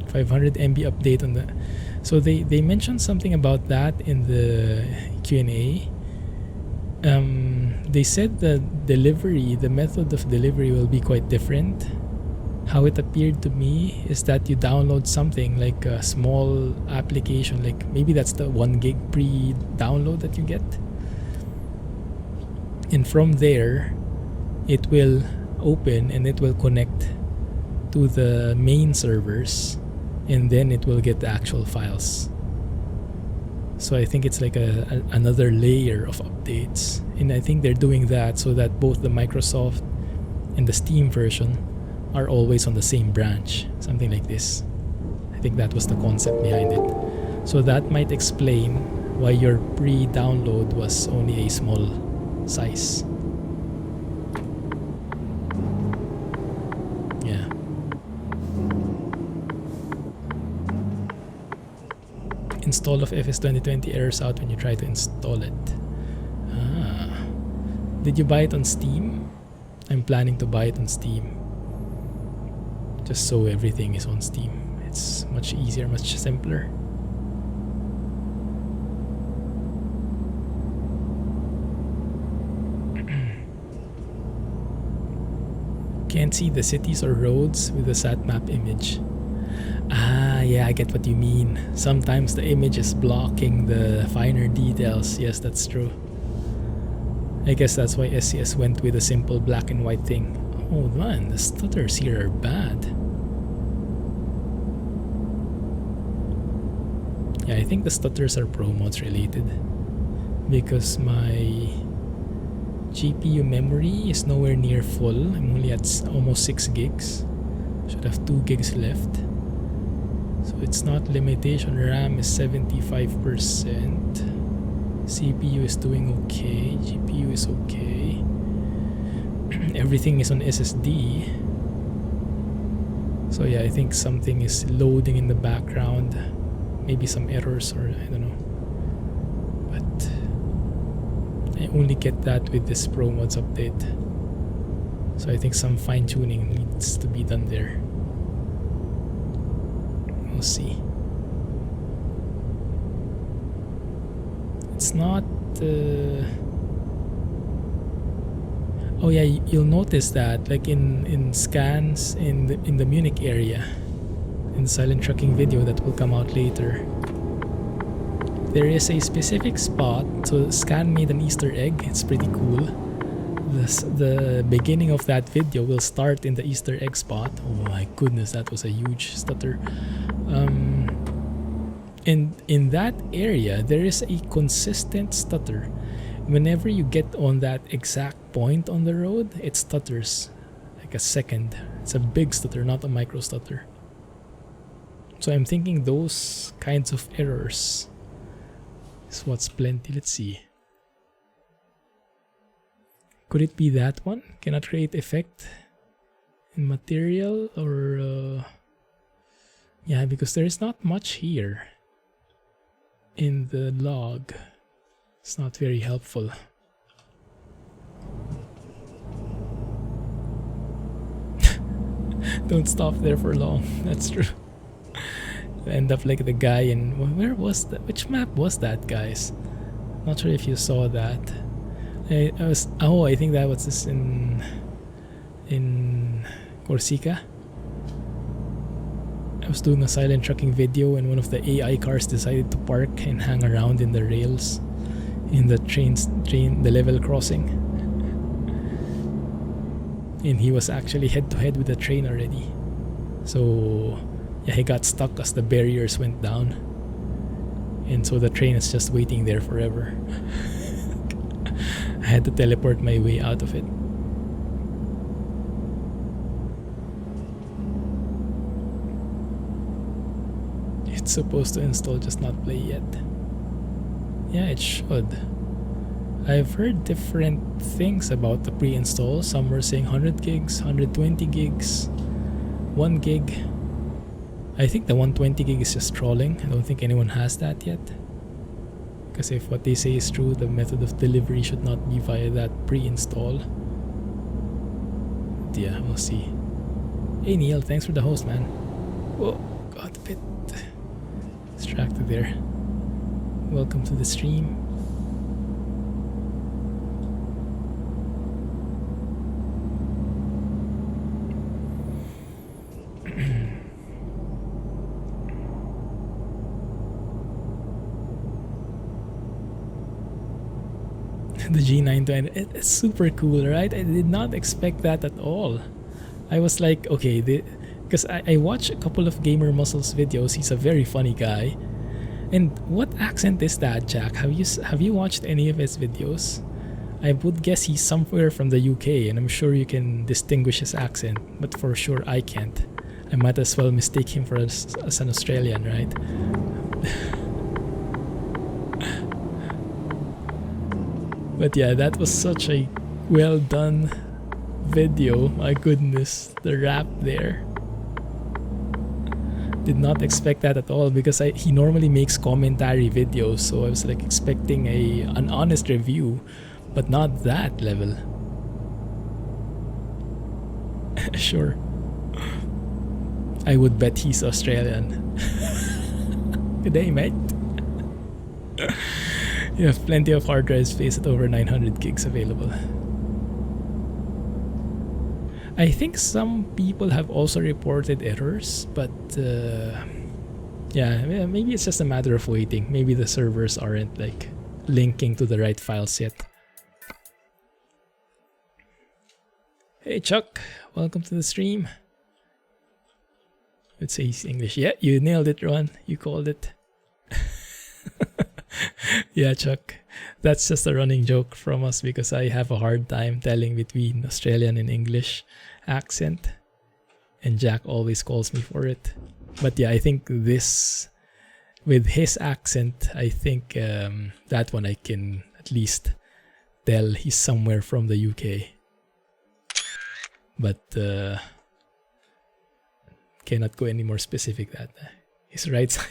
A: 500 MB update on the... So they mentioned something about that in the Q&A. They said the method of delivery will be quite different. How it appeared to me is that you download something like a small application, like maybe that's the 1 gig pre-download that you get, and from there it will open and it will connect to the main servers, and then it will get the actual files. So I think it's like another layer of updates, and I think they're doing that so that both the Microsoft and the Steam version are always on the same branch, something like this. I think that was the concept behind it. So that might explain why your pre-download was only a small size. Yeah. Install of FS 2020 errors out when you try to install it. Did you buy it on Steam? I'm planning to buy it on Steam, just so everything is on Steam. It's much easier, much simpler. Can't see the cities or roads with the sat map image. Yeah, I get what you mean. Sometimes the image is blocking the finer details. Yes, that's true. I guess that's why SCS went with a simple black and white thing. Oh man, the stutters here are bad. Yeah, I think the stutters are ProMods related, because my GPU memory is nowhere near full. I'm only at almost 6 gigs. Should have 2 gigs left. So it's not limitation. RAM is 75%. CPU is doing okay. GPU is okay. Everything is on SSD. So yeah, I think something is loading in the background. Maybe some errors, or I don't know. But I only get that with this ProMods update. So I think some fine-tuning needs to be done there. We'll see. It's not... Oh yeah, you'll notice that like in scans in the Munich area, in the silent trucking video that will come out later, there is a specific spot. So Scan made an Easter egg. It's pretty cool. The beginning of that video will start in the Easter egg spot. Oh my goodness, that was a huge stutter. And in that area there is a consistent stutter whenever you get on that exact point on the road, it stutters like a second. It's a big stutter, not a micro stutter. So I'm thinking those kinds of errors is what's plenty. Let's see. Could it be that one? Cannot create effect in material, or yeah, because there is not much here in the log. It's not very helpful. Don't stop there for long. That's true. End up like the guy in, where was that? Which map was that, guys? Not sure if you saw that. I think that was this in Corsica. I was doing a silent trucking video and one of the AI cars decided to park and hang around in the rails in the the level crossing. And he was actually head to head with the train already. So yeah, he got stuck as the barriers went down. And so the train is just waiting there forever. I had to teleport my way out of it. It's supposed to install, just not play yet. Yeah, it should. I've heard different things about the pre-install. Some were saying 100 gigs, 120 gigs, 1 gig. I think the 120 gig is just trolling. I don't think anyone has that yet. Because if what they say is true, the method of delivery should not be via that pre-install. Yeah, we'll see. Hey Neil, thanks for the host, man. Whoa, got a bit distracted there. Welcome to the stream. The G920, it's super cool, right? I did not expect that at all. I was like, okay, because I watch a couple of Gamer Muscles videos. He's a very funny guy. And what accent is that, Jack? Have you watched any of his videos? I would guess he's somewhere from the UK, and I'm sure you can distinguish his accent, but for sure I can't. I might as well mistake him for as an Australian, right? But yeah, that was such a well done video. My goodness, the rap there. Did not expect that at all, because he normally makes commentary videos, so I was like expecting an honest review, but not that level. Sure. I would bet he's Australian. Good day, mate. You have plenty of hard drive space at over 900 gigs available. I think some people have also reported errors, but yeah, maybe it's just a matter of waiting. Maybe the servers aren't like linking to the right files yet. Hey Chuck, welcome to the stream. Let's say he's English. Yeah, you nailed it, Ron. You called it. Yeah, Chuck. That's just a running joke from us because I have a hard time telling between Australian and English accent. And Jack always calls me for it. But yeah, I think this, with his accent, I think that one I can at least tell he's somewhere from the UK. But cannot go any more specific that his right side.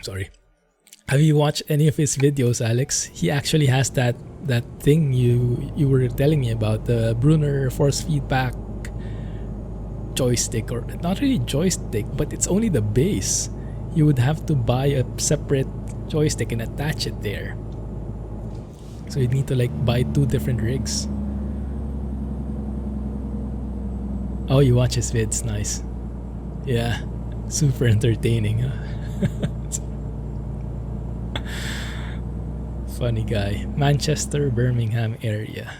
A: Sorry. Have you watched any of his videos, Alex? He actually has that thing you were telling me about, the Brunner force feedback joystick, or not really joystick, but it's only the base. You would have to buy a separate joystick and attach it there. So you'd need to like buy 2 different rigs. Oh, you watch his vids, nice. Yeah, super entertaining, huh? Funny guy. Manchester, Birmingham area,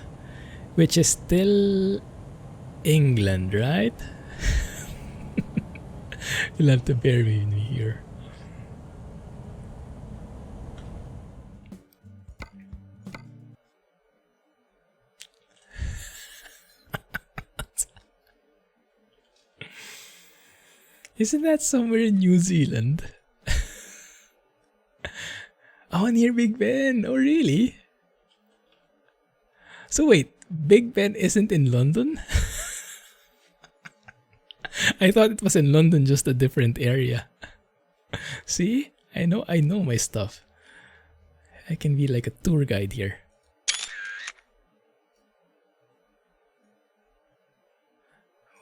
A: which is still England, right? You'll have to bear with me here. Isn't that somewhere in New Zealand? Oh, near Big Ben. Oh, really? So wait, Big Ben isn't in London? I thought it was in London, just a different area. See? I know my stuff. I can be like a tour guide here.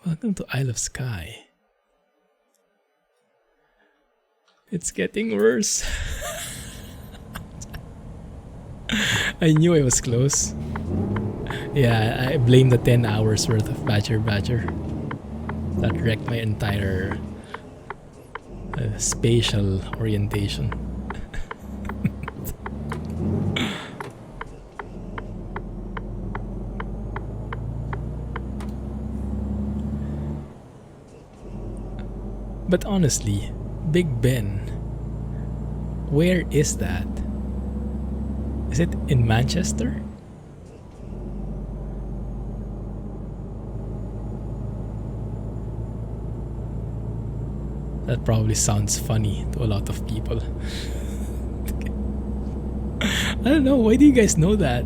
A: Welcome to Isle of Skye. It's getting worse. I knew I was close. Yeah, I blame the 10 hours worth of Badger. That wrecked my entire spatial orientation. But honestly, Big Ben, where is that? Is it in Manchester? That probably sounds funny to a lot of people. I don't know, why do you guys know that?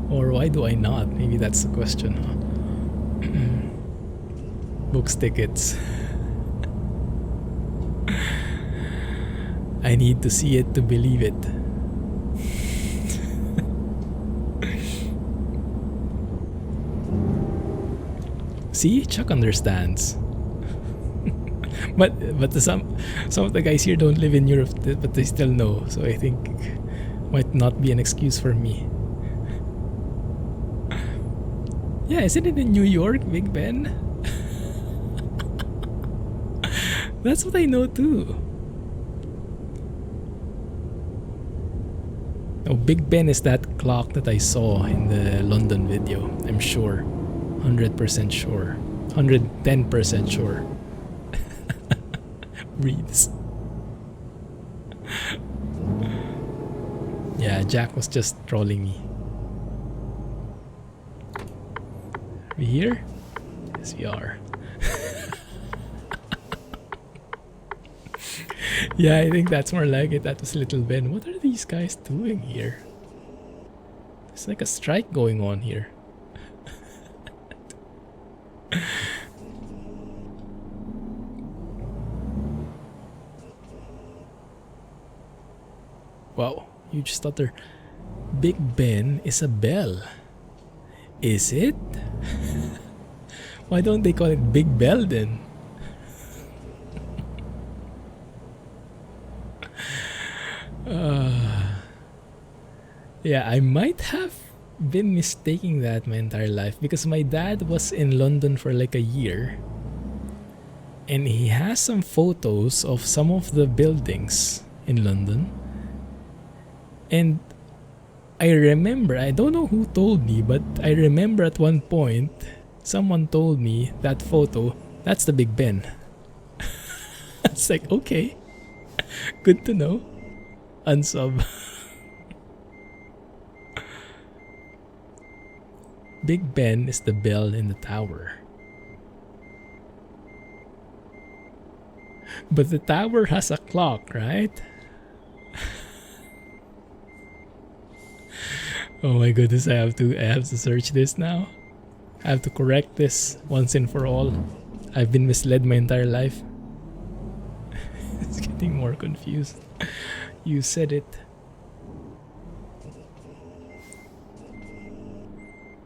A: Or why do I not? Maybe that's the question, huh? Books, tickets. I need to see it to believe it. See, Chuck understands. but some of the guys here don't live in Europe, but they still know. So I think might not be an excuse for me. Yeah, isn't it in New York, Big Ben? That's what I know too. Oh, Big Ben is that clock that I saw in the London video. I'm sure. 100% sure. 110% sure. Breathes. Yeah, Jack was just trolling me. Are we here? Yes, we are. Yeah, I think that's more like it. That was Little Ben. What are these guys doing here? There's like a strike going on here. Wow, huge stutter. Big Ben is a bell. Is it? Why don't they call it Big Bell then? Yeah, I might have been mistaking that my entire life because my dad was in London for like a year and he has some photos of some of the buildings in London. And I remember, I don't know who told me, but I remember at one point someone told me that photo, that's the Big Ben. It's like, okay, good to know. Unsub. Big Ben is the bell in the tower. But the tower has a clock, right? Oh my goodness, I have to search this now. I have to correct this once and for all. I've been misled my entire life. It's getting more confused. You said it.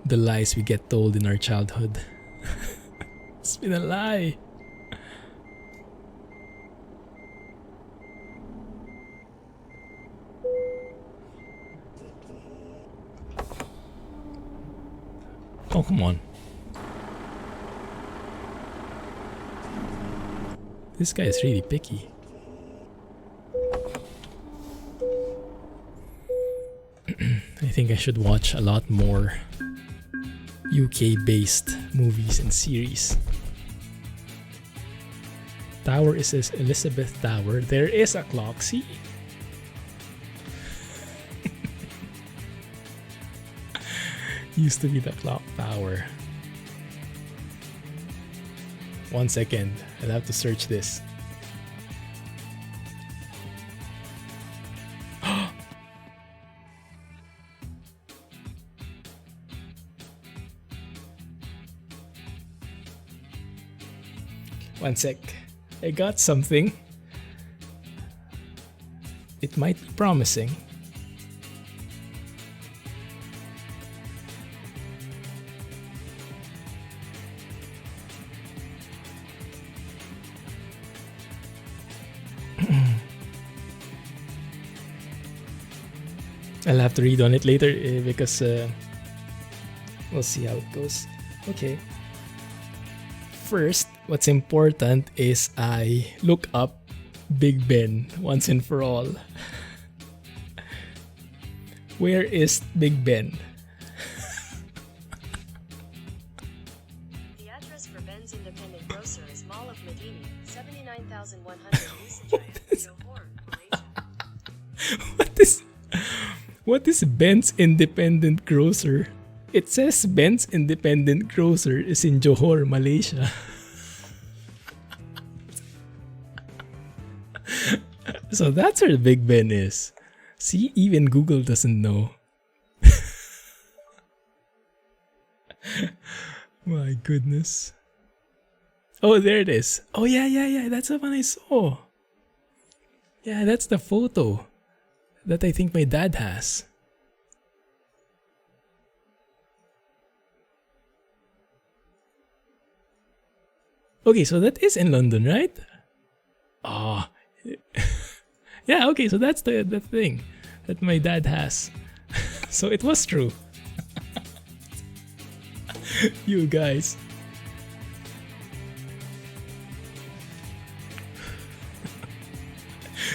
A: The lies we get told in our childhood. It's been a lie. Oh, come on. This guy is really picky. I think I should watch a lot more UK-based movies and series. Tower is Elizabeth Tower. There is a clock, see? Used to be the clock tower. 1 second, I'll have to search this. One sec. I got something. It might be promising. I'll have to read on it later because we'll see how it goes. Okay. First, what's important is I look up Big Ben once and for all. Where is Big Ben?
B: The address for Ben's independent grocer is Mall of Medini, 79,100 Johor, Malaysia.
A: What is Ben's independent grocer? It says Ben's independent grocer is in Johor, Malaysia. So that's where Big Ben is. See, even Google doesn't know. My goodness. Oh, there it is. Oh, yeah. That's the one I saw. Yeah, that's the photo that I think my dad has. Okay, so that is in London, right? Oh. Yeah, okay, so that's the thing that my dad has. So it was true. You guys.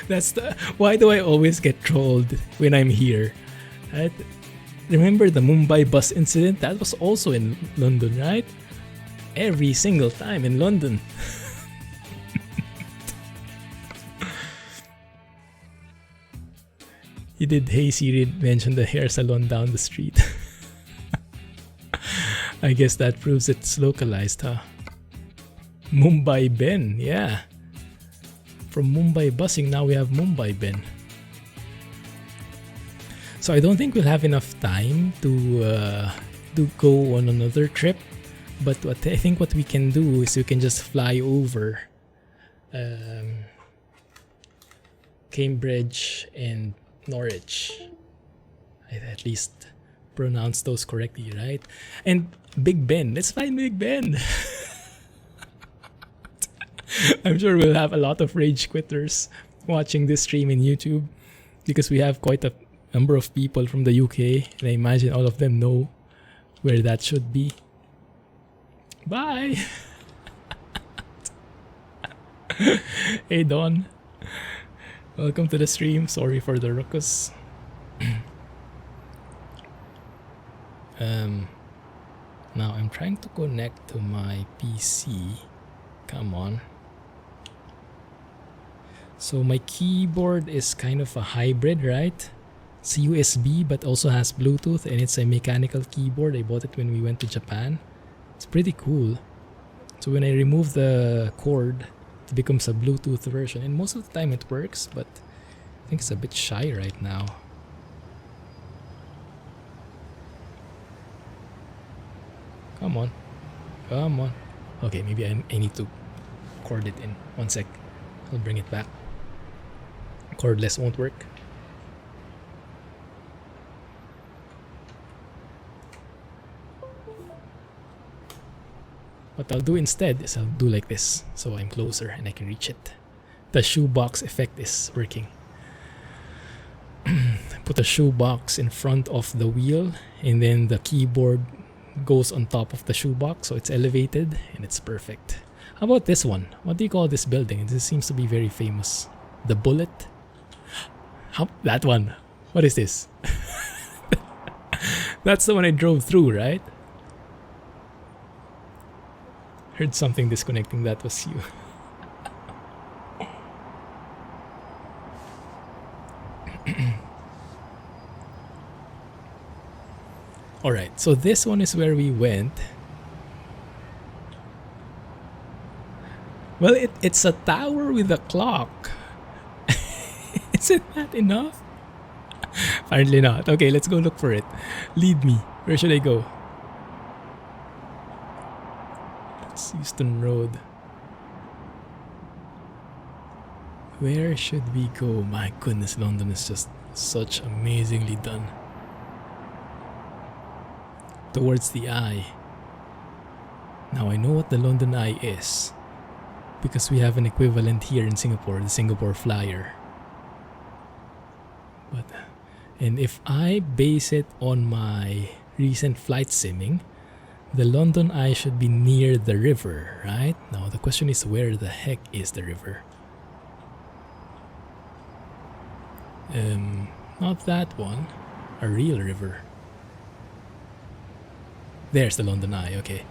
A: That's the why do I always get trolled when I'm here? Right? Remember the Mumbai bus incident? That was also in London, right? Every single time in London. He did. Hey Siri mentioned the hair salon down the street. I guess that proves it's localized, huh? Mumbai Ben, yeah. From Mumbai busing, now we have Mumbai Ben. So I don't think we'll have enough time to go on another trip. But what I think what we can do is we can just fly over Cambridge and Norwich. I at least pronounced those correctly, right? And Big Ben. Let's fly Big Ben. I'm sure we'll have a lot of rage quitters watching this stream in YouTube because we have quite a number of people from the UK and I imagine all of them know where that should be. Bye! Hey Don. Welcome to the stream. Sorry for the ruckus. Now I'm trying to connect to my PC. Come on. So my keyboard is kind of a hybrid, right? It's USB but also has Bluetooth and it's a mechanical keyboard. I bought it when we went to Japan. It's pretty cool. So when I remove the cord, it becomes a Bluetooth version. And most of the time it works, but I think it's a bit shy right now. Come on. Come on. Okay, maybe I need to cord it in. One sec. I'll bring it back. Cordless won't work. What I'll do instead is I'll do like this, so I'm closer and I can reach it. The shoebox effect is working. Put a shoebox in front of the wheel and then the keyboard goes on top of the shoebox, so it's elevated and it's perfect. How about this one? What do you call this building? This seems to be very famous. The Bullet? How, that one. What is this? That's the one I drove through, right? Heard something disconnecting. That was you. Alright, so this one is where we went. Well, it's a tower with a clock. Isn't that enough? Apparently not. Okay, let's go look for it. Lead me. Where should I go? It's Euston Road. Where should we go? My goodness, London is just such amazingly done. Towards the eye. Now I know what the London Eye is, because we have an equivalent here in Singapore, the Singapore Flyer. And if I base it on my recent flight simming, the London Eye should be near the river, right? Now the question is, where the heck is the river? Not that one. A real river. There's the London Eye, okay.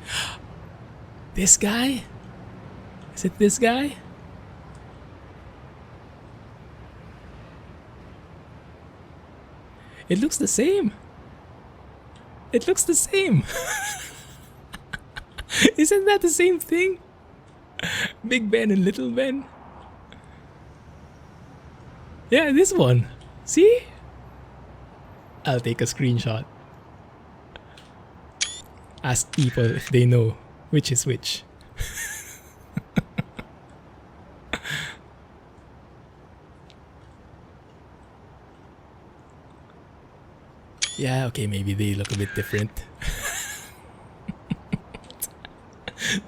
A: This guy? Is it this guy? It looks the same. It looks the same. Isn't that the same thing? Big Ben and Little Ben? Yeah, this one. See? I'll take a screenshot. Ask people if they know which is which. Yeah, okay, maybe they look a bit different.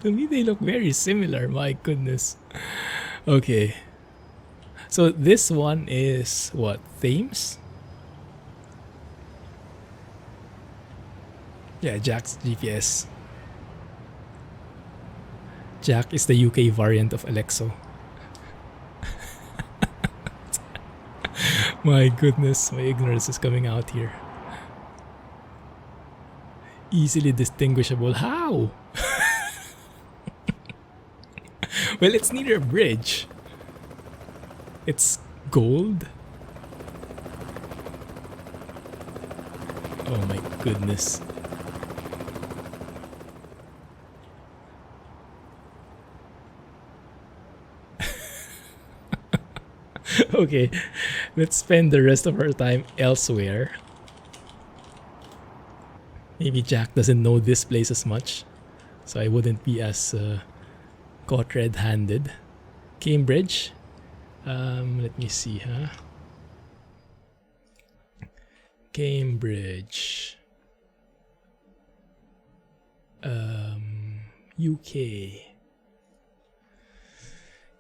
A: To me, they look very similar, my goodness. Okay. So this one is what? Thames? Yeah, Jack's GPS. Jack is the UK variant of Alexo. My goodness, my ignorance is coming out here. Easily distinguishable. How? Well, it's near a bridge. It's gold. Oh my goodness. Okay, let's spend the rest of our time elsewhere. Maybe Jack doesn't know this place as much, so I wouldn't be as caught red-handed. Cambridge. Let me see, huh? Cambridge. UK.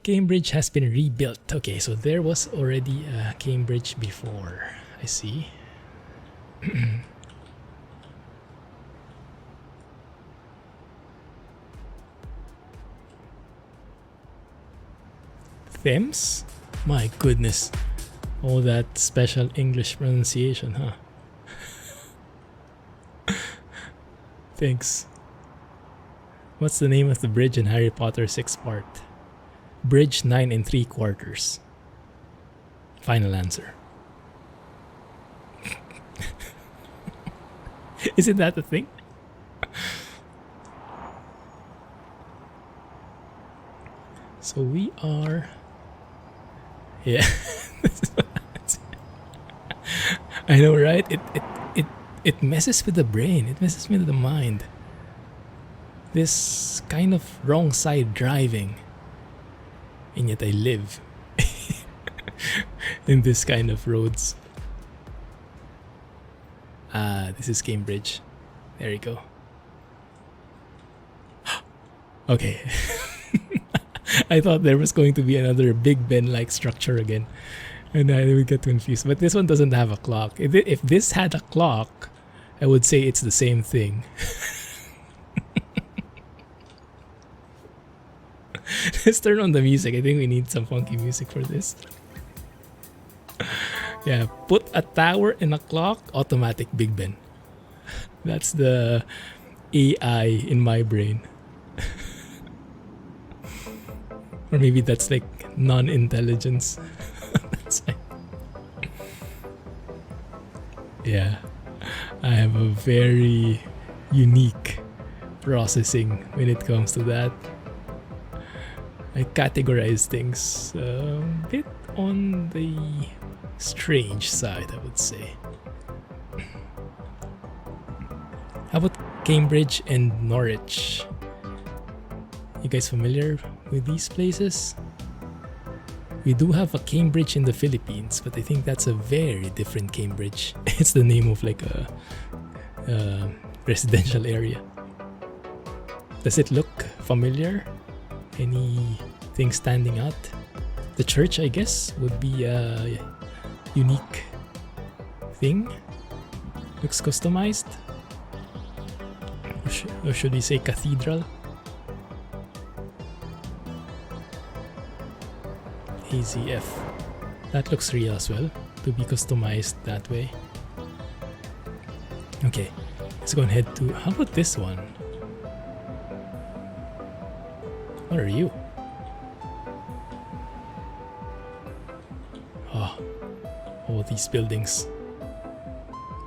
A: Cambridge has been rebuilt. Okay, so there was already a Cambridge before. I see. Thames? My goodness. Oh, that special English pronunciation, huh? Thanks. What's the name of the bridge in Harry Potter 6th part? Bridge 9 3/4. Final answer. Isn't that the thing? So we are... Yeah. I know, right? It messes with the brain. It messes with the mind. This kind of wrong side driving. And yet I live in this kind of roads. Ah, this is Cambridge. There you go. Okay. I thought there was going to be another Big Ben-like structure again. And I would get confused. But this one doesn't have a clock. If this had a clock, I would say it's the same thing. Let's turn on the music. I think we need some funky music for this. Yeah, put a tower and a clock, automatic Big Ben. That's the AI in my brain. Or maybe that's like non-intelligence. That's like... Yeah, I have a very unique processing when it comes to that. I categorize things a bit on the strange side, I would say. How about Cambridge and Norwich? You guys familiar with these places? We do have a Cambridge in the Philippines, but I think that's a very different Cambridge. It's the name of like a residential area. Does it look familiar? Anything standing out? The church, I guess, would be a unique thing. Looks customized. Or should we say cathedral? AZF. That looks real as well, to be customized that way. Okay, let's go ahead to... How about this one? What are you? Oh, all these buildings.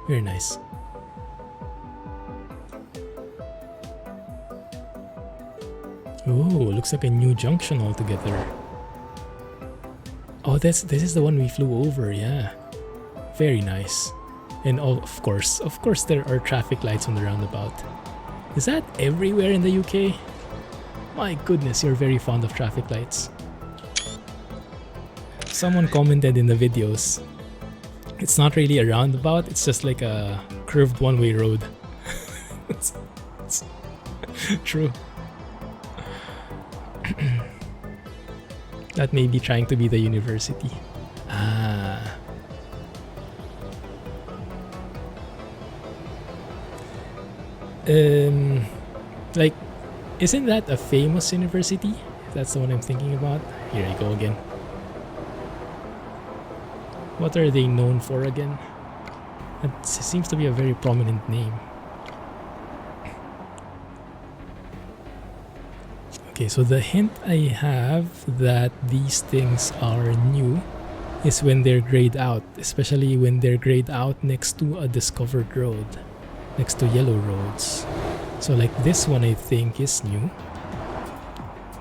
A: Very nice. Ooh, looks like a new junction altogether. Oh, this is the one we flew over, yeah. Very nice. And of course there are traffic lights on the roundabout. Is that everywhere in the UK? My goodness, you're very fond of traffic lights. Someone commented in the videos, it's not really a roundabout, it's just like a curved one-way road. it's true. That may be trying to be the university. Ah. Like, isn't that a famous university? That's the one I'm thinking about. Here I go again. What are they known for again? That seems to be a very prominent name. Okay, so the hint I have that these things are new is when they're grayed out, especially when they're grayed out next to a discovered road, next to yellow roads. So like this one I think is new.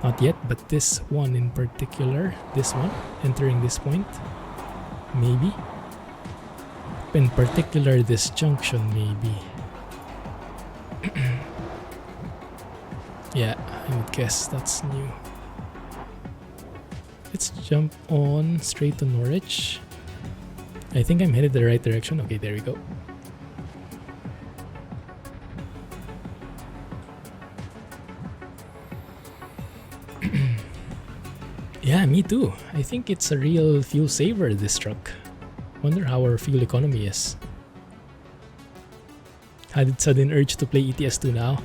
A: Not yet, but this one in particular, this one, entering this point, maybe. In particular, this junction, maybe. Yeah, I would guess that's new. Let's jump on straight to Norwich. I think I'm headed the right direction. Okay, there we go. Yeah, me too. I think it's a real fuel saver, this truck. Wonder how our fuel economy is. Had a sudden urge to play ETS2 now.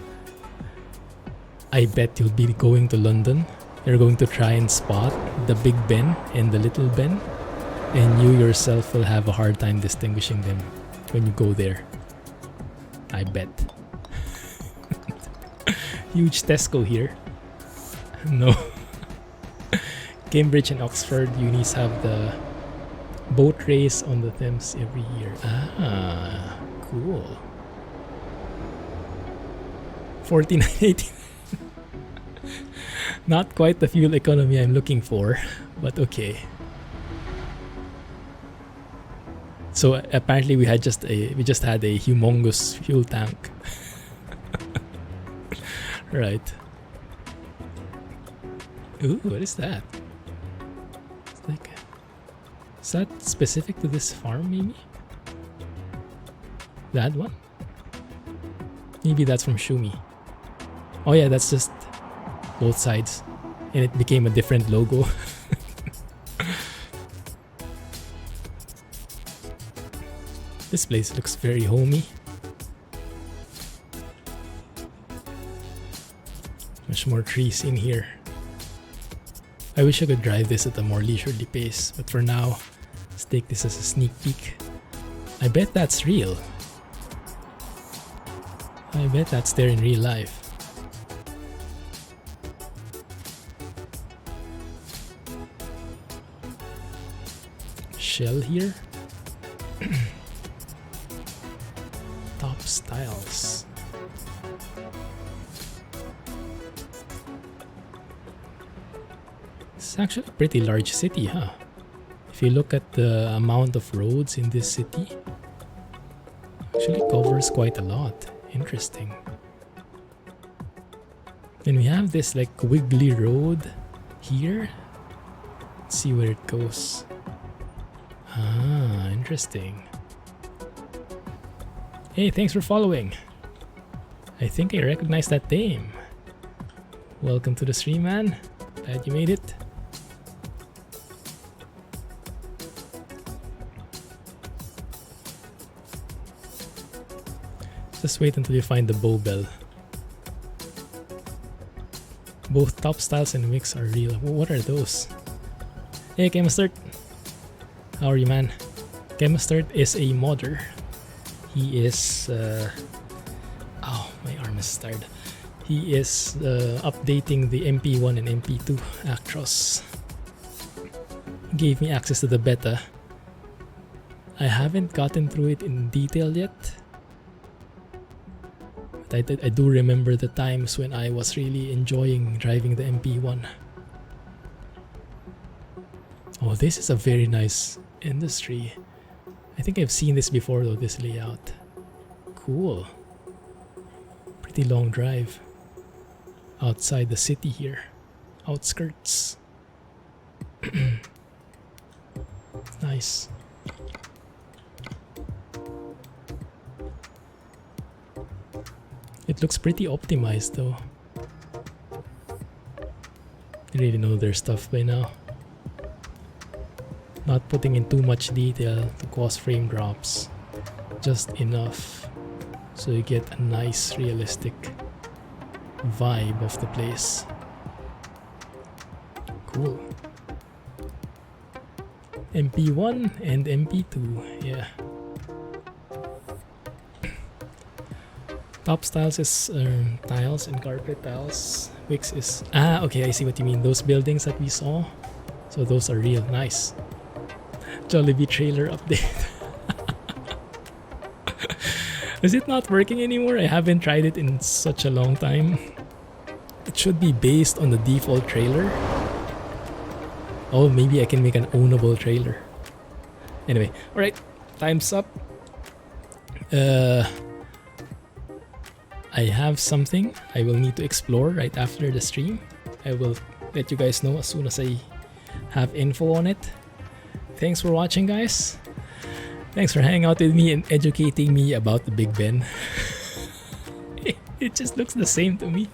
A: I bet you'll be going to London. You're going to try and spot the Big Ben and the Little Ben, and you yourself will have a hard time distinguishing them when you go there. I bet. Huge Tesco here. No. Cambridge and Oxford unis have the boat race on the Thames every year. Ah, cool. 49.80. Not quite the fuel economy I'm looking for, but okay. So apparently we just had a humongous fuel tank. Right. Ooh, what is that? It's like, is that specific to this farm maybe? That one? Maybe that's from Shumi. Oh yeah, that's just both sides, and it became a different logo. This place looks very homey. Much more trees in here. I wish I could drive this at a more leisurely pace, but for now, let's take this as a sneak peek. I bet that's real. I bet that's there in real life. Shell here. Top styles. It's actually a pretty large city, huh? If you look at the amount of roads in this city, actually covers quite a lot. Interesting. Then we have this like wiggly road here. Let's see where it goes. Ah, interesting. Hey, thanks for following. I think I recognize that name. Welcome to the stream, man. Glad you made it. Just wait until you find the bow bell. Both top styles and mix are real. What are those? Hey, Chemistert. How are you, man? Chemistert is a modder. He is... oh, my arm is tired. He is updating the MP1 and MP2 Actros. Gave me access to the beta. I haven't gotten through it in detail yet. But I do remember the times when I was really enjoying driving the MP1. Oh, this is a very nice industry. I think I've seen this before though, this layout. Cool. Pretty long drive. Outside the city here. Outskirts. Nice. It looks pretty optimized though. They really know their stuff by now. Not putting in too much detail to cause frame drops. Just enough so you get a nice realistic vibe of the place. Cool. MP1 and MP2, yeah. Top styles is tiles and carpet tiles. Wix is... Ah, okay, I see what you mean. Those buildings that we saw. So those are real. Nice. Jollibee trailer update. Is it not working anymore? I haven't tried it in such a long time. It should be based on the default trailer. Oh, maybe I can make an ownable trailer. Anyway, alright. Time's up. I have something I will need to explore right after the stream. I will let you guys know as soon as I have info on it. Thanks for watching, guys. Thanks for hanging out with me and educating me about the Big Ben. It just looks the same to me.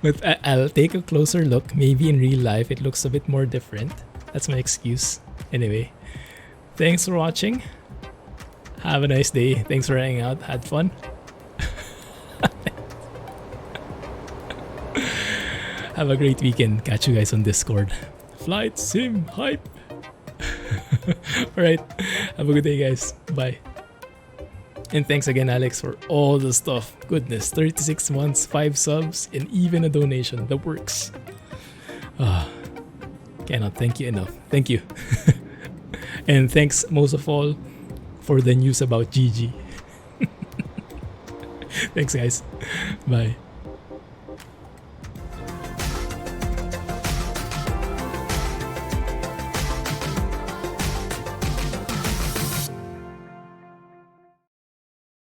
A: But I'll take a closer look. Maybe in real life it looks a bit more different. That's my excuse. Anyway, thanks for watching. Have a nice day. Thanks for hanging out. Had fun. Have a great weekend. Catch you guys on Discord. Flight Sim Hype. Alright. Have a good day, guys. Bye. And thanks again, Alex, for all the stuff. Goodness, 36 months, 5 subs, and even a donation. That works. Cannot thank you enough. Thank you. And thanks most of all for the news about Gigi. Thanks, guys. Bye.